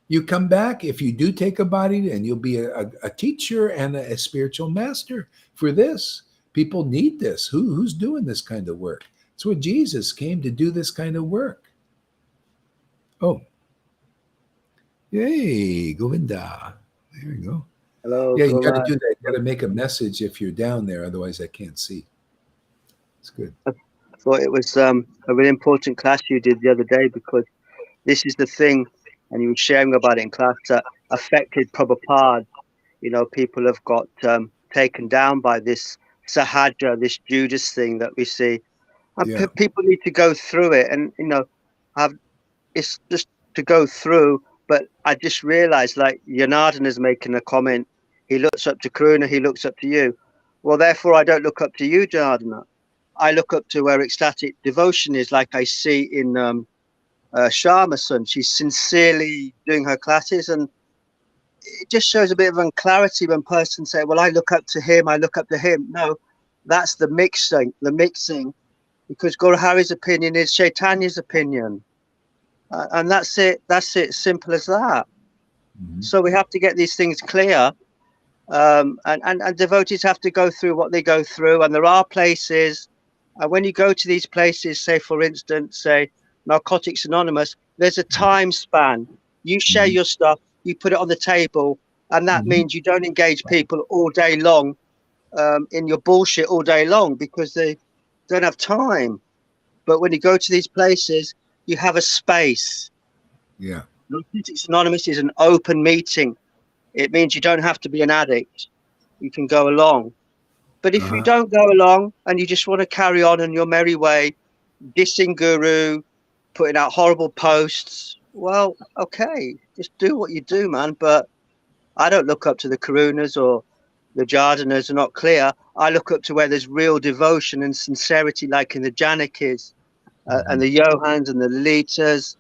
You come back, if you do take a body, and you'll be a teacher and a spiritual master for this. People need this. Who's doing this kind of work? It's what Jesus came to do, this kind of work. Oh. Yay, Govinda. There we go. Hello. Yeah, you got to do that. You got to make a message if you're down there. Otherwise, I can't see. It's good. I thought it was a really important class you did the other day because this is the thing, and you were sharing about it in class, that affected Prabhupada. People have got taken down by this Sahaja, this Judas thing that we see. And people need to go through it and, it's just to go through. But I just realized, like Janardhan is making a comment, he looks up to Karuna, he looks up to you. Well, therefore, I don't look up to you, Janardhan. I look up to where ecstatic devotion is, like I see in Sharma-sun. She's sincerely doing her classes, and it just shows a bit of unclarity when persons say, well, I look up to him, I look up to him. No, that's the mixing, because Guru Hari's opinion is Chaitanya's opinion. And that's it. Simple as that. Mm-hmm. So we have to get these things clear. And devotees have to go through what they go through. And there are places, when you go to these places, say, for instance, say, Narcotics Anonymous, there's a time span. You share your stuff, you put it on the table, and that means you don't engage people all day long in your bullshit all day long because they don't have time. But when you go to these places, you have a space. Yeah. Narcotics Anonymous is an open meeting. It means you don't have to be an addict. You can go along. But if you don't go along and you just want to carry on in your merry way, dissing Guru, putting out horrible posts, well, okay, just do what you do, man. But I don't look up to the Karunas or the Jardiners are not clear. I look up to where there's real devotion and sincerity, like in the Janakis. And the Johans and the Lalitas.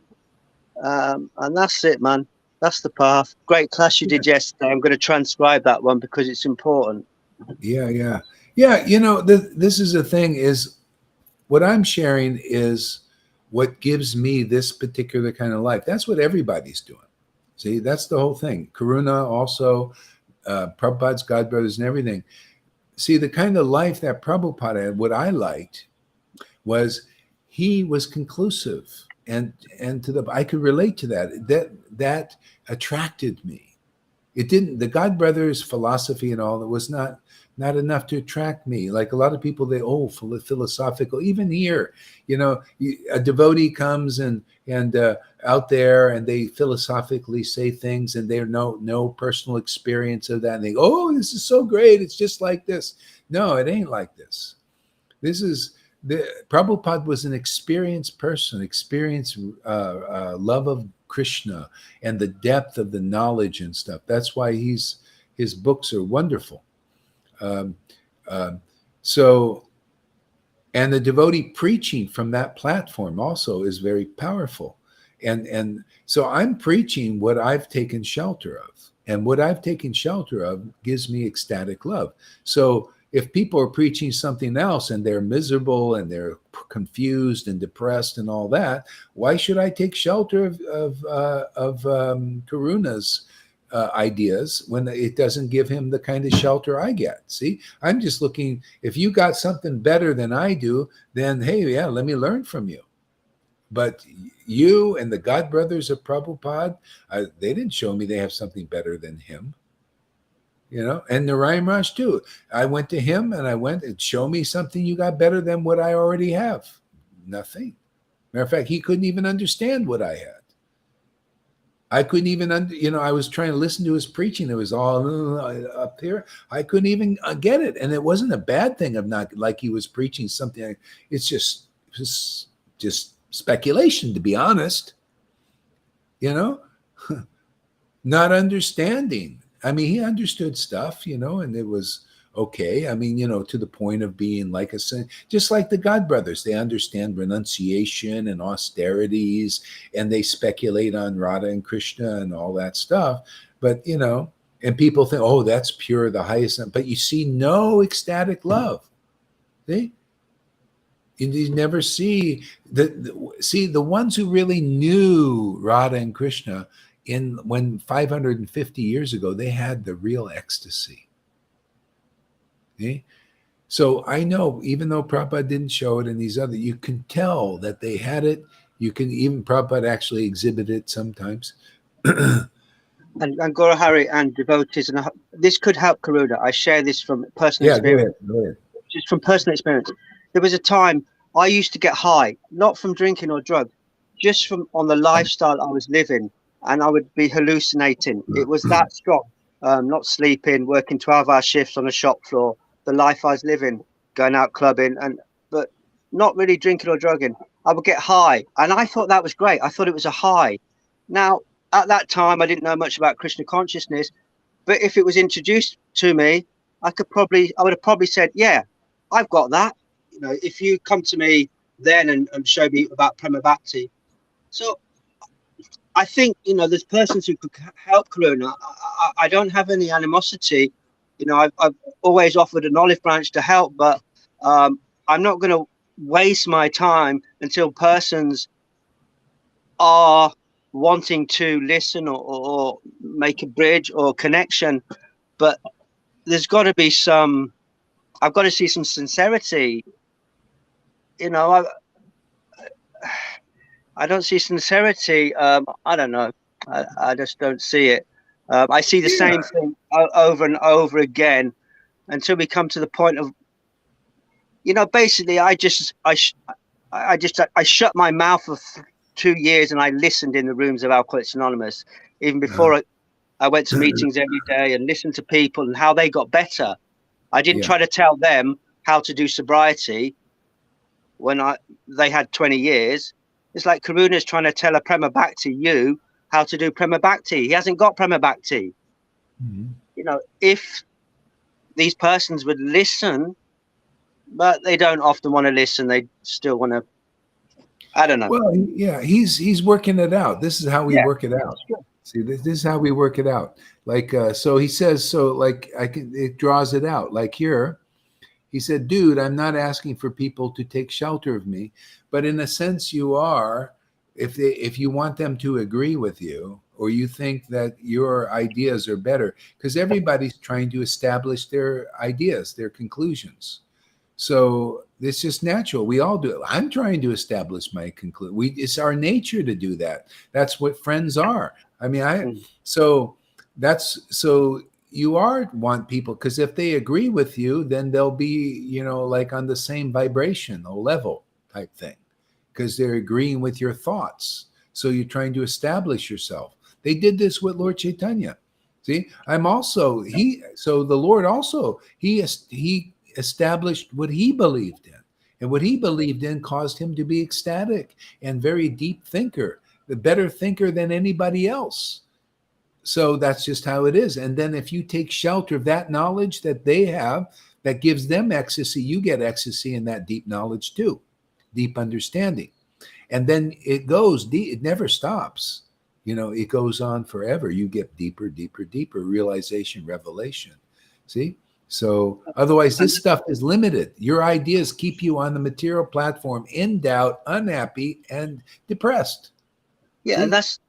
And that's it, man. That's the path. Great class you did yesterday. I'm going to transcribe that one because it's important. Yeah. This is the thing is what I'm sharing is what gives me this particular kind of life. That's what everybody's doing. See, that's the whole thing. Karuna also, Prabhupada's godbrothers and everything. See, the kind of life that Prabhupada had, what I liked was he was conclusive, and I could relate to that. That attracted me. It didn't. The godbrothers' philosophy and all that was not enough to attract me. Like a lot of people, they philosophical. Even here, a devotee comes and out there, and they philosophically say things, and they're no personal experience of that. And they go, "Oh, this is so great! It's just like this." No, it ain't like this. This is Prabhupada was an experienced person, experienced love of Krishna and the depth of the knowledge and stuff. That's why his books are wonderful. So, and the devotee preaching from that platform also is very powerful. And so I'm preaching what I've taken shelter of, and what I've taken shelter of gives me ecstatic love. So if people are preaching something else and they're miserable and they're confused and depressed and all that, why should I take shelter of Karuna's ideas when it doesn't give him the kind of shelter I get? See, I'm just looking, if you got something better than I do, then hey, yeah, let me learn from you. But you and the godbrothers of Prabhupada, they didn't show me they have something better than him. And Narayan Raj too. I went to him and show me something you got better than what I already have. Nothing. Matter of fact, he couldn't even understand what I had. I couldn't even, I was trying to listen to his preaching. It was all up here. I couldn't even get it. And it wasn't a bad thing of not like he was preaching something. It's just speculation, to be honest. Not understanding. I mean, he understood stuff, and it was okay. I mean, to the point of being like just like the godbrothers, they understand renunciation and austerities, and they speculate on Radha and Krishna and all that stuff. But, and people think, oh, that's pure, the highest. But you see no ecstatic love. See? You never see the ones who really knew Radha and Krishna when 550 years ago, they had the real ecstasy. Okay? So I know, even though Prabhupada didn't show it and these other, you can tell that they had it. You can even, Prabhupada actually exhibit it sometimes. and Guru Hari and devotees, and this could help Karuna. I share this from personal experience. Go ahead. Just from personal experience. There was a time I used to get high, not from drinking or drugs, just from on the lifestyle I was living. And I would be hallucinating. It was that strong. Not sleeping, working 12-hour shifts on a shop floor, the life I was living, going out clubbing, but not really drinking or drugging. I would get high, and I thought that was great. I thought it was a high. Now, at that time, I didn't know much about Krishna consciousness, but if it was introduced to me, I would have probably said, yeah, I've got that. If you come to me then and show me about Prema Bhakti. So I think, there's persons who could help Karuna. I don't have any animosity. I've always offered an olive branch to help, but I'm not going to waste my time until persons are wanting to listen or make a bridge or connection. But there's got to be I've got to see some sincerity. I don't see sincerity. I don't know. I just don't see it. I see the same thing over and over again until we come to the point of, basically I shut my mouth for 2 years and I listened in the rooms of Alcoholics Anonymous. Even before I went to meetings every day and listened to people and how they got better. I didn't try to tell them how to do sobriety when they had 20 years. It's like Karuna's trying to tell a Prema Bhakti how to do Prema Bhakti. He hasn't got Prema Bhakti. Mm-hmm. If these persons would listen, but they don't often want to listen. They still want to, I don't know. Well, yeah, he's working it out. This is how we work it out. See, this is how we work it out. Like, so he says, it draws it out. Like here, He said, dude, I'm not asking for people to take shelter of me, but in a sense you are, if you want them to agree with you, or you think that your ideas are better, because everybody's trying to establish their ideas, their conclusions. So it's just natural. We all do it. I'm trying to establish my conclusion. It's our nature to do that. That's what friends are. I mean, so you are want people, because if they agree with you, then they'll be, like on the same vibrational level type thing, because they're agreeing with your thoughts. So you're trying to establish yourself. They did this with Lord Chaitanya. See, so the Lord also, he established what he believed in. And what he believed in caused him to be ecstatic and very deep thinker, the better thinker than anybody else. So that's just how it is. And then if you take shelter of that knowledge that they have, that gives them ecstasy, you get ecstasy in that deep knowledge too, deep understanding. And then it goes deep, it never stops. It goes on forever. You get deeper, deeper, deeper realization, revelation. See? So otherwise, this stuff is limited. Your ideas keep you on the material platform in doubt, unhappy, and depressed. Yeah, see? and that's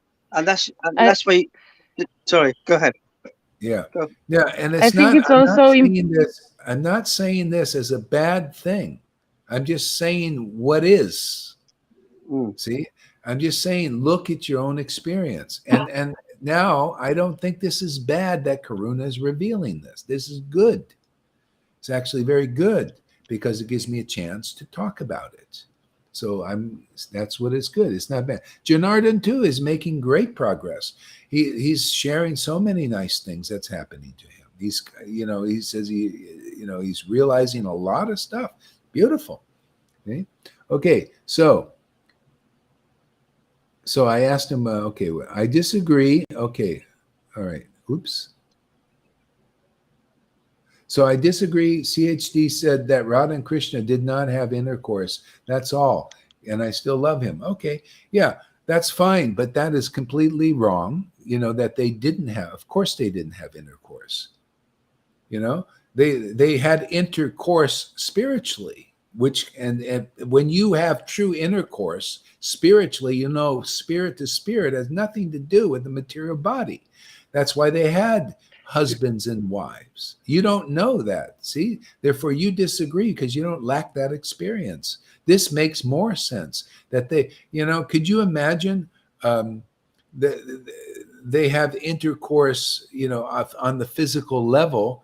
why. Sorry, go ahead. Yeah, go. Yeah, and I think it's also I'm not saying this as a bad thing. I'm just saying what is. See, I'm just saying, look at your own experience, and now I don't think this is bad that Karuna is revealing this. This is good. It's actually very good, because it gives me a chance to talk about it. So that's what is good. It's not bad. Janardhan too is making great progress. He's sharing so many nice things that's happening to him. He says he's realizing a lot of stuff. Beautiful. Okay. So I asked him, okay, I disagree. Okay. All right. Oops. So I disagree. CHD said that Radha and Krishna did not have intercourse. That's all. And I still love him. Okay. Yeah, that's fine. But that is completely wrong. That they didn't have. Of course they didn't have intercourse. They had intercourse spiritually, and when you have true intercourse spiritually, spirit to spirit has nothing to do with the material body. That's why they had husbands and wives. You don't know that. See, therefore you disagree because you don't lack that experience. This makes more sense that could you imagine they have intercourse, on the physical level,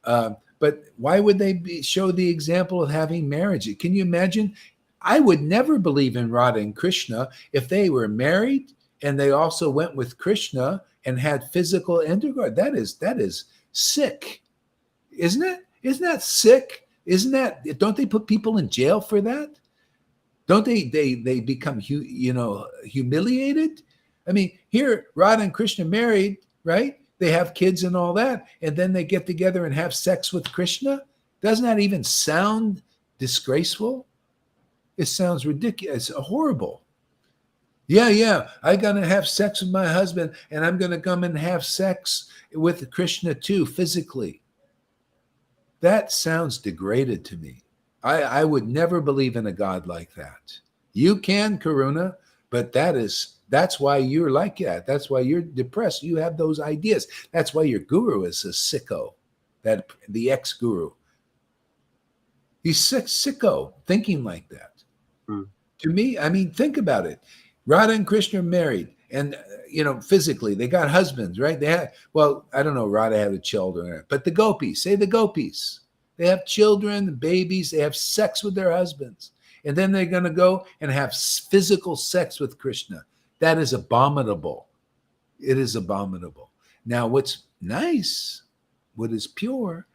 but why would they show the example of having marriage? Can you imagine? I would never believe in Radha and Krishna if they were married and they also went with Krishna and had physical intercourse. That is sick, isn't it? Isn't that sick? Don't they put people in jail for that? Don't they become humiliated? I mean, here Radha and Krishna married, right? They have kids and all that, and then they get together and have sex with Krishna. Doesn't that even sound disgraceful? It sounds ridiculous. It's horrible. Yeah, I'm going to have sex with my husband, and I'm going to come and have sex with Krishna too, physically. That sounds degraded to me. I would never believe in a God like that. You can, Karuna, but that's why you're like that. That's why you're depressed. You have those ideas. That's why your guru is a sicko, the ex-guru. He's sicko, thinking like that. To me, I mean, think about it. Radha and Krishna are married, and physically they got husbands, right? They had, well, I don't know, Radha had a children, but the gopis, say the gopis, they have children, babies, they have sex with their husbands, and then they're going to go and have physical sex with Krishna. That is abominable. It is abominable. Now, what's nice, what is pure,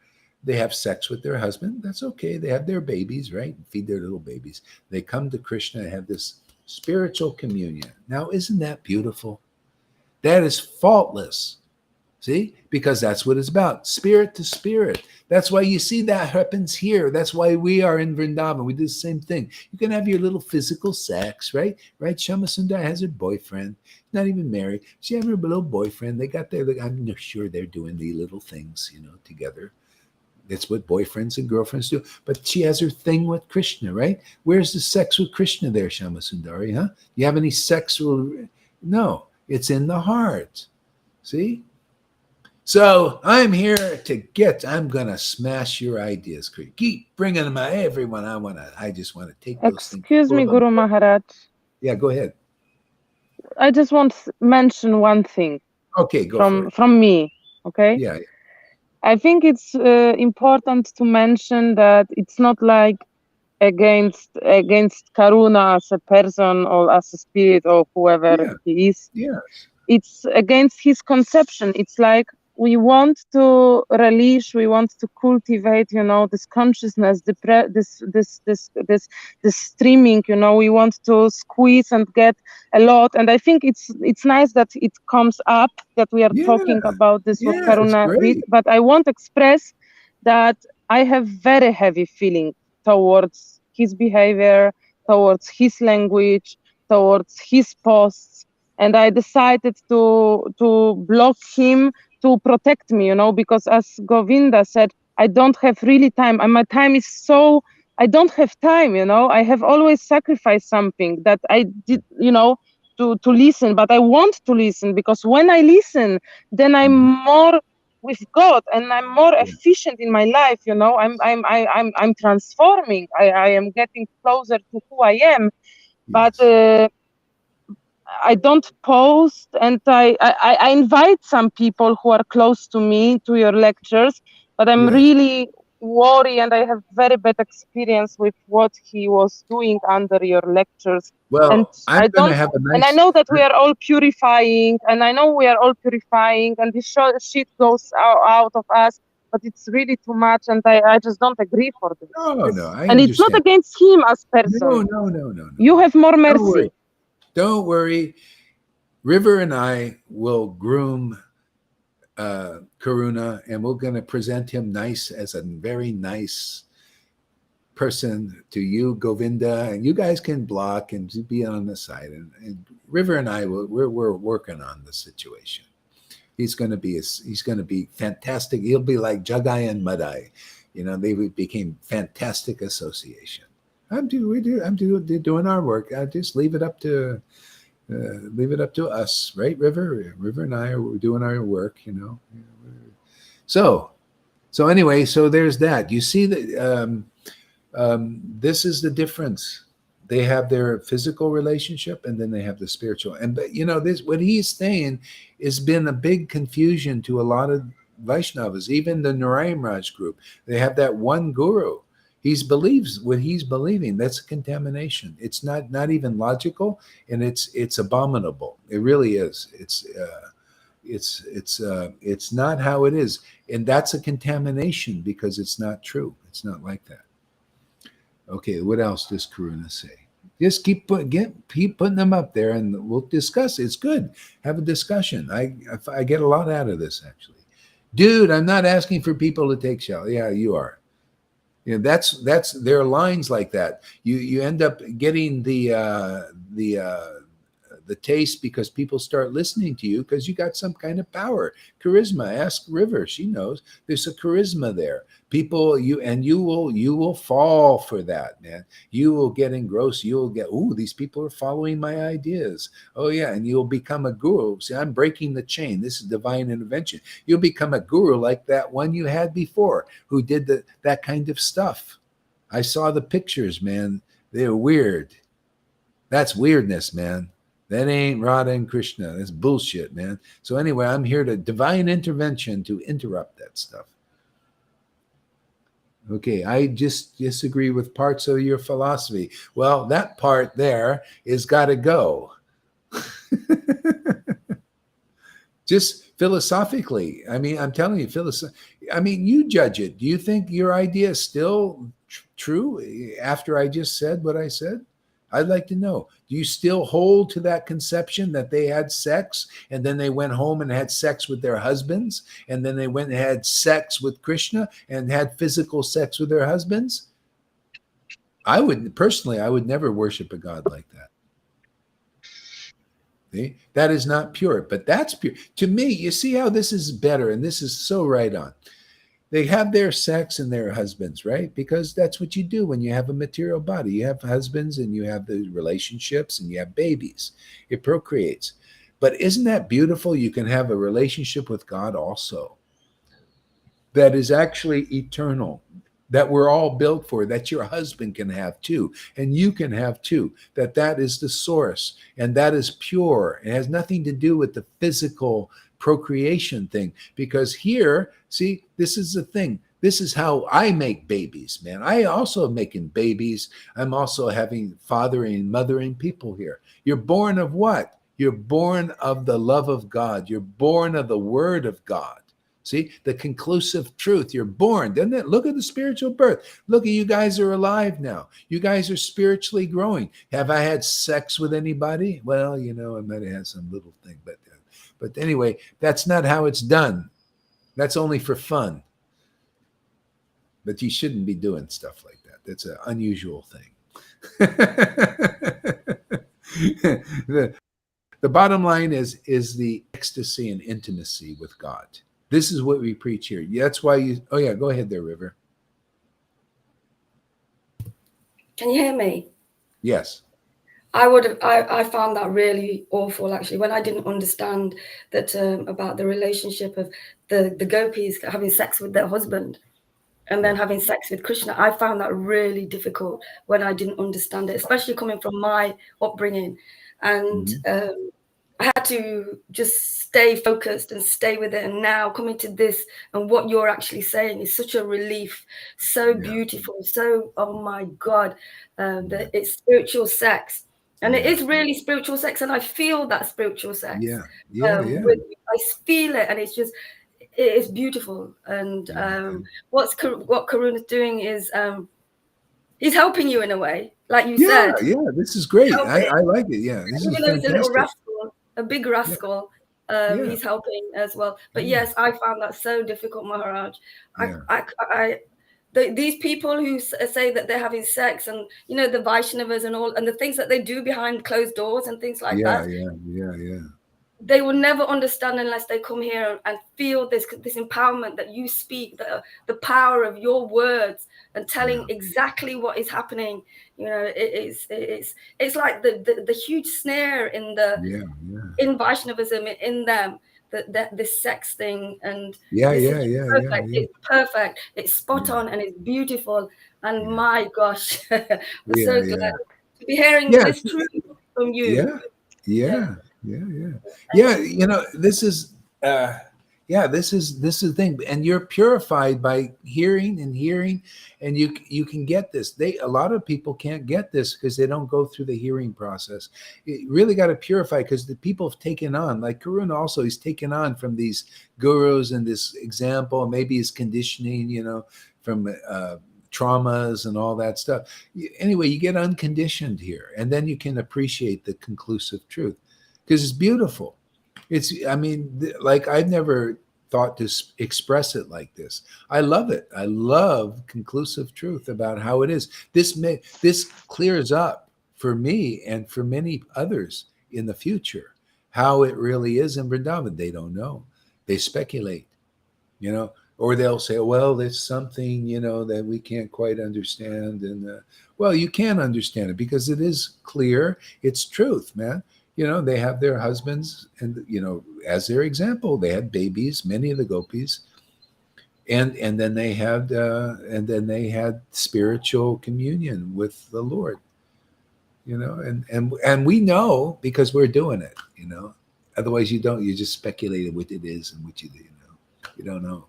they have sex with their husband. That's okay. They have their babies, right? Feed their little babies. They come to Krishna and have this spiritual communion. Now, isn't that beautiful? That is faultless. See? Because that's what it's about. Spirit to spirit. That's why you see that happens here. That's why we are in Vrindavan. We do the same thing. You can have your little physical sex, right? Right? Shama Sundar has her boyfriend. Not even married. She has her little boyfriend. They got their, I'm sure they're doing the little things, together. That's what boyfriends and girlfriends do. But she has her thing with Krishna, right? Where's the sex with Krishna there, Shama Sundari, huh? You have any sexual? No, it's in the heart. See? So I'm here I'm going to smash your ideas. Keep bringing them out, everyone. I just want to take those things. Excuse me, Guru Maharaj. Yeah, go ahead. I just want to mention one thing. Okay, go from me. Okay. Yeah. I think it's important to mention that it's not like against Karuna as a person or as a spirit or whoever he is. Yes. It's against his conception. It's like we want to release, we want to cultivate, this consciousness, this streaming, we want to squeeze and get a lot. And I think it's nice that it comes up, that we are talking about this with Karuna. But I want to express that I have very heavy feeling towards his behavior, towards his language, towards his posts. And I decided to block him to protect me, because as Govinda said, I don't have really time. And my time is I don't have time, I have always sacrificed something that I did, to listen, but I want to listen, because when I listen, then I'm more with God and I'm more efficient in my life, I'm transforming. I am getting closer to who I am. But I don't post, and I invite some people who are close to me to your lectures, but I'm really worried, and I have very bad experience with what he was doing under your lectures. Well, and I'm going to have a nice... And I know that we are all purifying, and this shit goes out of us, but it's really too much, and I just don't agree for this. No, I and understand. It's not against him as person. No. You have more mercy. Don't worry. River and I will groom Karuna, and we're going to present him nice as a very nice person to you, Govinda, and you guys can block and be on the side. And River and I we're working on the situation. He's going to be fantastic. He'll be like Jagai and Madai. They became fantastic association. I'm doing our work. I just leave it up to us, right, River? River and I are doing our work, So anyway, so there's that. You see that this is the difference. They have their physical relationship, and then they have the spiritual. But this, what he's saying, has been a big confusion to a lot of Vaishnavas, even the Narayan Raj group. They have that one guru. He believes what he's believing. That's a contamination. It's not even logical, and it's abominable. It really is. It's not how it is, and that's a contamination because it's not true. It's not like that. Okay, what else does Karuna say? Just keep putting them up there, and we'll discuss. It's good. Have a discussion. I get a lot out of this, actually. Dude, I'm not asking for people to take shower. Yeah, you are. That's there are lines like that. You end up getting the taste because people start listening to you because you got some kind of power, charisma. Ask River; she knows there's a charisma there. People, you will fall for that, man. You will get engrossed. You will get, these people are following my ideas. Oh yeah, and you'll become a guru. See, I'm breaking the chain. This is divine intervention. You'll become a guru like that one you had before, who did that kind of stuff. I saw the pictures, man. They're weird. That's weirdness, man. That ain't Radha and Krishna. That's bullshit, man. So anyway, I'm here to divine intervention to interrupt that stuff. Okay, I just disagree with parts of your philosophy. Well, that part there is got to go. Just philosophically. I mean, I'm telling you, you judge it. Do you think your idea is still true after I just said what I said? I'd like to know. Do you still hold to that conception that they had sex and then they went home and had sex with their husbands and then they went and had sex with Krishna and had physical sex with their husbands? I would never worship a god like that. See? That is not pure, but that's pure. To me, you see how this is better, and this is so right on. They have their sex and their husbands, right? Because that's what you do when you have a material body. You have husbands and you have the relationships and you have babies. It procreates. But isn't that beautiful? You can have a relationship with God also that is actually eternal, that we're all built for, that your husband can have too, and you can have too, that is the source, and that is pure. It has nothing to do with the physical procreation thing, because here, see, this is the thing. This is how I make babies, man. I also am making babies. I'm also having fathering and mothering people here. You're born of what? You're born of the love of God. You're born of the word of God. See, the conclusive truth. You're born. Doesn't it? Look at the spiritual birth. Look at you guys are alive now. You guys are spiritually growing. Have I had sex with anybody? Well, I might have had some little thing, but anyway, that's not how it's done. That's only for fun. But you shouldn't be doing stuff like that. That's an unusual thing. The bottom line is the ecstasy and intimacy with God. This is what we preach here. That's why you. Oh yeah, go ahead there, River. Can you hear me? Yes. I found that really awful, actually, when I didn't understand that about the relationship of the gopis having sex with their husband and then having sex with Krishna. I found that really difficult when I didn't understand it, especially coming from my upbringing. And I had to just stay focused and stay with it. And now coming to this and what you're actually saying is such a relief, so beautiful, so, oh my God, that it's spiritual sex. And it is really spiritual sex. And I feel that spiritual sex. Yeah. I feel it. And it's just, it is beautiful. And what Karuna's doing is he's helping you in a way, like you said. Yeah, this is great. I like it. Yeah, this is even though he's a little fantastic. rascal, a big rascal, he's helping as well. But yes, I found that so difficult, Maharaj. These people who say that they're having sex, and the Vaishnavas and all, and the things that they do behind closed doors and things like that. Yeah. They will never understand unless they come here and feel this empowerment that you speak, the power of your words and telling exactly what is happening. It's like the huge snare in in Vaishnavism in them, that this sex thing, and it's perfect, it's spot on, and it's beautiful. And my gosh, I'm so glad to be hearing this truth from you. Yeah. This is this is the thing, and you're purified by hearing, and you can get this. A lot of people can't get this because they don't go through the hearing process. You really got to purify, because the people have taken on, like Karuna also, he's taken on from these gurus and this example, maybe his conditioning, from traumas and all that stuff. Anyway, you get unconditioned here, and then you can appreciate the conclusive truth, because it's beautiful. Like I've never thought to express it like this. I love it. I love conclusive truth about how it is. This clears up for me and for many others in the future how it really is in Vrindavan. They don't know. They speculate, or they'll say, well, there's something, that we can't quite understand. And well, you can understand it because it is clear. It's truth, man. They have their husbands, and as their example, they had babies, many of the gopis, and then they had spiritual communion with the Lord, and we know because we're doing it, Otherwise, you don't. You just speculate what it is and what you do. You don't know.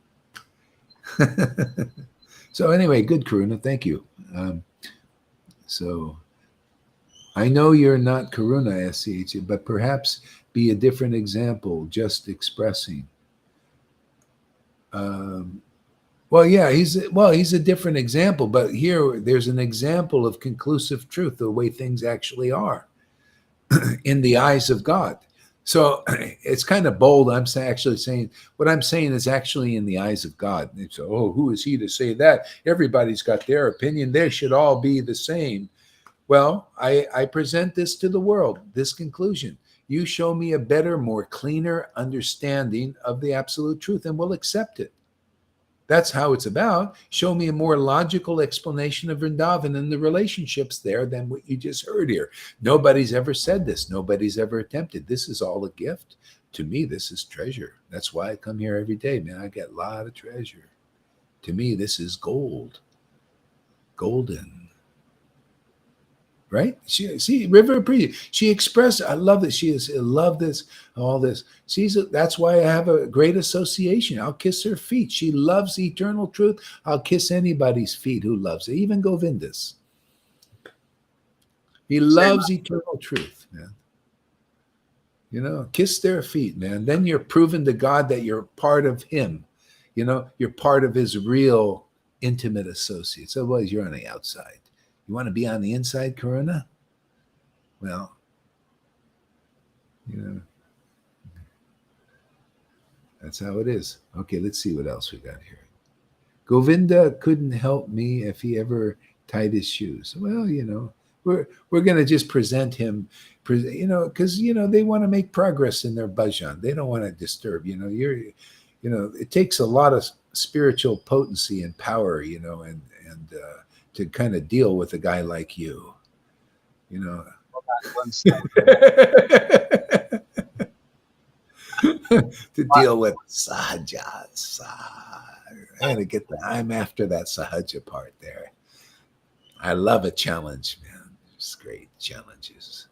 So anyway, good, Karuna. Thank you. So I know you're not Karuna, SCH, but perhaps be a different example, just expressing. He's a different example, but here there's an example of conclusive truth, the way things actually are in the eyes of God. So it's kind of bold. I'm actually saying what I'm saying is actually in the eyes of God. And so, who is he to say that? Everybody's got their opinion. They should all be the same. Well, I present this to the world, this conclusion. You show me a better, more cleaner understanding of the absolute truth, and we'll accept it. That's how it's about. Show me a more logical explanation of Vrindavan and the relationships there than what you just heard here. Nobody's ever said this. Nobody's ever attempted. This is all a gift. To me, this is treasure. That's why I come here every day, man. I get a lot of treasure. To me, this is gold. Golden. Right? See, River Preeti, she expressed, I love this. She is, I love this, all this. That's why I have a great association. I'll kiss her feet. She loves eternal truth. I'll kiss anybody's feet who loves it, even Govinda's. He loves eternal truth, man. You know, kiss their feet, man. Then you're proving to God that you're part of him. You know, you're part of his real intimate associates. Otherwise, you're on the outside. You want to be on the inside, Karuna? Well, you know, that's how it is. Okay, let's see what else we got here. Govinda couldn't help me if he ever tied his shoes. Well, you know, we're going to just present him, you know, because, you know, they want to make progress in their bhajan. They don't want to disturb, you know, you know, it takes a lot of spiritual potency and power, you know, and to kind of deal with a guy like you, you know. To deal with sahaja. I'm after that sahaja part there. I love a challenge, man. It's great challenges.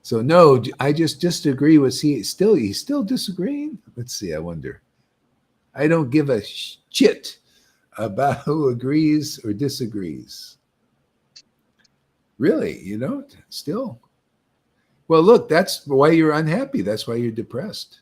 So no, I just disagree with, he's still disagreeing. Let's see, I wonder. I don't give a shit about who agrees or disagrees. Really, you know, still. Well, look, that's why you're unhappy. That's why you're depressed.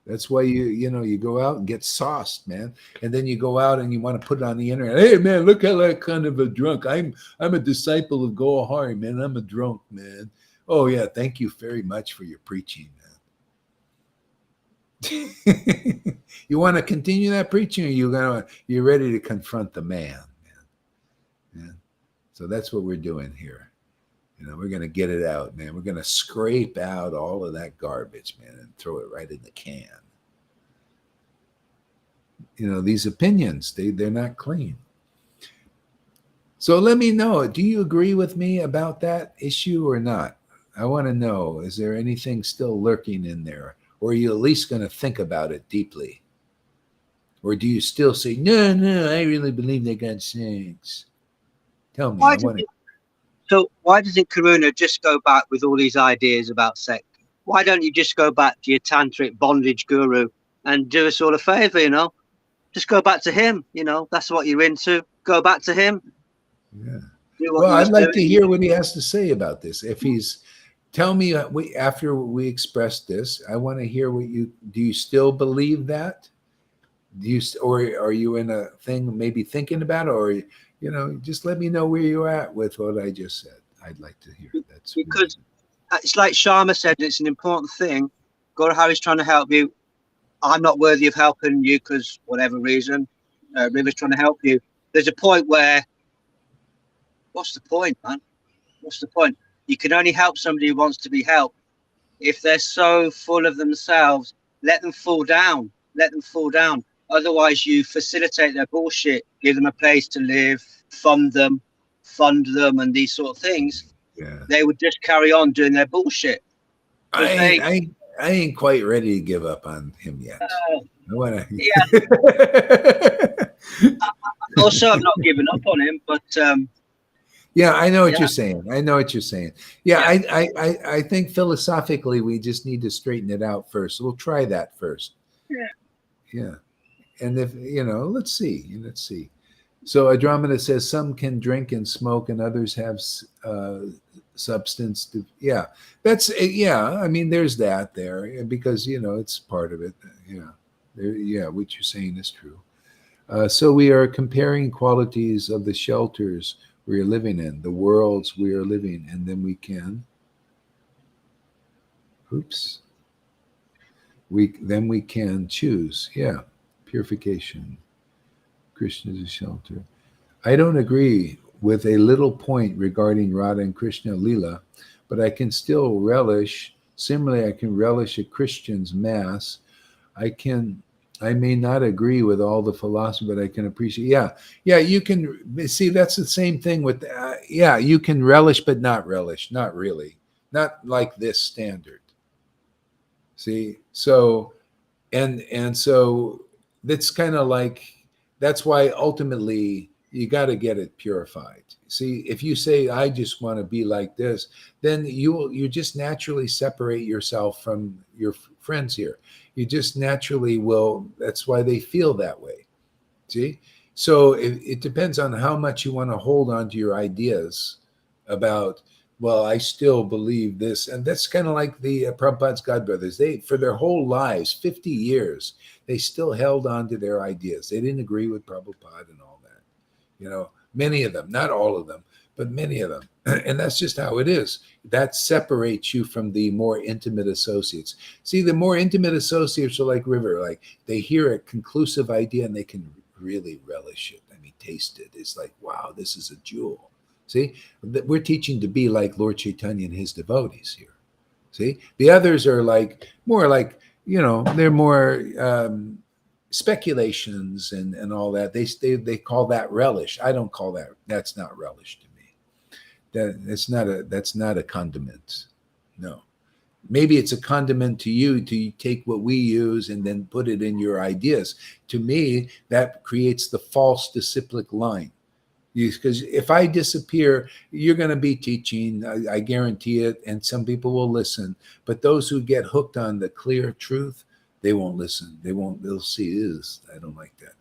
That's why you go out and get sauced, man. And then you go out and you want to put it on the internet. Hey, man, look at that kind of a drunk. I'm a disciple of Gohari, man. I'm a drunk, man. Oh, yeah, thank you very much for your preaching, man. You want to continue that preaching, or you're ready to confront the man? Yeah. So that's what we're doing here. You know, we're going to get it out, man. We're going to scrape out all of that garbage, man, and throw it right in the can. You know, these opinions, they're not clean. So let me know, do you agree with me about that issue or not? I want to know, is there anything still lurking in there? Or are you at least going to think about it deeply? Or do you still say, no, I really believe they got sex? Tell me. So why doesn't Karuna just go back with all these ideas about sex? Why don't you just go back to your tantric bondage guru and do us all a favor, you know? Just go back to him, you know? That's what you're into. Go back to him. Yeah. Well, I'd like to hear what he has to say about this. If he's... Tell me, after we expressed this, I want to hear do you still believe that? Or are you in a thing maybe thinking about it, or, you know, just let me know where you're at with what I just said. I'd like to hear it. That's because it's like Sharma said, it's an important thing. Gohari's trying to help you. I'm not worthy of helping you because whatever reason, River's trying to help you. There's a point where, what's the point, man? What's the point? You can only help somebody who wants to be helped. If they're so full of themselves, let them fall down. Let them fall down. Otherwise, you facilitate their bullshit, give them a place to live, fund them, and these sort of things. Yeah. They would just carry on doing their bullshit. I ain't quite ready to give up on him yet. I wanna... Yeah. Also, I'm not giving up on him, but... yeah, I know what you're saying. Yeah, I think philosophically we just need to straighten it out first. We'll try that first. Yeah. And if, you know, let's see. So Andromeda says some can drink and smoke and others have substance. Yeah, I mean, there's that there because, you know, it's part of it. Yeah, what you're saying is true. So we are comparing qualities of the shelters we are living in, the worlds we are living, and then we can, we can choose. Yeah, purification. Krishna is a shelter. I don't agree with a little point regarding Radha and Krishna Leela, but I can still relish. Similarly, I can relish a Christian's mass. I can I may not agree with all the philosophy, but I can appreciate. Yeah. You can see that's the same thing with. Yeah, you can relish, but not relish. Not really. Not like this standard. See, so so that's kind of like that's why ultimately you got to get it purified. See, if you say I just want to be like this, then you just naturally separate yourself from your friends here. You just naturally will. That's why they feel that way. See, so it depends on how much you want to hold on to your ideas about. Well, I still believe this, and that's kind of like the Prabhupada's God brothers. They, for their whole lives, 50 years, they still held on to their ideas. They didn't agree with Prabhupada and all that. You know, many of them, not all of them, but many of them. And that's just how it is. That separates you from the more intimate associates. See, the more intimate associates are like River, like they hear a conclusive idea and they can really relish it. I mean, taste it. It's like, wow, this is a jewel. See, we're teaching to be like Lord Caitanya and his devotees here. See, the others are like more like, they're more speculations and all that. They call that relish. I don't call that. That's not relish to me. That's not a condiment. No. Maybe it's a condiment to you to take what we use and then put it in your ideas. To me, that creates the false disciplic line. Because if I disappear, you're going to be teaching, I guarantee it, and some people will listen. But those who get hooked on the clear truth, they won't listen. They'll see, I don't like that.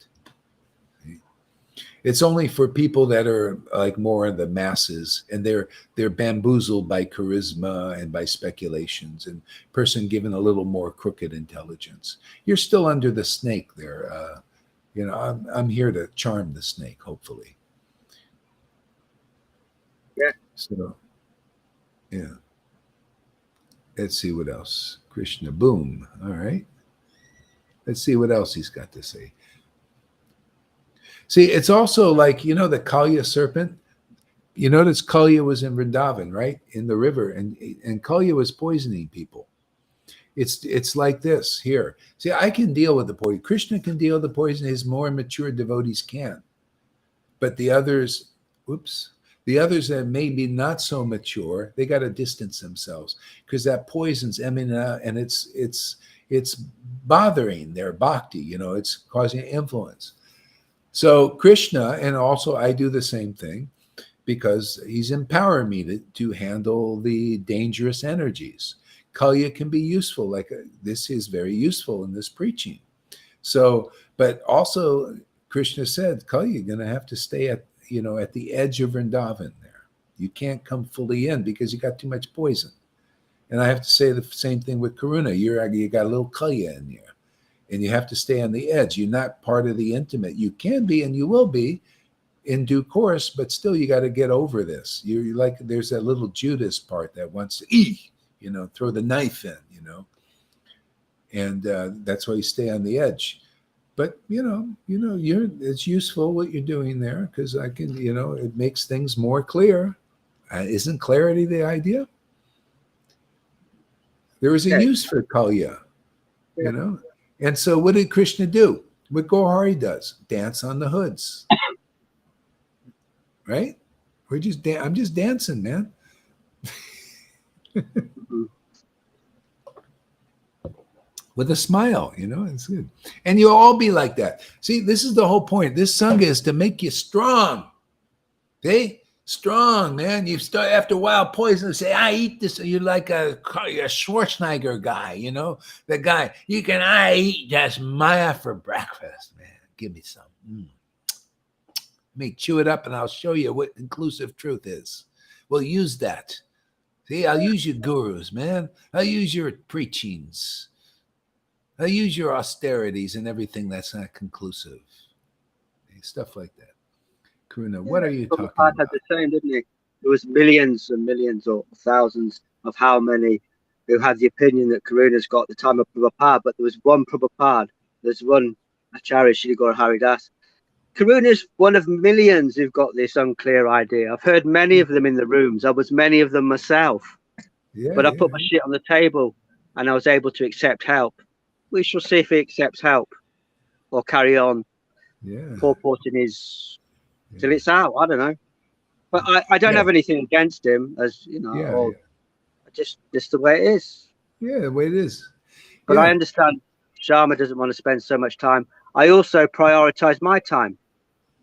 It's only for people that are like more in the masses, and they're bamboozled by charisma and by speculations, and person given a little more crooked intelligence. You're still under the snake there. I'm here to charm the snake, hopefully. Yeah. So, yeah. Let's see what else. Krishna, boom. All right. Let's see what else he's got to say. See, it's also like, the Kalya serpent. You notice Kalya was in Vrindavan, right? In the river. And Kalya was poisoning people. It's like this here. See, I can deal with the poison. Krishna can deal with the poison. His more mature devotees can. But the others, the others that may be not so mature, they got to distance themselves because that poison's emanating out and it's bothering their bhakti. It's causing influence. So Krishna, and also I do the same thing because he's empowering me to handle the dangerous energies. Kalya can be useful. Like this is very useful in this preaching. So, but also Krishna said, Kalya, you're going to have to stay at the edge of Vrindavan there. You can't come fully in because you got too much poison. And I have to say the same thing with Karuna. You got a little Kalya in there. And you have to stay on the edge. You're not part of the intimate. You can be and you will be in due course, but still you got to get over this. You're like, there's that little Judas part that wants to, throw the knife in, and that's why you stay on the edge. But it's useful what you're doing there because I can, it makes things more clear. Isn't clarity the idea? There is a use for Kalya, And so what did Krishna do? What Gohari does? Dance on the hoods. Right? I'm just dancing, man. With a smile, it's good. And you'll all be like that. See, this is the whole point. This Sangha is to make you strong. See? Strong, man. You start after a while poison, say, I eat this. You're like a Schwarzenegger guy, the guy. I eat just Maya for breakfast, man. Give me some. Let me chew it up and I'll show you what inclusive truth is. We'll use that. See, I'll use your gurus, man. I'll use your preachings. I'll use your austerities and everything that's not conclusive. Stuff like that. Karuna, what are you talking about? Had the same, didn't he? There was millions and millions or thousands of how many who had the opinion that Karuna's got at the time of Prabhupada, but there was one Prabhupada, there's one Acharya Shri Guru Haridas. Karuna's one of millions who've got this unclear idea. I've heard many of them in the rooms. I was many of them myself. But I put my shit on the table and I was able to accept help. We shall see if he accepts help. or carry on Yeah. purporting his till it's out. I don't know, but I don't have anything against him, as you know, or just the way it is. Yeah, the way it is. But I understand Sharma doesn't want to spend so much time. I also prioritize my time.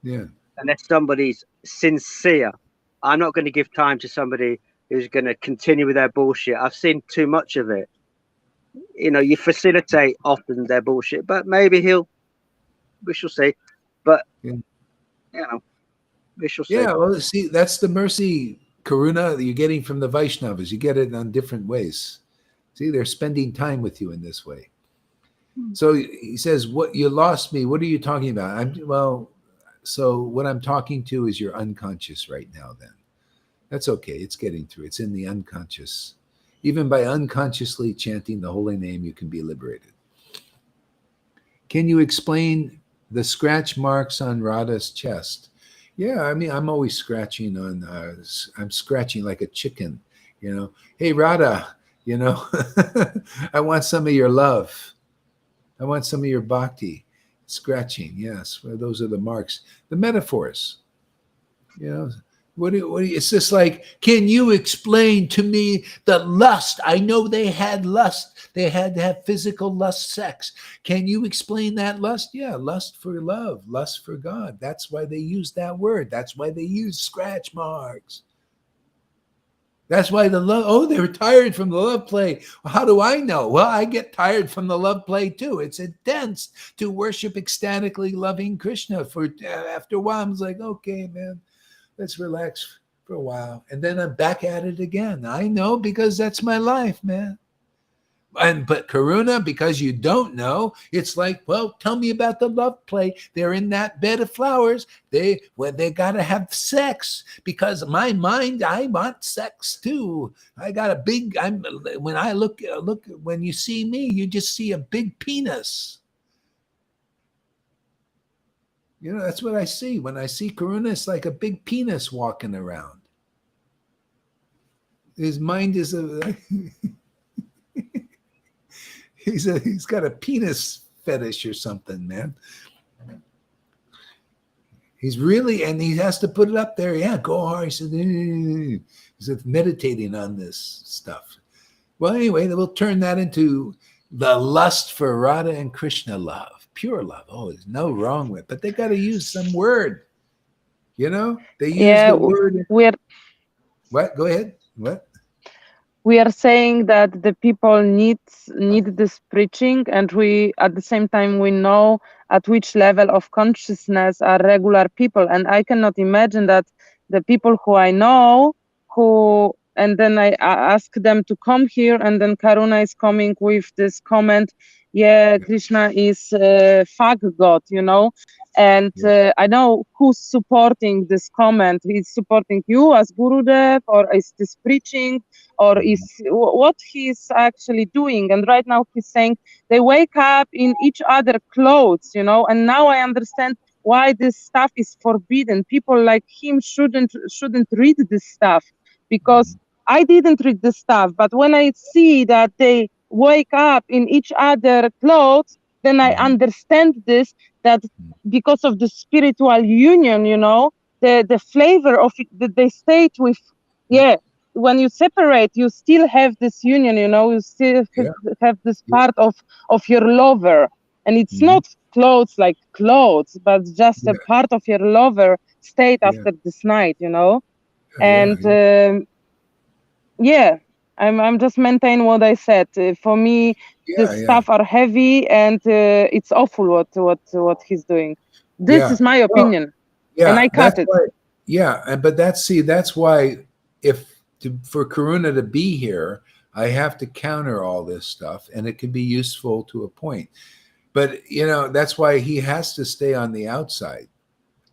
Yeah. Unless somebody's sincere, I'm not going to give time to somebody who's going to continue with their bullshit. I've seen too much of it. You know, you facilitate often their bullshit, but maybe we shall see. But you know, we shall see. Yeah, well, see, that's the mercy, Karuna, that you're getting from the Vaishnavas. You get it on different ways. See, they're spending time with you in this way. So he says, "What you lost me? What are you talking about?" So what I'm talking to is your unconscious right now. Then that's okay. It's getting through. It's in the unconscious. Even by unconsciously chanting the holy name, you can be liberated. Can you explain the scratch marks on Radha's chest? Yeah, I mean, I'm always scratching on. I'm scratching like a chicken. You know, hey Radha, you know, I want some of your love. I want some of your bhakti. Scratching, yes. Well, those are the marks. The metaphors. You know, what do you, it's just like, can you explain to me the lust? I know they had lust. They had to have physical lust, sex. Can you explain that lust? Yeah, lust for love, lust for God. That's why they use that word. That's why they use scratch marks. That's why the love, oh, they were tired from the love play. How do I know? Well, I get tired from the love play too. It's intense to worship ecstatically loving Krishna. After a while, I'm like, okay, man, let's relax for a while. And then I'm back at it again. I know, because that's my life, man. But Karuna, because you don't know, it's like, well, tell me about the love play. They're in that bed of flowers. They gotta have sex, because my mind, I want sex too. I got a big. When I look when you see me, you just see a big penis. You know, that's what I see when I see Karuna. It's like a big penis walking around. His mind is a. He's got a penis fetish or something, man. He's really, and he has to put it up there. Yeah, go hard. He's meditating on this stuff. Well, anyway, we'll turn that into the lust for Radha and Krishna love, pure love. Oh, there's no wrong with it, but they got to use some word. You know, they use the word. What? Go ahead. What? We are saying that the people need this preaching, and we at the same time we know at which level of consciousness are regular people. And I cannot imagine that the people who I know, and then I ask them to come here, and then Karuna is coming with this comment, yeah, Krishna is fuck God, you know. And I know who's supporting this comment. He's supporting you as Gurudev, or is this preaching, or is what he's actually doing. And right now he's saying they wake up in each other clothes, you know. And now I understand why this stuff is forbidden. People like him shouldn't read this stuff, because I didn't read this stuff. But when I see that they wake up in each other clothes, then I understand this, that because of the spiritual union, you know, the flavor of it, that they state with, when you separate, you still have this union, you know, you still have this part of your lover. And it's not clothes like clothes, but just a part of your lover state after this night, you know. I'm just maintaining what I said. For me, this stuff are heavy, and it's awful what he's doing. This is my opinion, and I cut it. But that's why for Karuna to be here, I have to counter all this stuff, and it can be useful to a point. But you know, that's why he has to stay on the outside.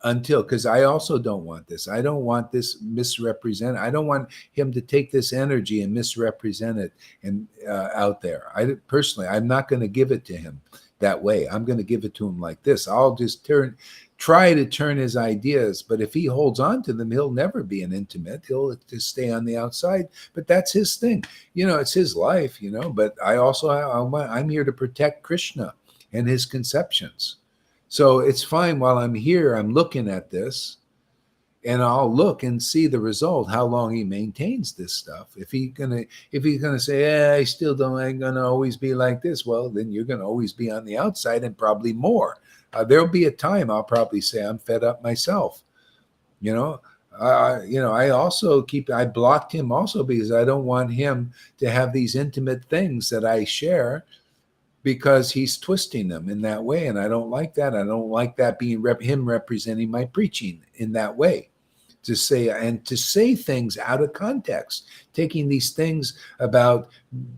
Because I also don't want this. I don't want this misrepresented. I don't want him to take this energy and misrepresent it and out there. I'm not going to give it to him that way. I'm going to give it to him like this. I'll just try to turn his ideas. But if he holds on to them, he'll never be an intimate. He'll just stay on the outside. But that's his thing. You know, it's his life, you know. But I'm here to protect Krishna and his conceptions. So it's fine while I'm here, I'm looking at this, and I'll look and see the result, how long he maintains this stuff. If he's gonna say, I still don't, I'm gonna always be like this, well, then you're gonna always be on the outside and probably more. There'll be a time I'll probably say I'm fed up myself. I blocked him also because I don't want him to have these intimate things that I share, because he's twisting them in that way. And I don't like that. I don't like that being him representing my preaching in that way. To say things out of context, taking these things about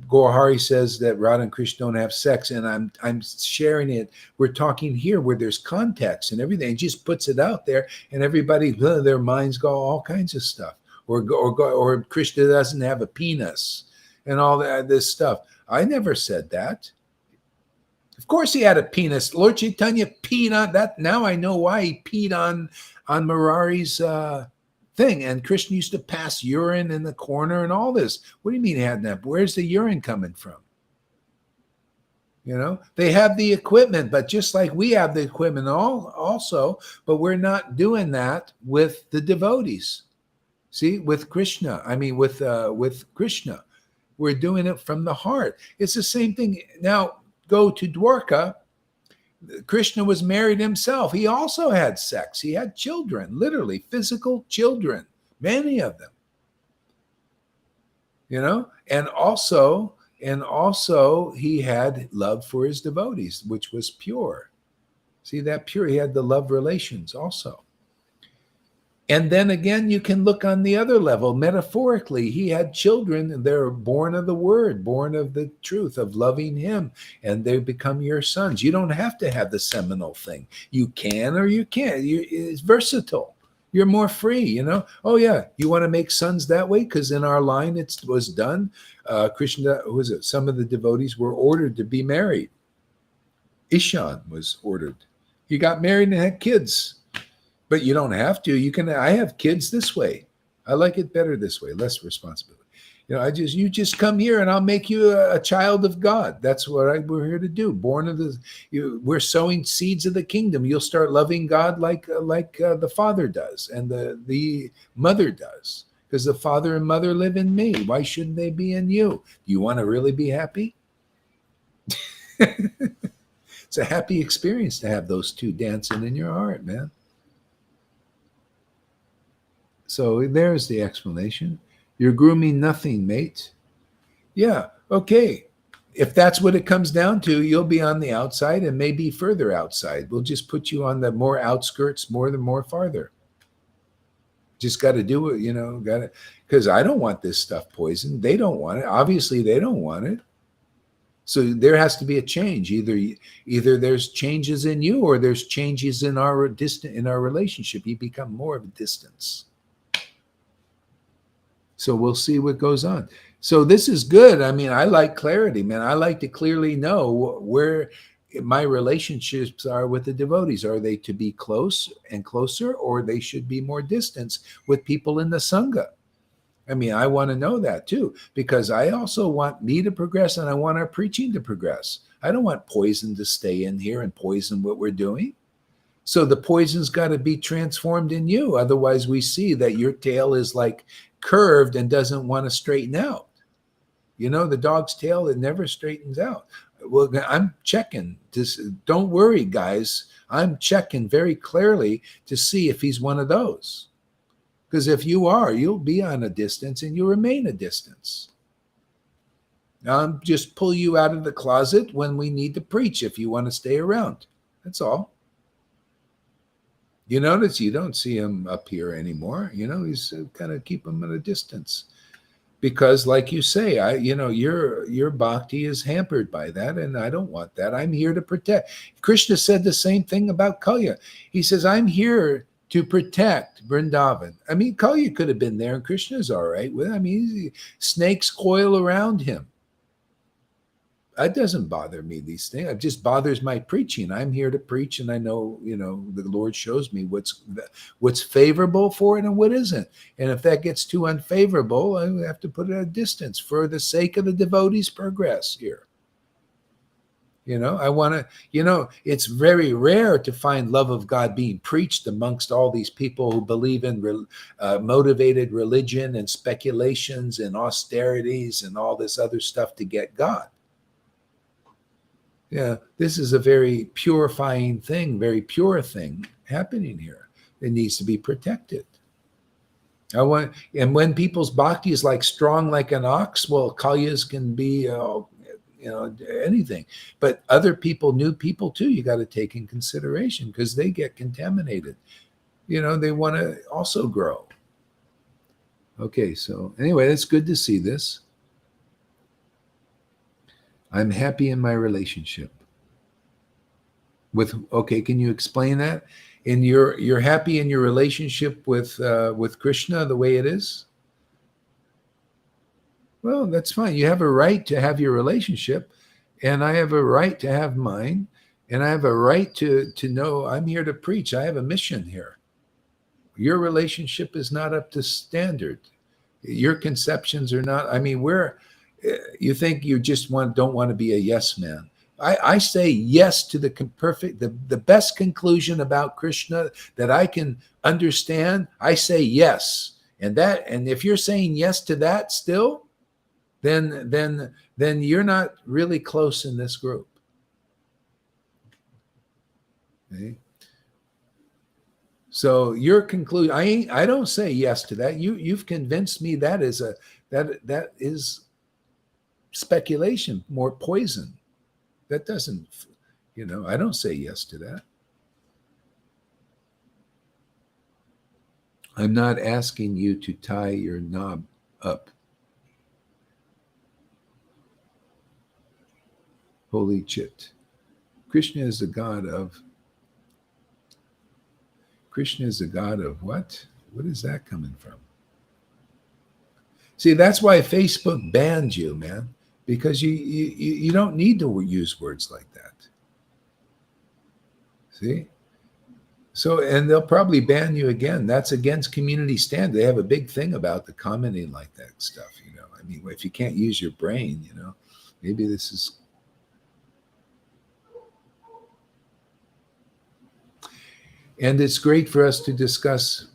Gaurahari says that Radha and Krishna don't have sex, and I'm sharing it. We're talking here where there's context and everything. He just puts it out there, and everybody, their minds go all kinds of stuff. Or Krishna doesn't have a penis, and all this stuff. I never said that. Of course he had a penis. Lord Chaitanya peed on that. Now I know why he peed on Murari's thing. And Krishna used to pass urine in the corner and all this. What do you mean he had that? Where's the urine coming from? They have the equipment, but just like we have the equipment also, but we're not doing that with the devotees. See, with Krishna, with Krishna, we're doing it from the heart. It's the same thing. Now, go to Dwarka. Krishna was married himself. He also had sex. He had children, literally physical children, many of them. And also he had love for his devotees, which was pure. See, that pure, he had the love relations also. And then again, you can look on the other level. Metaphorically, he had children, and they're born of the word, born of the truth, of loving him, and they become your sons. You don't have to have the seminal thing. You can or you can't. It's versatile. You're more free, Oh, yeah, you want to make sons that way? Because in our line, it was done. Krishna, some of the devotees were ordered to be married. Ishan was ordered. He got married and had kids. But you don't have to. You can. I have kids this way. I like it better this way, less responsibility. You just come here and I'll make you a child of God. That's what we're here to do. Born of we're sowing seeds of the kingdom. You'll start loving God like the Father does and the Mother does, because the Father and Mother live in me. Why shouldn't they be in you? Do you want to really be happy? It's a happy experience to have those two dancing in your heart, man. So there's the explanation. You're grooming nothing, mate. Yeah, okay. If that's what it comes down to, you'll be on the outside and maybe further outside. We'll just put you on the more outskirts, more farther. Just got to do it, because I don't want this stuff poisoned. They don't want it. Obviously, they don't want it. So there has to be a change. Either there's changes in you, or there's changes in our relationship. You become more of a distance. So we'll see what goes on. So this is good. I like clarity, man. I like to clearly know where my relationships are with the devotees. Are they to be close and closer, or they should be more distance with people in the Sangha? I want to know that too, because I also want me to progress, and I want our preaching to progress. I don't want poison to stay in here and poison what we're doing. So the poison's got to be transformed in you. Otherwise, we see that your tail is like curved and doesn't want to straighten out. The dog's tail, it never straightens out. Well, I'm checking this. Don't worry, guys. I'm checking very clearly to see if he's one of those. Because if you are, you'll be on a distance and you'll remain a distance. I'll just pull you out of the closet when we need to preach if you want to stay around. That's all. You notice you don't see him up here anymore. He's kind of keep him at a distance, because, like you say, your bhakti is hampered by that, and I don't want that. I'm here to protect. Krishna said the same thing about Kalya. He says, "I'm here to protect Vrindavan." Kalya could have been there, and Krishna's all right with it. Snakes coil around him. That doesn't bother me, these things. It just bothers my preaching. I'm here to preach, and I know, the Lord shows me what's favorable for it and what isn't. And if that gets too unfavorable, I have to put it at a distance for the sake of the devotees' progress here. I want to, it's very rare to find love of God being preached amongst all these people who believe in motivated religion and speculations and austerities and all this other stuff to get God. Yeah, this is a very purifying thing, very pure thing happening here. It needs to be protected. And when people's bhakti is like strong like an ox, well, kalyas can be anything, but other people, new people too, you got to take in consideration because they get contaminated. They want to also grow. Okay, so anyway, it's good to see this. I'm happy in my relationship with. Okay, can you explain that? You're happy in your relationship with Krishna the way it is? Well, that's fine. You have a right to have your relationship, and I have a right to have mine, and I have a right to know I'm here to preach. I have a mission here. Your relationship is not up to standard. Your conceptions are not. I mean, you think you just don't want to be a yes man. I say yes to the best conclusion about Krishna that I can understand. I say yes, and if you're saying yes to that still, then you're not really close in this group. Okay. So your conclusion, I don't say yes to that. You've convinced me that is speculation, more poison. That doesn't, I don't say yes to that. I'm not asking you to tie your knob up. Holy chit. Krishna is the god of what? What is that coming from? See, that's why Facebook banned you, man, because you don't need to use words like that. See? So, and they'll probably ban you again. That's against community stand. They have a big thing about the commenting like that stuff, I mean, if you can't use your brain, maybe this is. And it's great for us to discuss.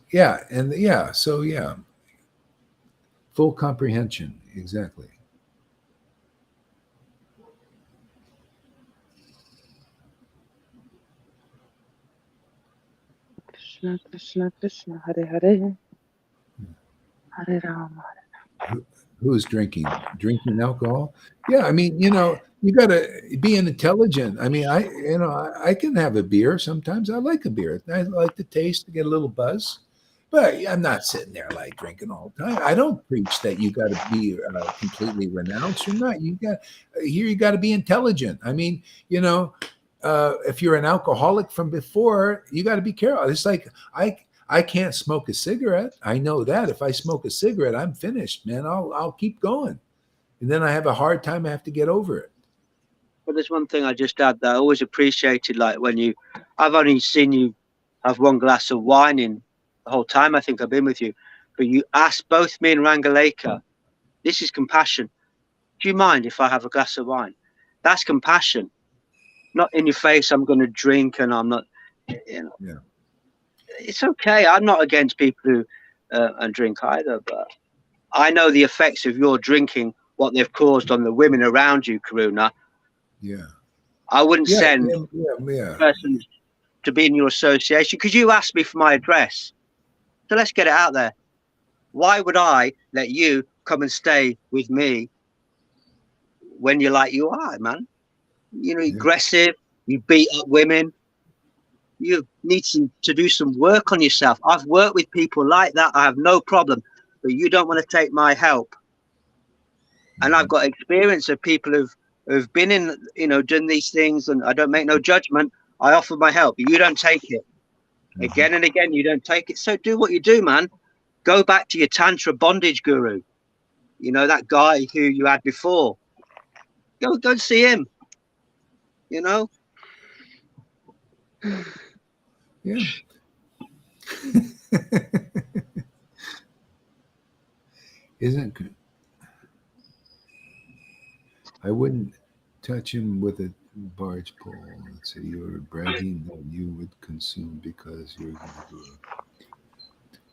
Full comprehension, exactly. Krishna, Krishna, Krishna, Hare Hare, Hare Rama. Who's drinking alcohol? Yeah, I mean, you got to be intelligent. I mean, I can have a beer sometimes. I like a beer. I like the taste to get a little buzz, but I'm not sitting there like drinking all the time. I don't preach that you got to be completely renounced. You're not. You got to be intelligent. I mean, if you're an alcoholic from before, you got to be careful. It's like I can't smoke a cigarette. I know that if I smoke a cigarette, I'm finished, man. I'll keep going. And then I have a hard time. I have to get over it. But there's one thing I just add that I always appreciated, like I've only seen you have one glass of wine in the whole time I think I've been with you, but you asked both me and Rangaleka, this is compassion. Do you mind if I have a glass of wine? That's compassion. Not in your face, I'm going to drink and I'm not, Yeah. It's okay. I'm not against people who and drink either, but I know the effects of your drinking, what they've caused on the women around you, Karuna. Yeah. I wouldn't send persons to be in your association because you asked me for my address. So let's get it out there. Why would I let you come and stay with me when you're like you are, man? Aggressive, you beat up women. You need to do some work on yourself. I've worked with people like that. I have no problem, but you don't want to take my help. And I've got experience of people who've been in, done these things, and I don't make no judgment. I offer my help. You don't take it. Again and again, you don't take it. So do what you do, man. Go back to your Tantra bondage guru. That guy who you had before. Go see him. Yeah. Isn't good. I wouldn't touch him with a Barge pole. Let's say you're bragging that you would consume because you're the guru.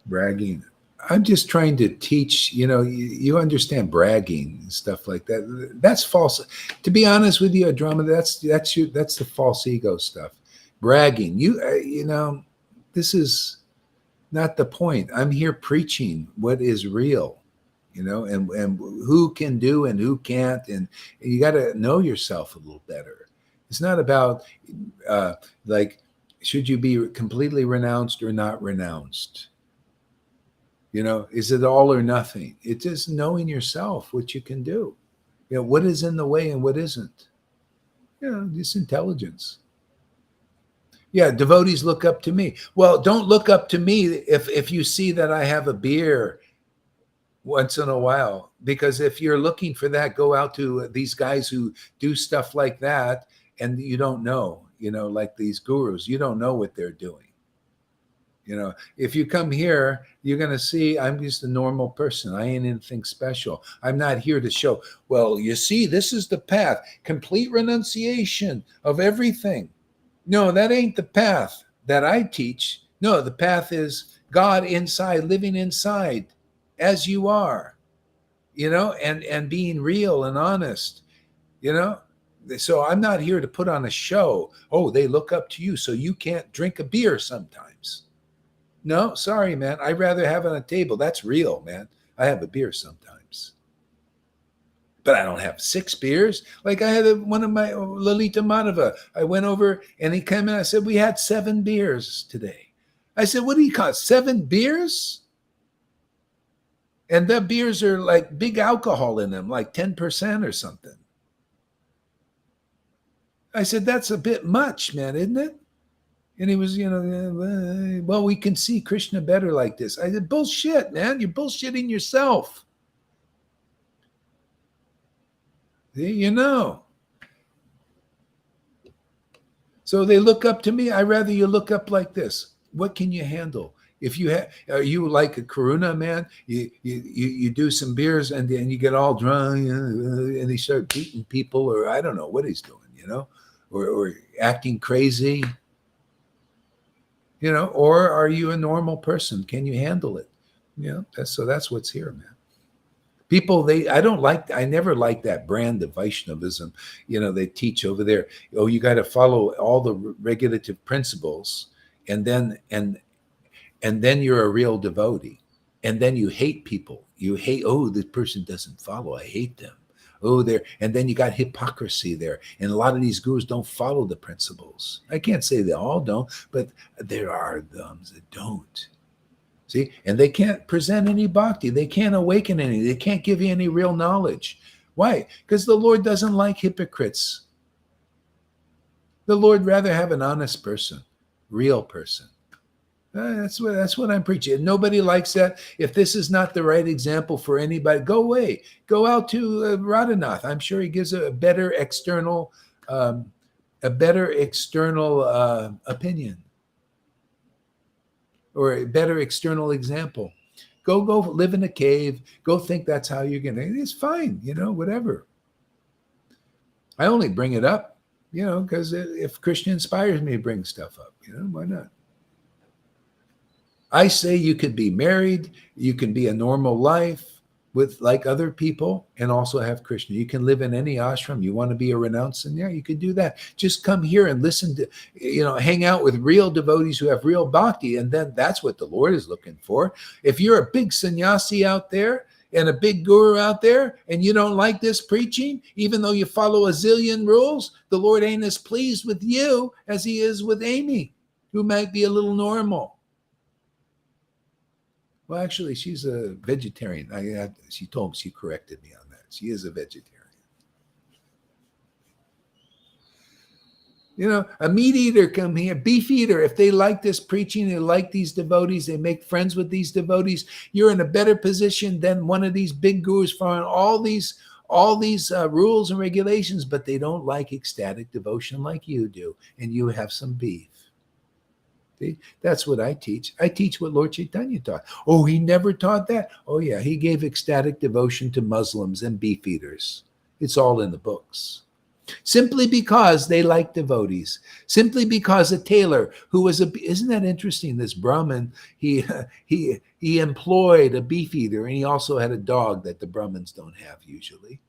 Bragging. I'm just trying to teach, you understand bragging and stuff like that. That's false. To be honest with you, drama, that's the false ego stuff. Bragging. This is not the point. I'm here preaching what is real, and who can do and who can't, and you got to know yourself a little better. It's not about like, should you be completely renounced or not renounced? Is it all or nothing? It's just knowing yourself, what you can do. What is in the way and what isn't. Just intelligence. Yeah, devotees look up to me. Well, don't look up to me if you see that I have a beer once in a while, because if you're looking for that, go out to these guys who do stuff like that, and you don't know, like these gurus, you don't know what they're doing. If you come here, you're going to see I'm just a normal person. I ain't anything special. I'm not here to show, well, you see, this is the path, complete renunciation of everything. No, that ain't the path that I teach. No, the path is God inside, living inside as you are, and being real and honest, So I'm not here to put on a show. Oh, they look up to you, so you can't drink a beer sometimes. No, sorry, man. I'd rather have it on a table. That's real, man. I have a beer sometimes. But I don't have 6 beers. Like I had one of my Lalita Madhava. I went over and he came in. I said, we had 7 beers today. I said, what do you call it? 7 beers? And the beers are like big alcohol in them, like 10% or something. I said, that's a bit much, man, isn't it? And he was, well, we can see Krishna better like this. I said, bullshit, man. You're bullshitting yourself. So they look up to me. I'd rather you look up like this. What can you handle? If you are you like a Karuna, man? You do some beers and then you get all drunk and he start beating people, or I don't know what he's doing, or acting crazy. Or are you a normal person? Can you handle it? That's what's here, man. People, I never liked that brand of Vaishnavism. They teach over there, oh, you got to follow all the regulative principles, and then you're a real devotee. And then you hate people. You hate, oh, this person doesn't follow. I hate them. Oh, and then you got hypocrisy there. And a lot of these gurus don't follow the principles. I can't say they all don't, but there are those that don't. See, and they can't present any bhakti. They can't awaken any. They can't give you any real knowledge. Why? Because the Lord doesn't like hypocrites. The Lord rather have an honest person, real person. That's what I'm preaching. Nobody likes that. If this is not the right example for anybody, go away. Go out to Radhanath. I'm sure he gives a better external opinion, or a better external example. Go live in a cave. Go think that's how you're going to. It's fine, whatever. I only bring it up, because if Krishna inspires me to bring stuff up, why not? I say you could be married, you can be a normal life with like other people and also have Krishna. You can live in any ashram. You want to be a renouncant? Yeah, you can do that. Just come here and listen to, hang out with real devotees who have real bhakti. And then that's what the Lord is looking for. If you're a big sannyasi out there and a big guru out there and you don't like this preaching, even though you follow a zillion rules, the Lord ain't as pleased with you as he is with Amy, who might be a little normal. Well, actually, she's a vegetarian. She corrected me on that. She is a vegetarian. A meat eater come here, beef eater. If they like this preaching, they like these devotees, they make friends with these devotees, you're in a better position than one of these big gurus following all these rules and regulations, but they don't like ecstatic devotion like you do, and you have some beef. See? That's what I teach. I teach what Lord Caitanya taught. Oh, he never taught that? Oh, yeah, he gave ecstatic devotion to Muslims and beef eaters. It's all in the books. Simply because they like devotees. Simply because a tailor who was isn't that interesting? This Brahmin, he employed a beef eater, and he also had a dog that the Brahmins don't have usually.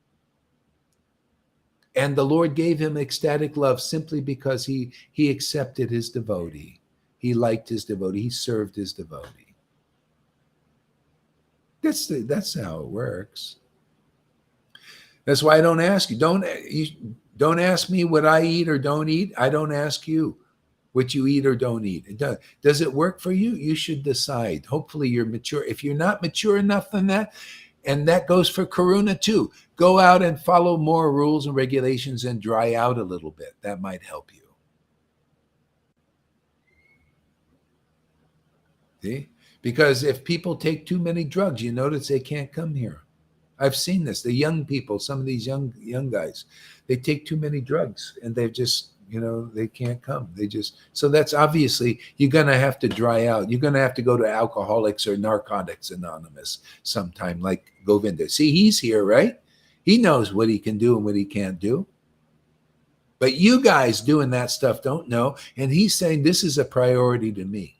And the Lord gave him ecstatic love simply because he accepted his devotee. He liked his devotee. He served his devotee. That's how it works. That's why I don't ask you. Don't ask me what I eat or don't eat. I don't ask you what you eat or don't eat. Does it work for you? You should decide. Hopefully you're mature. If you're not mature enough than that, and that goes for Karuna too, go out and follow more rules and regulations and dry out a little bit. That might help you. See? Because if people take too many drugs, you notice they can't come here. I've seen this. The young people, some of these young guys, they take too many drugs and they've just, they can't come. So that's obviously, you're going to have to dry out. You're going to have to go to Alcoholics or Narcotics Anonymous sometime, like Govinda. See, he's here, right? He knows what he can do and what he can't do. But you guys doing that stuff don't know. And he's saying, this is a priority to me.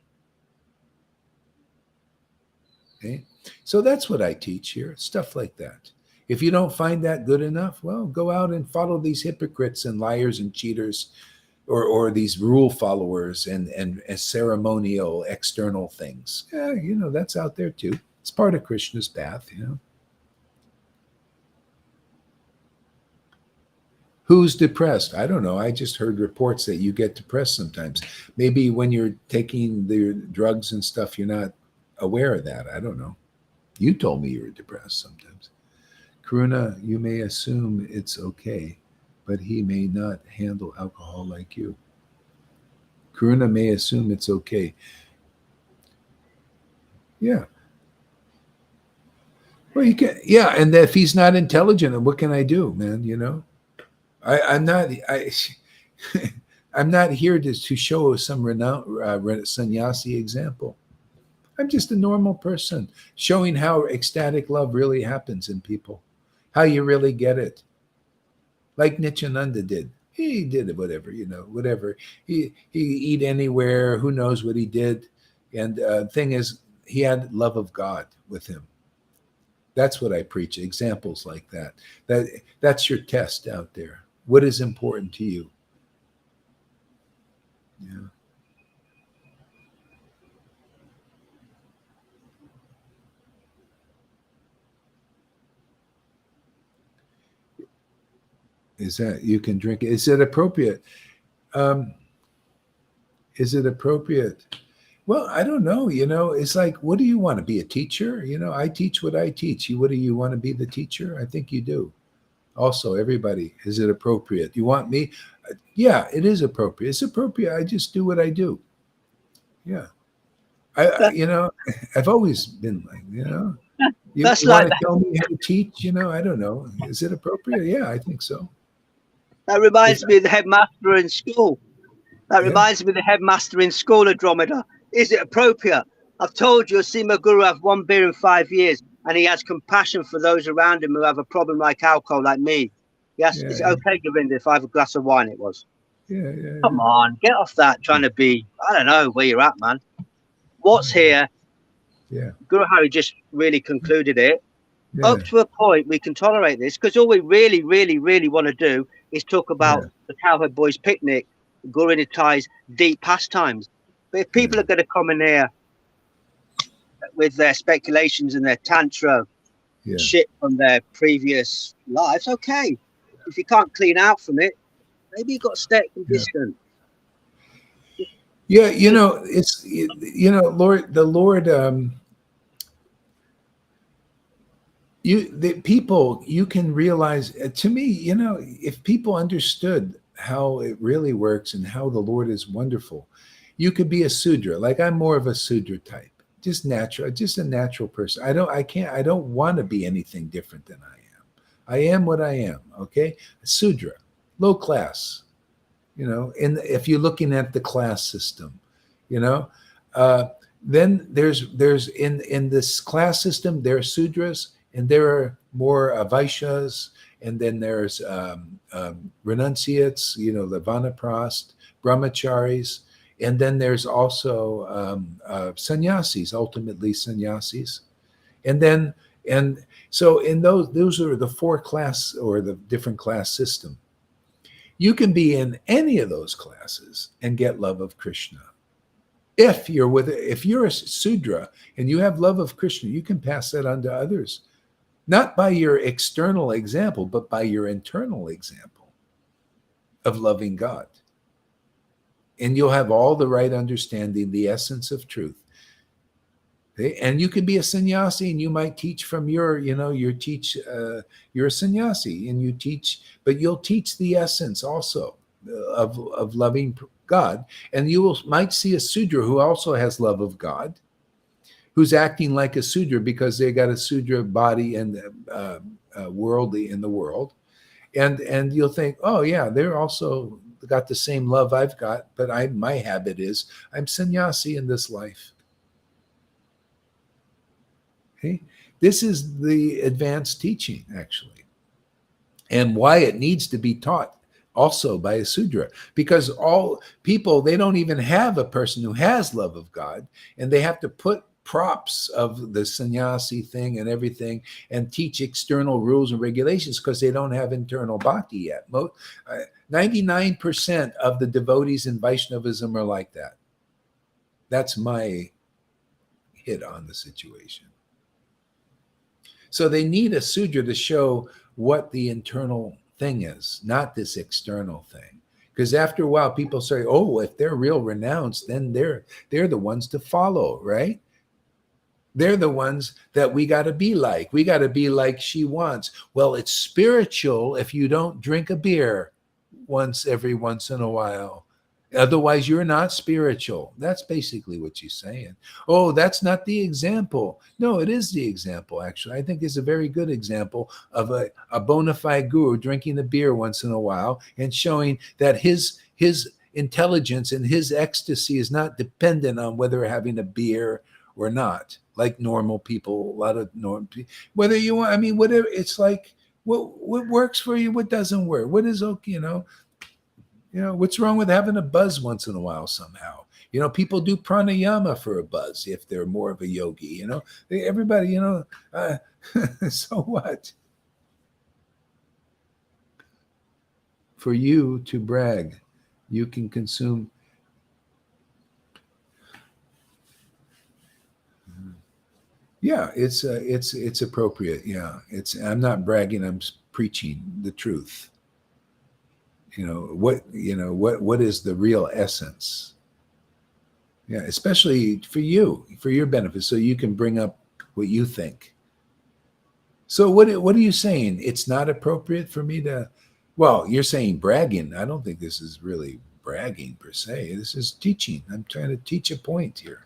Okay? So that's what I teach here, stuff like that. If you don't find that good enough, well, go out and follow these hypocrites and liars and cheaters, or these rule followers and ceremonial external things. Yeah, that's out there too. It's part of Krishna's path, Who's depressed? I don't know. I just heard reports that you get depressed sometimes. Maybe when you're taking the drugs and stuff, you're not aware of that. I don't know. You told me you were depressed sometimes. Karuna, you may assume it's okay, but he may not handle alcohol like you. Karuna may assume it's okay. Yeah. Well, you can. Yeah, and if he's not intelligent, what can I do, man? I'm not. I'm not here to show some sannyasi example. I'm just a normal person showing how ecstatic love really happens in people, how you really get it. Like Nityananda did. He did whatever, whatever. He eat anywhere. Who knows what he did? And thing is, he had love of God with him. That's what I preach. Examples like that. That's your test out there. What is important to you? Yeah. Is that you can drink it? Is it appropriate? Is it appropriate? Well, I don't know. It's like, what do you want to be, a teacher? I teach what I teach. What do you want to be, the teacher? I think you do. Also, everybody, is it appropriate? You want me? Yeah, it is appropriate. It's appropriate. I just do what I do. Yeah. I've always been like, you That's want like to tell me how to teach? I don't know. Is it appropriate? Yeah, I think so. that reminds me of the headmaster in school. That reminds me of the headmaster in school, Andromeda. Is it appropriate? I've told you, I've seen my guru have 1 beer in 5 years, and he has compassion for those around him who have a problem like alcohol, like me. Yes, it's okay, Govinda, if I have a glass of wine, it was. Come on, get off that trying to be, I don't know where you're at, man. What's here? Yeah. Guru Hari just really concluded it. Yeah. Up to a point, we can tolerate this, because all we really, really, really want to do is talk about the Cowherd Boys picnic, Guru Nittai's deep pastimes. But if people are going to come in here with their speculations and their tantra shit from their previous lives, okay. If you can't clean out from it, maybe you've got to stay consistent. Yeah, it's the Lord. The people, you can realize. To me, if people understood how it really works and how the Lord is wonderful, you could be a Sudra. Like, I'm more of a Sudra type, just natural, just a natural person. I don't want to be anything different than I am. I am what I am. Okay, Sudra, low class. If you're looking at the class system, then there's in this class system, there are Sudras and there are more Vaishyas and then there's renunciates, the vanaprasth, brahmacharis, and then there's also sannyasis, ultimately sannyasis. And so in those are the four class, or the different class system. You can be in any of those classes and get love of Krishna. If you're a Sudra and you have love of Krishna, you can pass that on to others, not by your external example, but by your internal example of loving God. And you'll have all the right understanding, the essence of truth. Okay? And you could be a sannyasi, and you might teach from you're a sannyasi, and you teach, but you'll teach the essence also of loving God. And you might see a Sudra who also has love of God, who's acting like a Sudra because they got a Sudra body and worldly in the world. And you'll think, oh yeah, they're also got the same love I've got, but my habit is I'm sannyasi in this life. Okay? This is the advanced teaching, actually, and why it needs to be taught also by a Sudra, because all people, they don't even have a person who has love of God, and they have to put props of the sannyasi thing and everything and teach external rules and regulations because they don't have internal bhakti yet. 99% of the devotees in Vaishnavism are like that. That's my hit on the situation. So they need a Sudra to show what the internal thing is, not this external thing. Because after a while, people say, oh, if they're real renounced, then they're the ones to follow, right? They're the ones that we got to be like. We got to be like she wants. Well, it's spiritual if you don't drink a beer every once in a while. Otherwise, you're not spiritual. That's basically what she's saying. Oh, that's not the example. No, it is the example, actually. I think it's a very good example of a bona fide guru drinking a beer once in a while and showing that his intelligence and his ecstasy is not dependent on whether having a beer or not, like normal people, a lot of normal people. Whether you want, whatever, it's like, what works for you, what doesn't work, what is okay, what's wrong with having a buzz once in a while somehow? People do pranayama for a buzz if they're more of a yogi, everybody, so what? For you to brag, you can consume. Yeah, it's appropriate. Yeah, I'm not bragging. I'm preaching the truth. What is the real essence? Yeah, especially for you, for your benefit, so you can bring up what you think. So what are you saying? It's not appropriate for me to. Well, you're saying bragging. I don't think this is really bragging per se. This is teaching. I'm trying to teach a point here.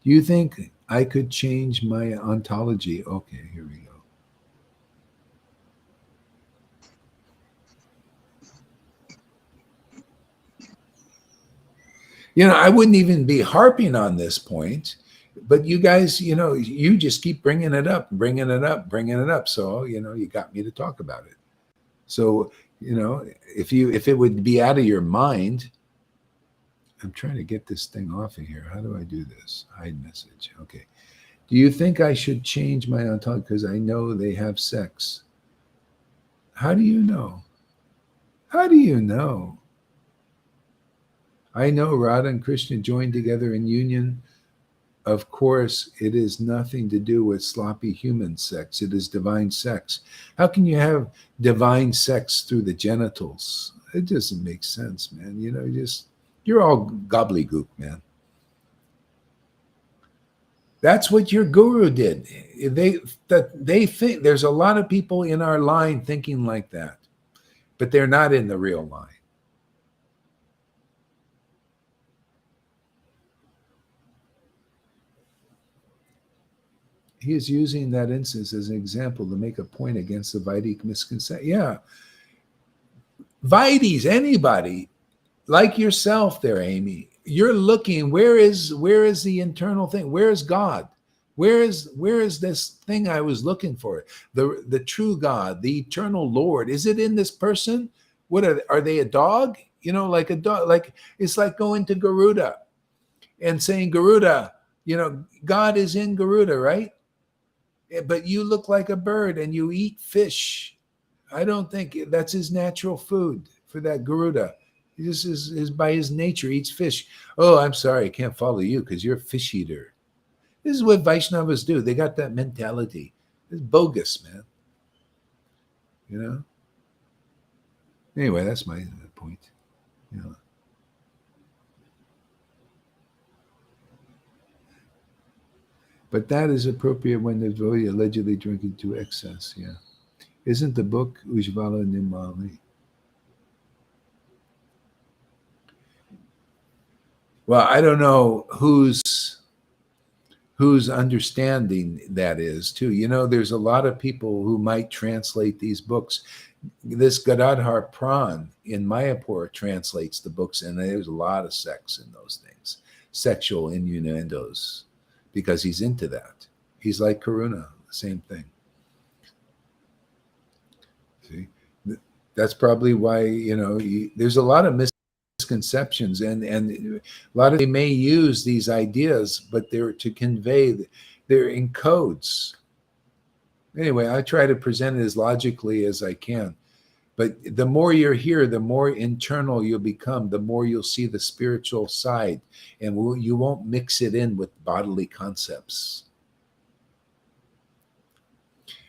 Do you think I could change my ontology? Okay, here we go. I wouldn't even be harping on this point, but you guys, you just keep bringing it up. So, you got me to talk about it. So, if it would be out of your mind, I'm trying to get this thing off of here. How do I do this? Hide message. Okay. Do you think I should change my ontology because I know they have sex? How do you know? How do you know? I know Radha and Krishna joined together in union. Of course, it is nothing to do with sloppy human sex. It is divine sex. How can you have divine sex through the genitals? It doesn't make sense, man. You're all gobbledygook, man. That's what your guru did. They think there's a lot of people in our line thinking like that, but they're not in the real line. He is using that instance as an example to make a point against the Vedic misconception. Yeah. Vaidis, anybody like yourself there, Amy, you're looking, where is the internal thing? Where is God? Where is this thing I was looking for? The true God, the eternal Lord. Is it in this person? What are they a dog? You know, like a dog, like it's like going to Garuda and saying, Garuda, you know, God is in Garuda, right? But you look like a bird and you eat fish. I don't think that's his natural food for that Garuda. He just is by his nature eats fish. Oh, I'm sorry, I can't follow you because you're a fish eater. This is what Vaishnavas do. They got that mentality. It's bogus, man. You know? Anyway, that's my point. You know. But that is appropriate when the devotee allegedly drinking to excess. Yeah. Isn't the book Ujvala Nimali? Well, I don't know whose understanding that is too. You know, there's a lot of people who might translate these books. This Gadadhar Pran in Mayapur translates the books, and there's a lot of sex in those things, sexual innuendos, because he's into that. He's like Karuna, the same thing. See, that's probably why, you know, there's a lot of misconceptions, and a lot of they may use these ideas, but they're to convey, they're in codes. Anyway, I try to present it as logically as I can. But the more you're here, the more internal you'll become, the more you'll see the spiritual side, and you won't mix it in with bodily concepts.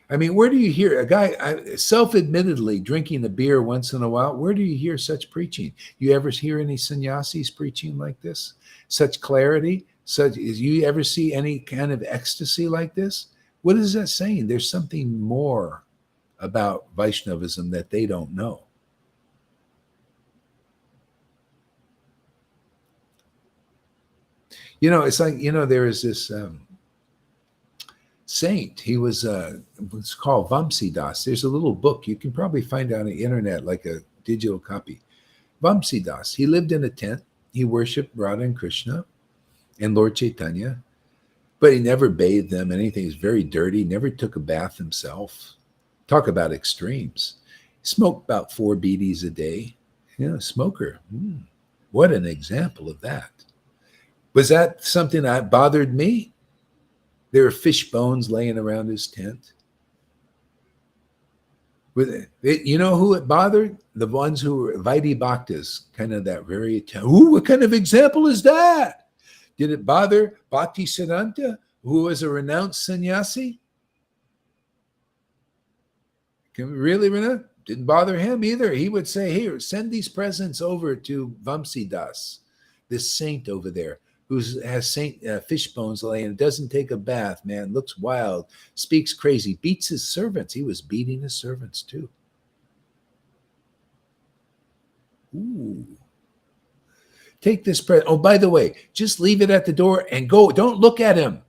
I mean, where do you hear a guy self-admittedly drinking a beer once in a while? Where do you hear such preaching? You ever hear any sannyasis preaching like this? Such clarity? You ever see any kind of ecstasy like this? What is that saying? There's something more about Vaishnavism that they don't know. You know, it's like, you know, there is this saint. He was it's called Vamsidas. There's a little book you can probably find on the internet, like a digital copy. Vamsidas. He lived in a tent. He worshipped Radha and Krishna and Lord Chaitanya, but he never bathed them. Anything. He's very dirty. Never took a bath himself. Talk about extremes. Smoked about 4 BDs a day. You know, smoker. What an example of that. Was that something that bothered me? There were fish bones laying around his tent. You know who it bothered? The ones who were Vaidhi Bhaktas, kind of that very, what kind of example is that? Did it bother Bhakti Siddhanta, who was a renounced sannyasi? Really, Rena? Didn't bother him either. He would say, here, send these presents over to Vamsidas, this saint over there, who has fish bones laying, doesn't take a bath, man, looks wild, speaks crazy, beats his servants. He was beating his servants too. Ooh. Take this present. Oh, by the way, just leave it at the door and go. Don't look at him,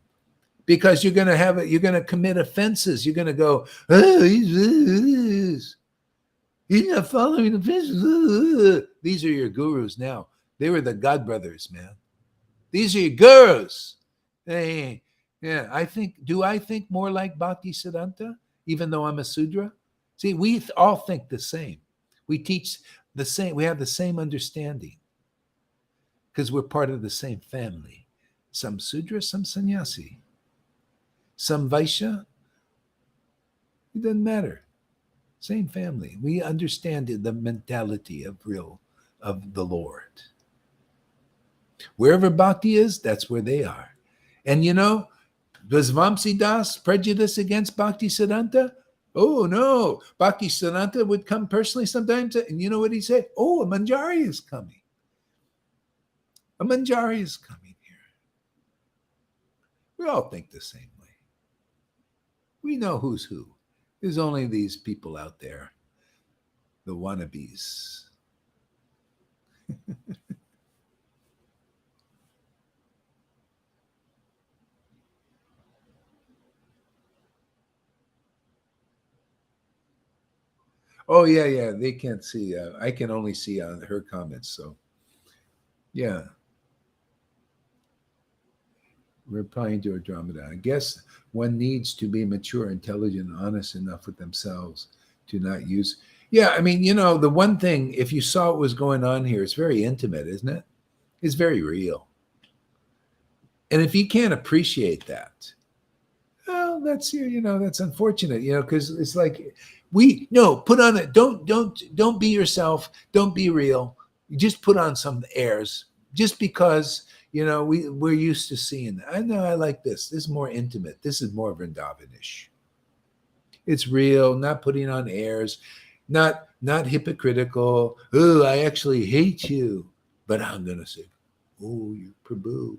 because you're going to have it. You're going to commit offenses. You're going to go, oh, he's not following the vision. These are your gurus now. They were the God brothers, man. These are your gurus. Hey, yeah, I think more like Bhakti Siddhanta, even though I'm a Sudra? See, we all think the same. We teach the same. We have the same understanding because we're part of the same family. Some Sudra, some sannyasi. Some Vaishya, it doesn't matter. Same family. We understand the mentality of the Lord. Wherever bhakti is, that's where they are. And you know, does Vamsidas prejudice against Bhakti Siddhanta? Oh no. Bhakti Siddhanta would come personally sometimes, and you know what he'd say? Oh, a Manjari is coming. A Manjari is coming here. We all think the same way. We know who's who. There's only these people out there, the wannabes. Oh, yeah. They can't see. I can only see on her comments. So, yeah. replying to Andromeda. I guess one needs to be mature, intelligent, honest enough with themselves to not use. Yeah, I mean, the one thing, if you saw what was going on here, it's very intimate, isn't it? It's very real. And if you can't appreciate that, well, that's that's unfortunate, because it's like put on it. Don't be yourself. Don't be real. You just put on some airs, just because we're used to seeing that. I know I like this. This is more intimate. This is more Vrindavanish. It's real, not putting on airs, not hypocritical. Oh, I actually hate you, but I'm gonna say, oh, you Prabhu.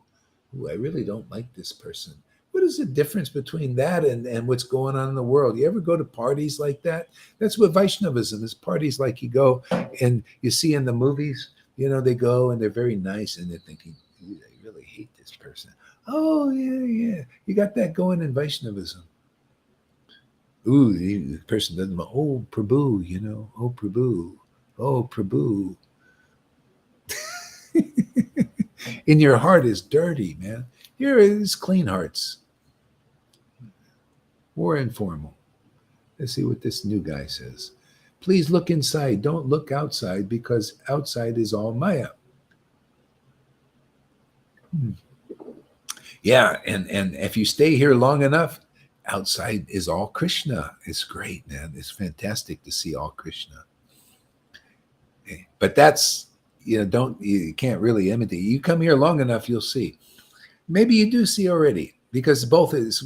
Oh, I really don't like this person. What is the difference between that and what's going on in the world? You ever go to parties like that? That's what Vaishnavism is. Parties like you go and you see in the movies, they go and they're very nice and they're thinking, I really hate this person. Oh, yeah. You got that going in Vaishnavism. Ooh, the person doesn't, oh, Prabhu, oh, Prabhu, oh, Prabhu. In your heart is dirty, man. Here is clean hearts. More informal. Let's see what this new guy says. Please look inside. Don't look outside, because outside is all Maya. Yeah, and if you stay here long enough, outside is all Krishna. It's great, man. It's fantastic to see all Krishna. Okay. But that's, you can't really imitate. You come here long enough, you'll see. Maybe you do see already, because both is,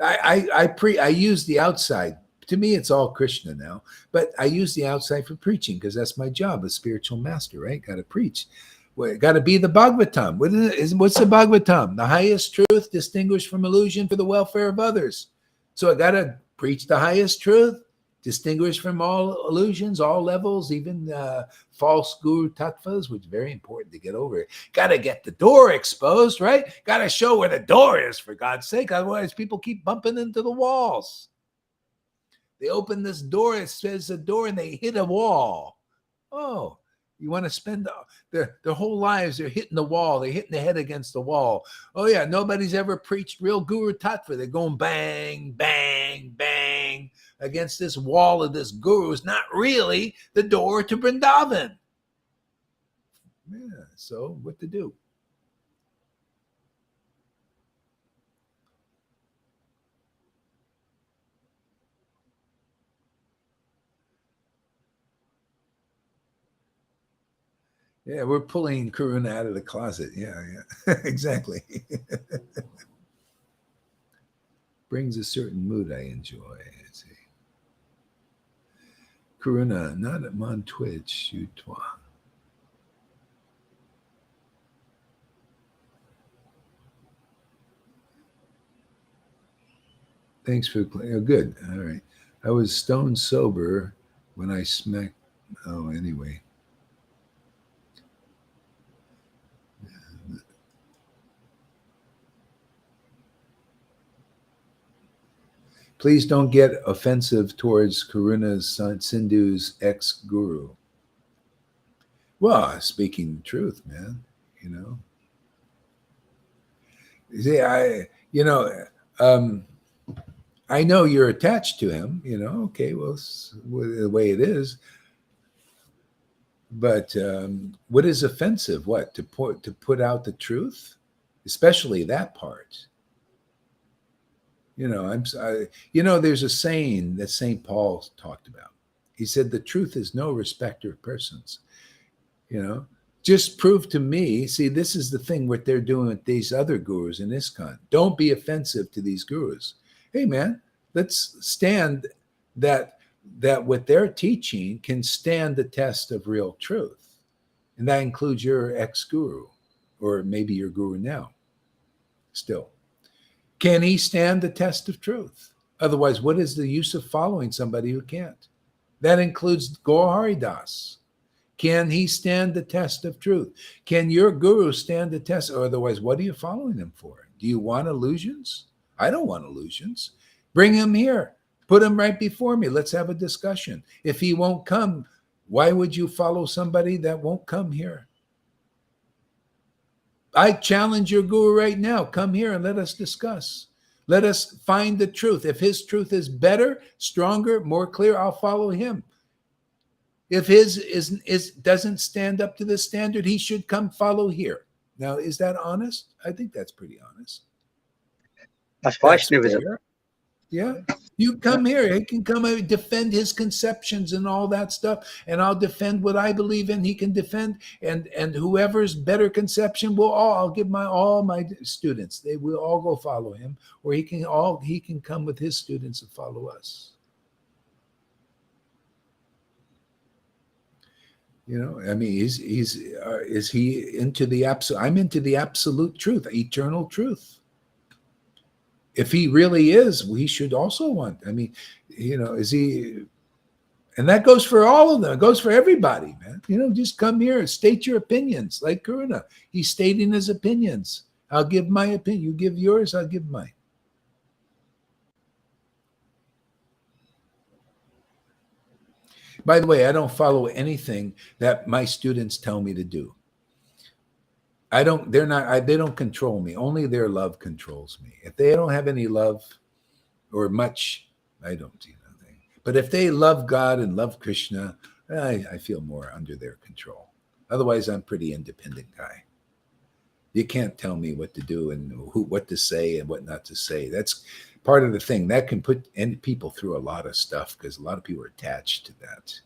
I use the outside. To me, it's all Krishna now, but I use the outside for preaching, because that's my job as spiritual master, right? Got to preach. Well, got to be the Bhagavatam. What's the Bhagavatam? The highest truth distinguished from illusion for the welfare of others. So I got to preach the highest truth, distinguished from all illusions, all levels, even false guru tattvas, which is very important to get over. Got to get the door exposed, right? Got to show where the door is, for God's sake. Otherwise, people keep bumping into the walls. They open this door, it says a door, and they hit a wall. Oh, you want to spend their whole lives, they're hitting the wall. They're hitting the head against the wall. Oh, yeah, nobody's ever preached real Guru Tattva. They're going bang, bang, bang against this wall of this guru. Is not really the door to Vrindavan. Yeah, so what to do? Yeah, we're pulling Karuna out of the closet. Yeah, exactly. Brings a certain mood I enjoy. Let's see. Karuna, not on Twitch, you twa. Thanks for playing. Oh, good. All right. I was stone sober when I smacked. Oh, anyway. Please don't get offensive towards Karuna's son, Sindhu's ex-guru. Well, speaking truth, man, See, I know you're attached to him, okay, well, it's the way it is. But what is offensive? What, to put out the truth? Especially that part. There's a saying that St. Paul talked about. He said, the truth is no respecter of persons. Just prove to me. See, this is the thing what they're doing with these other gurus in ISKCON. Don't be offensive to these gurus. Hey, man, let's stand that what they're teaching can stand the test of real truth. And that includes your ex-guru, or maybe your guru now, still. Can he stand the test of truth? Otherwise, what is the use of following somebody who can't? That includes Gaur Hari Das. Can he stand the test of truth? Can your guru stand the test? Or otherwise, what are you following him for? Do you want illusions? I don't want illusions. Bring him here. Put him right before me. Let's have a discussion. If he won't come, why would you follow somebody that won't come here? I challenge your guru right now. Come here and let us discuss. Let us find the truth. If his truth is better, stronger, more clear, I'll follow him. If his is doesn't stand up to the standard, he should come follow here. Now, is that honest? I think that's pretty honest. That's That's Vaishnavism. fair. Yeah. You come here. He can come and defend his conceptions and all that stuff, and I'll defend what I believe in. He can defend, and whoever's better conception will I'll give all my students. They will all go follow him, or he can come with his students and follow us. You know, I mean, is he into the absolute? I'm into the absolute truth, eternal truth. If he really is, we should also want. I mean, you know, is he? And that goes for all of them. It goes for everybody, man. You know, just come here, state your opinions. Like Karuna, he's stating his opinions. I'll give my opinion. You give yours, I'll give mine. By the way, I don't follow anything that my students tell me to do. They don't control me. Only their love controls me. If they don't have any love or much, I don't do nothing. But if they love God and love Krishna, I feel more under their control. Otherwise, I'm a pretty independent guy. You can't tell me what to do and what to say and what not to say. That's part of the thing. That can put people through a lot of stuff because a lot of people are attached to that.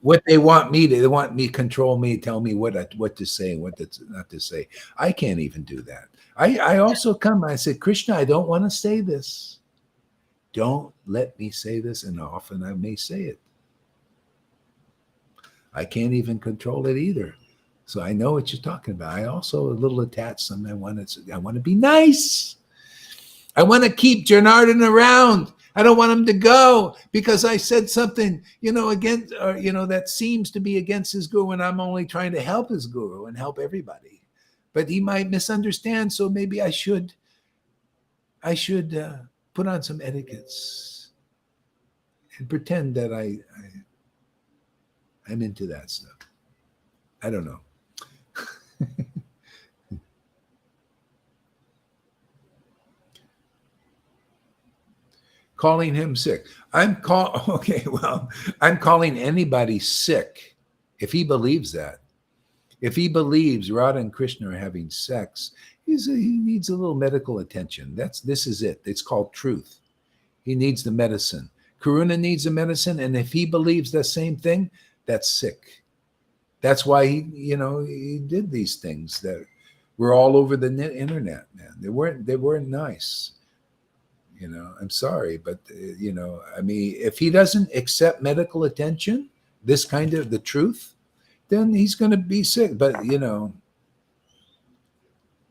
What they want me to, they want me control me, tell me what to say and what not to say. I can't even do that. I also come. I say, Krishna, I don't want to say this. Don't let me say this, and often I may say it. I can't even control it either. So I know what you're talking about. I also a little attached. Something I want to be nice. I want to keep Janardhan around. I don't want him to go because I said something, against, or, that seems to be against his guru, and I'm only trying to help his guru and help everybody. But he might misunderstand, so maybe I should put on some etiquettes and pretend that I'm into that stuff. I don't know. Calling him sick. I'm calling anybody sick if he believes that. If he believes Radha and Krishna are having sex, he needs a little medical attention. This is it. It's called truth. He needs the medicine. Karuna needs the medicine, and if he believes the same thing, that's sick. That's why he did these things that were all over the internet, man. They weren't nice. I'm sorry, but I mean, if he doesn't accept medical attention, this kind of the truth, then he's going to be sick. But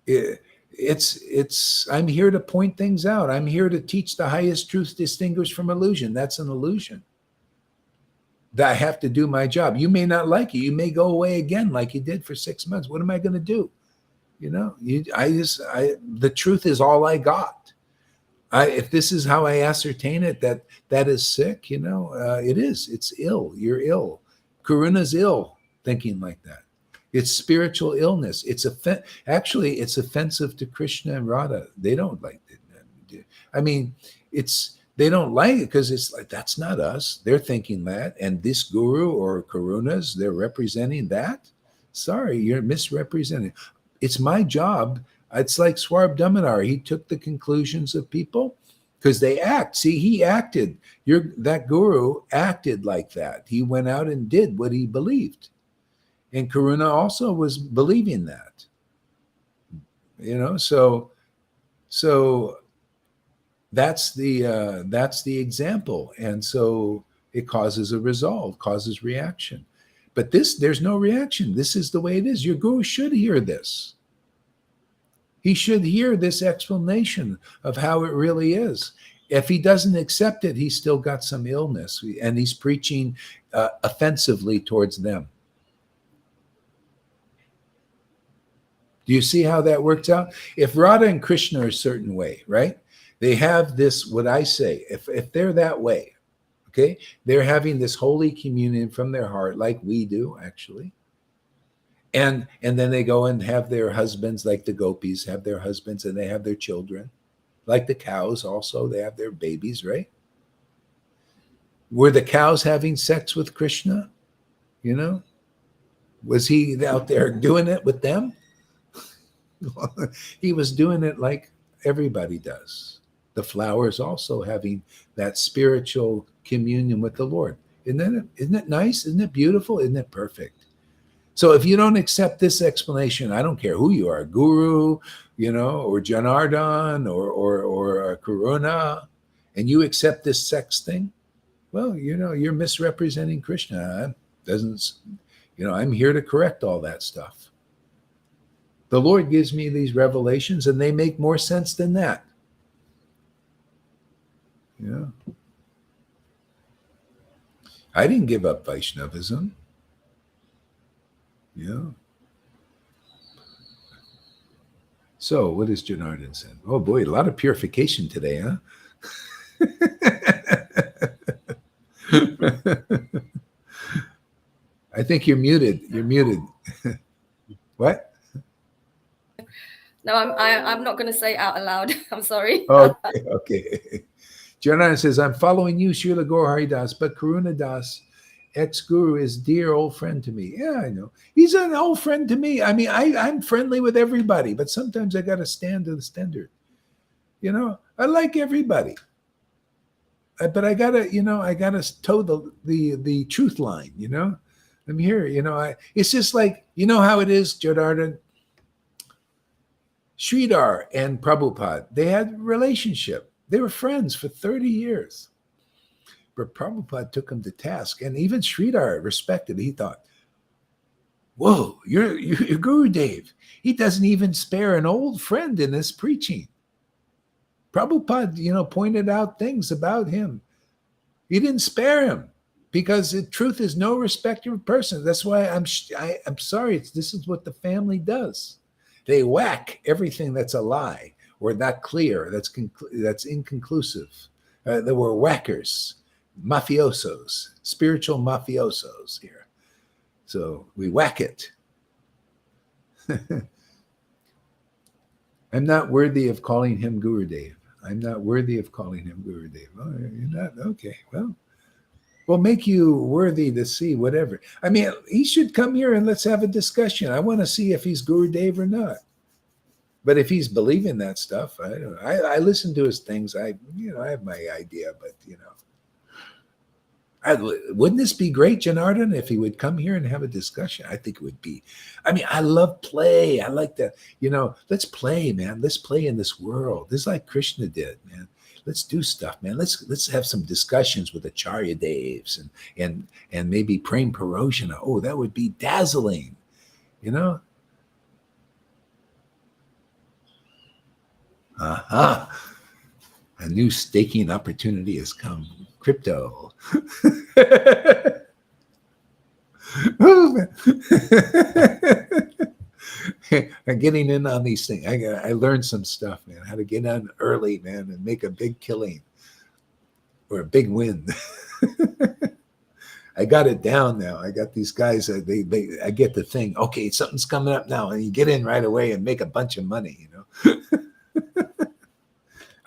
it's I'm here to point things out. I'm here to teach the highest truth distinguished from illusion. That's an illusion. That I have to do my job. You may not like it. You may go away again like you did for 6 months. What am I going to do? The truth is all I got. If this is how I ascertain it, that is sick, it is. It's ill. You're ill. Karuna's ill thinking like that. It's spiritual illness. It's offensive to Krishna and Radha. They don't like it. I mean, they don't like it because it's like, that's not us. They're thinking that. And this guru or Karunas, they're representing that. Sorry, you're misrepresenting. It's my job. It's like Swarb Damodar. He took the conclusions of people because they act. See, he acted. That guru acted like that. He went out and did what he believed. And Karuna also was believing that. So that's the example. And so it causes a resolve, causes reaction. But there's no reaction. This is the way it is. Your guru should hear this. He should hear this explanation of how it really is. If he doesn't accept it, he's still got some illness, and he's preaching offensively towards them. Do you see how that works out? If Radha and Krishna are a certain way, right? They have this, what I say, if they're that way, Okay, they're having this holy communion from their heart, like we do, actually. And then they go and have their husbands, like the gopis have their husbands, and they have their children, like the cows. Also, they have their babies, right? Were the cows having sex with Krishna? You know, was he out there doing it with them? He was doing it like everybody does. The flowers also having that spiritual communion with the Lord. Isn't it nice? Isn't it beautiful? Isn't it perfect? So if you don't accept this explanation, I don't care who you are, Guru, or Janardhan or Karuna, and you accept this sex thing, well, you're misrepresenting Krishna. I'm here to correct all that stuff. The Lord gives me these revelations and they make more sense than that. I didn't give up Vaishnavism. So what is Janardhan said? Oh boy, a lot of purification today, huh? I think you're muted. You're muted. What? No, I'm not going to say it out aloud. I'm sorry. Okay. Janardhan says, I'm following you, Srila Gaur Haridas, but Karuna Das, ex-guru, is dear old friend to me. Yeah, I know. He's an old friend to me. I mean, I'm friendly with everybody, but sometimes I got to stand to the standard. I like everybody. But I gotta toe the truth line, I'm here, it's just like, how it is, Janardhan. Sridhar and Prabhupada, they had a relationship. They were friends for 30 years. But Prabhupada took him to task, and even Sridhar respected it. He thought, whoa, you're Gurudev. He doesn't even spare an old friend in his preaching. Prabhupada, pointed out things about him. He didn't spare him because the truth is no respecter of person. That's why I'm sorry. This is what the family does. They whack everything that's a lie or not clear, that's inconclusive. There were whackers, mafiosos, spiritual mafiosos here. So we whack it. I'm not worthy of calling him Gurudev. I'm not worthy of calling him Gurudev. Oh, you're not? Okay, well, make you worthy to see whatever. I mean, he should come here and let's have a discussion. I want to see if he's Gurudev or not. But if he's believing that stuff, I don't know. I listen to his things. I have my idea, but wouldn't this be great, Janardhan, if he would come here and have a discussion? I think it would be. I mean, I love play. I like to, let's play, man. Let's play in this world. This is like Krishna did, man. Let's do stuff, man. Let's have some discussions with Acharya Devs and maybe Prem Paroshana. Oh, that would be dazzling, Aha. A new staking opportunity has come. Crypto. Oh, man. I'm getting in on these things. I learned some stuff, man. How to get on early, man, and make a big killing or a big win. I got it down now. I got these guys. I get the thing. Okay, something's coming up now, and you get in right away and make a bunch of money.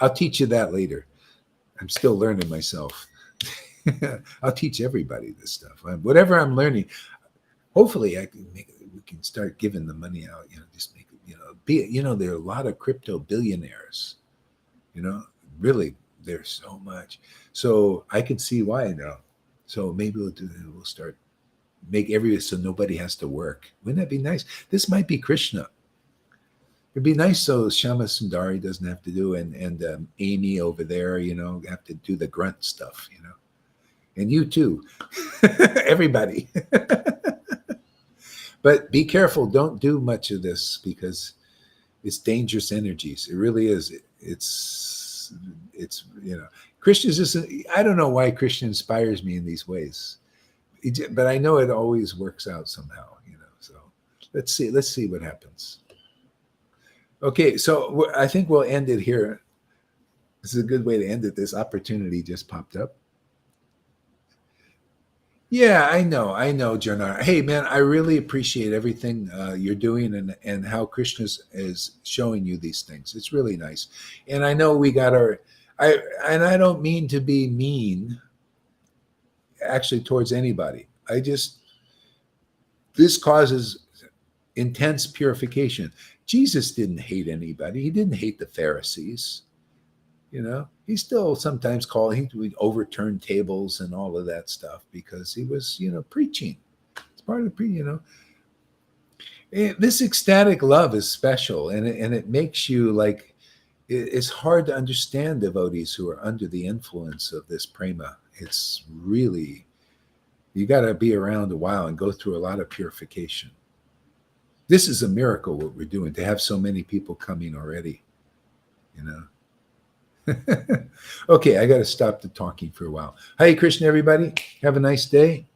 I'll teach you that later. I'm still learning myself. I'll teach everybody this stuff. Whatever I'm learning, hopefully we can start giving the money out. Just make it. There are a lot of crypto billionaires. Really, there's so much. So I can see why now. So maybe we'll start so nobody has to work. Wouldn't that be nice? This might be Krishna. It'd be nice so Shama Sundari doesn't have to do and Amy over there, have to do the grunt stuff, and you too, everybody. But be careful. Don't do much of this because it's dangerous energies. It really is. It's Krishna's just, I don't know why Krishna inspires me in these ways, but I know it always works out somehow, so let's see what happens. Okay, so I think we'll end it here. This is a good way to end it. This opportunity just popped up. Yeah, I know, Janar. Hey, man, I really appreciate everything you're doing and how Krishna is showing you these things. It's really nice, and I know we got our. I don't mean to be mean, actually, towards anybody. I just this causes intense purification. Jesus didn't hate anybody. He didn't hate the Pharisees. You know, he still sometimes called. He would overturn tables and all of that stuff because he was, preaching. It's part of the pre. This ecstatic love is special, and it makes you like. It's hard to understand devotees who are under the influence of this prema. It's really you got to be around a while and go through a lot of purification. This is a miracle what we're doing to have so many people coming already. Okay, I got to stop the talking for a while. Hare Krishna, everybody. Have a nice day.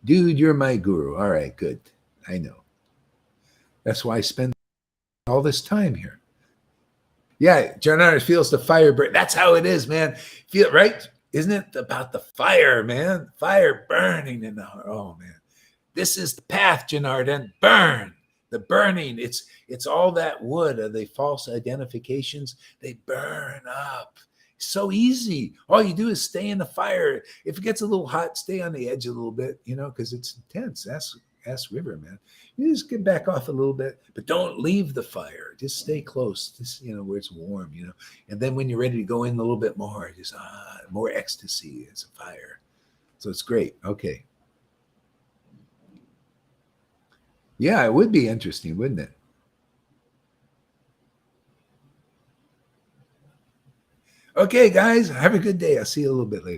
Dude, you're my guru. All right, good. I know. That's why I spend all this time here. Yeah, Janara feels the fire burn. That's how it is, man. Feel right? Isn't it about the fire, man? Fire burning in the heart. Oh, man. This is the path, Janardhan. Burn. The burning. It's all that wood of the false identifications. They burn up. So easy. All you do is stay in the fire. If it gets a little hot, stay on the edge a little bit, because it's intense. Ask River, man. You just get back off a little bit, but don't leave the fire. Just stay close, just, where it's warm, And then when you're ready to go in a little bit more, just more ecstasy. It's a fire. So it's great. Okay. Yeah, it would be interesting, wouldn't it? Okay, guys, have a good day. I'll see you a little bit later.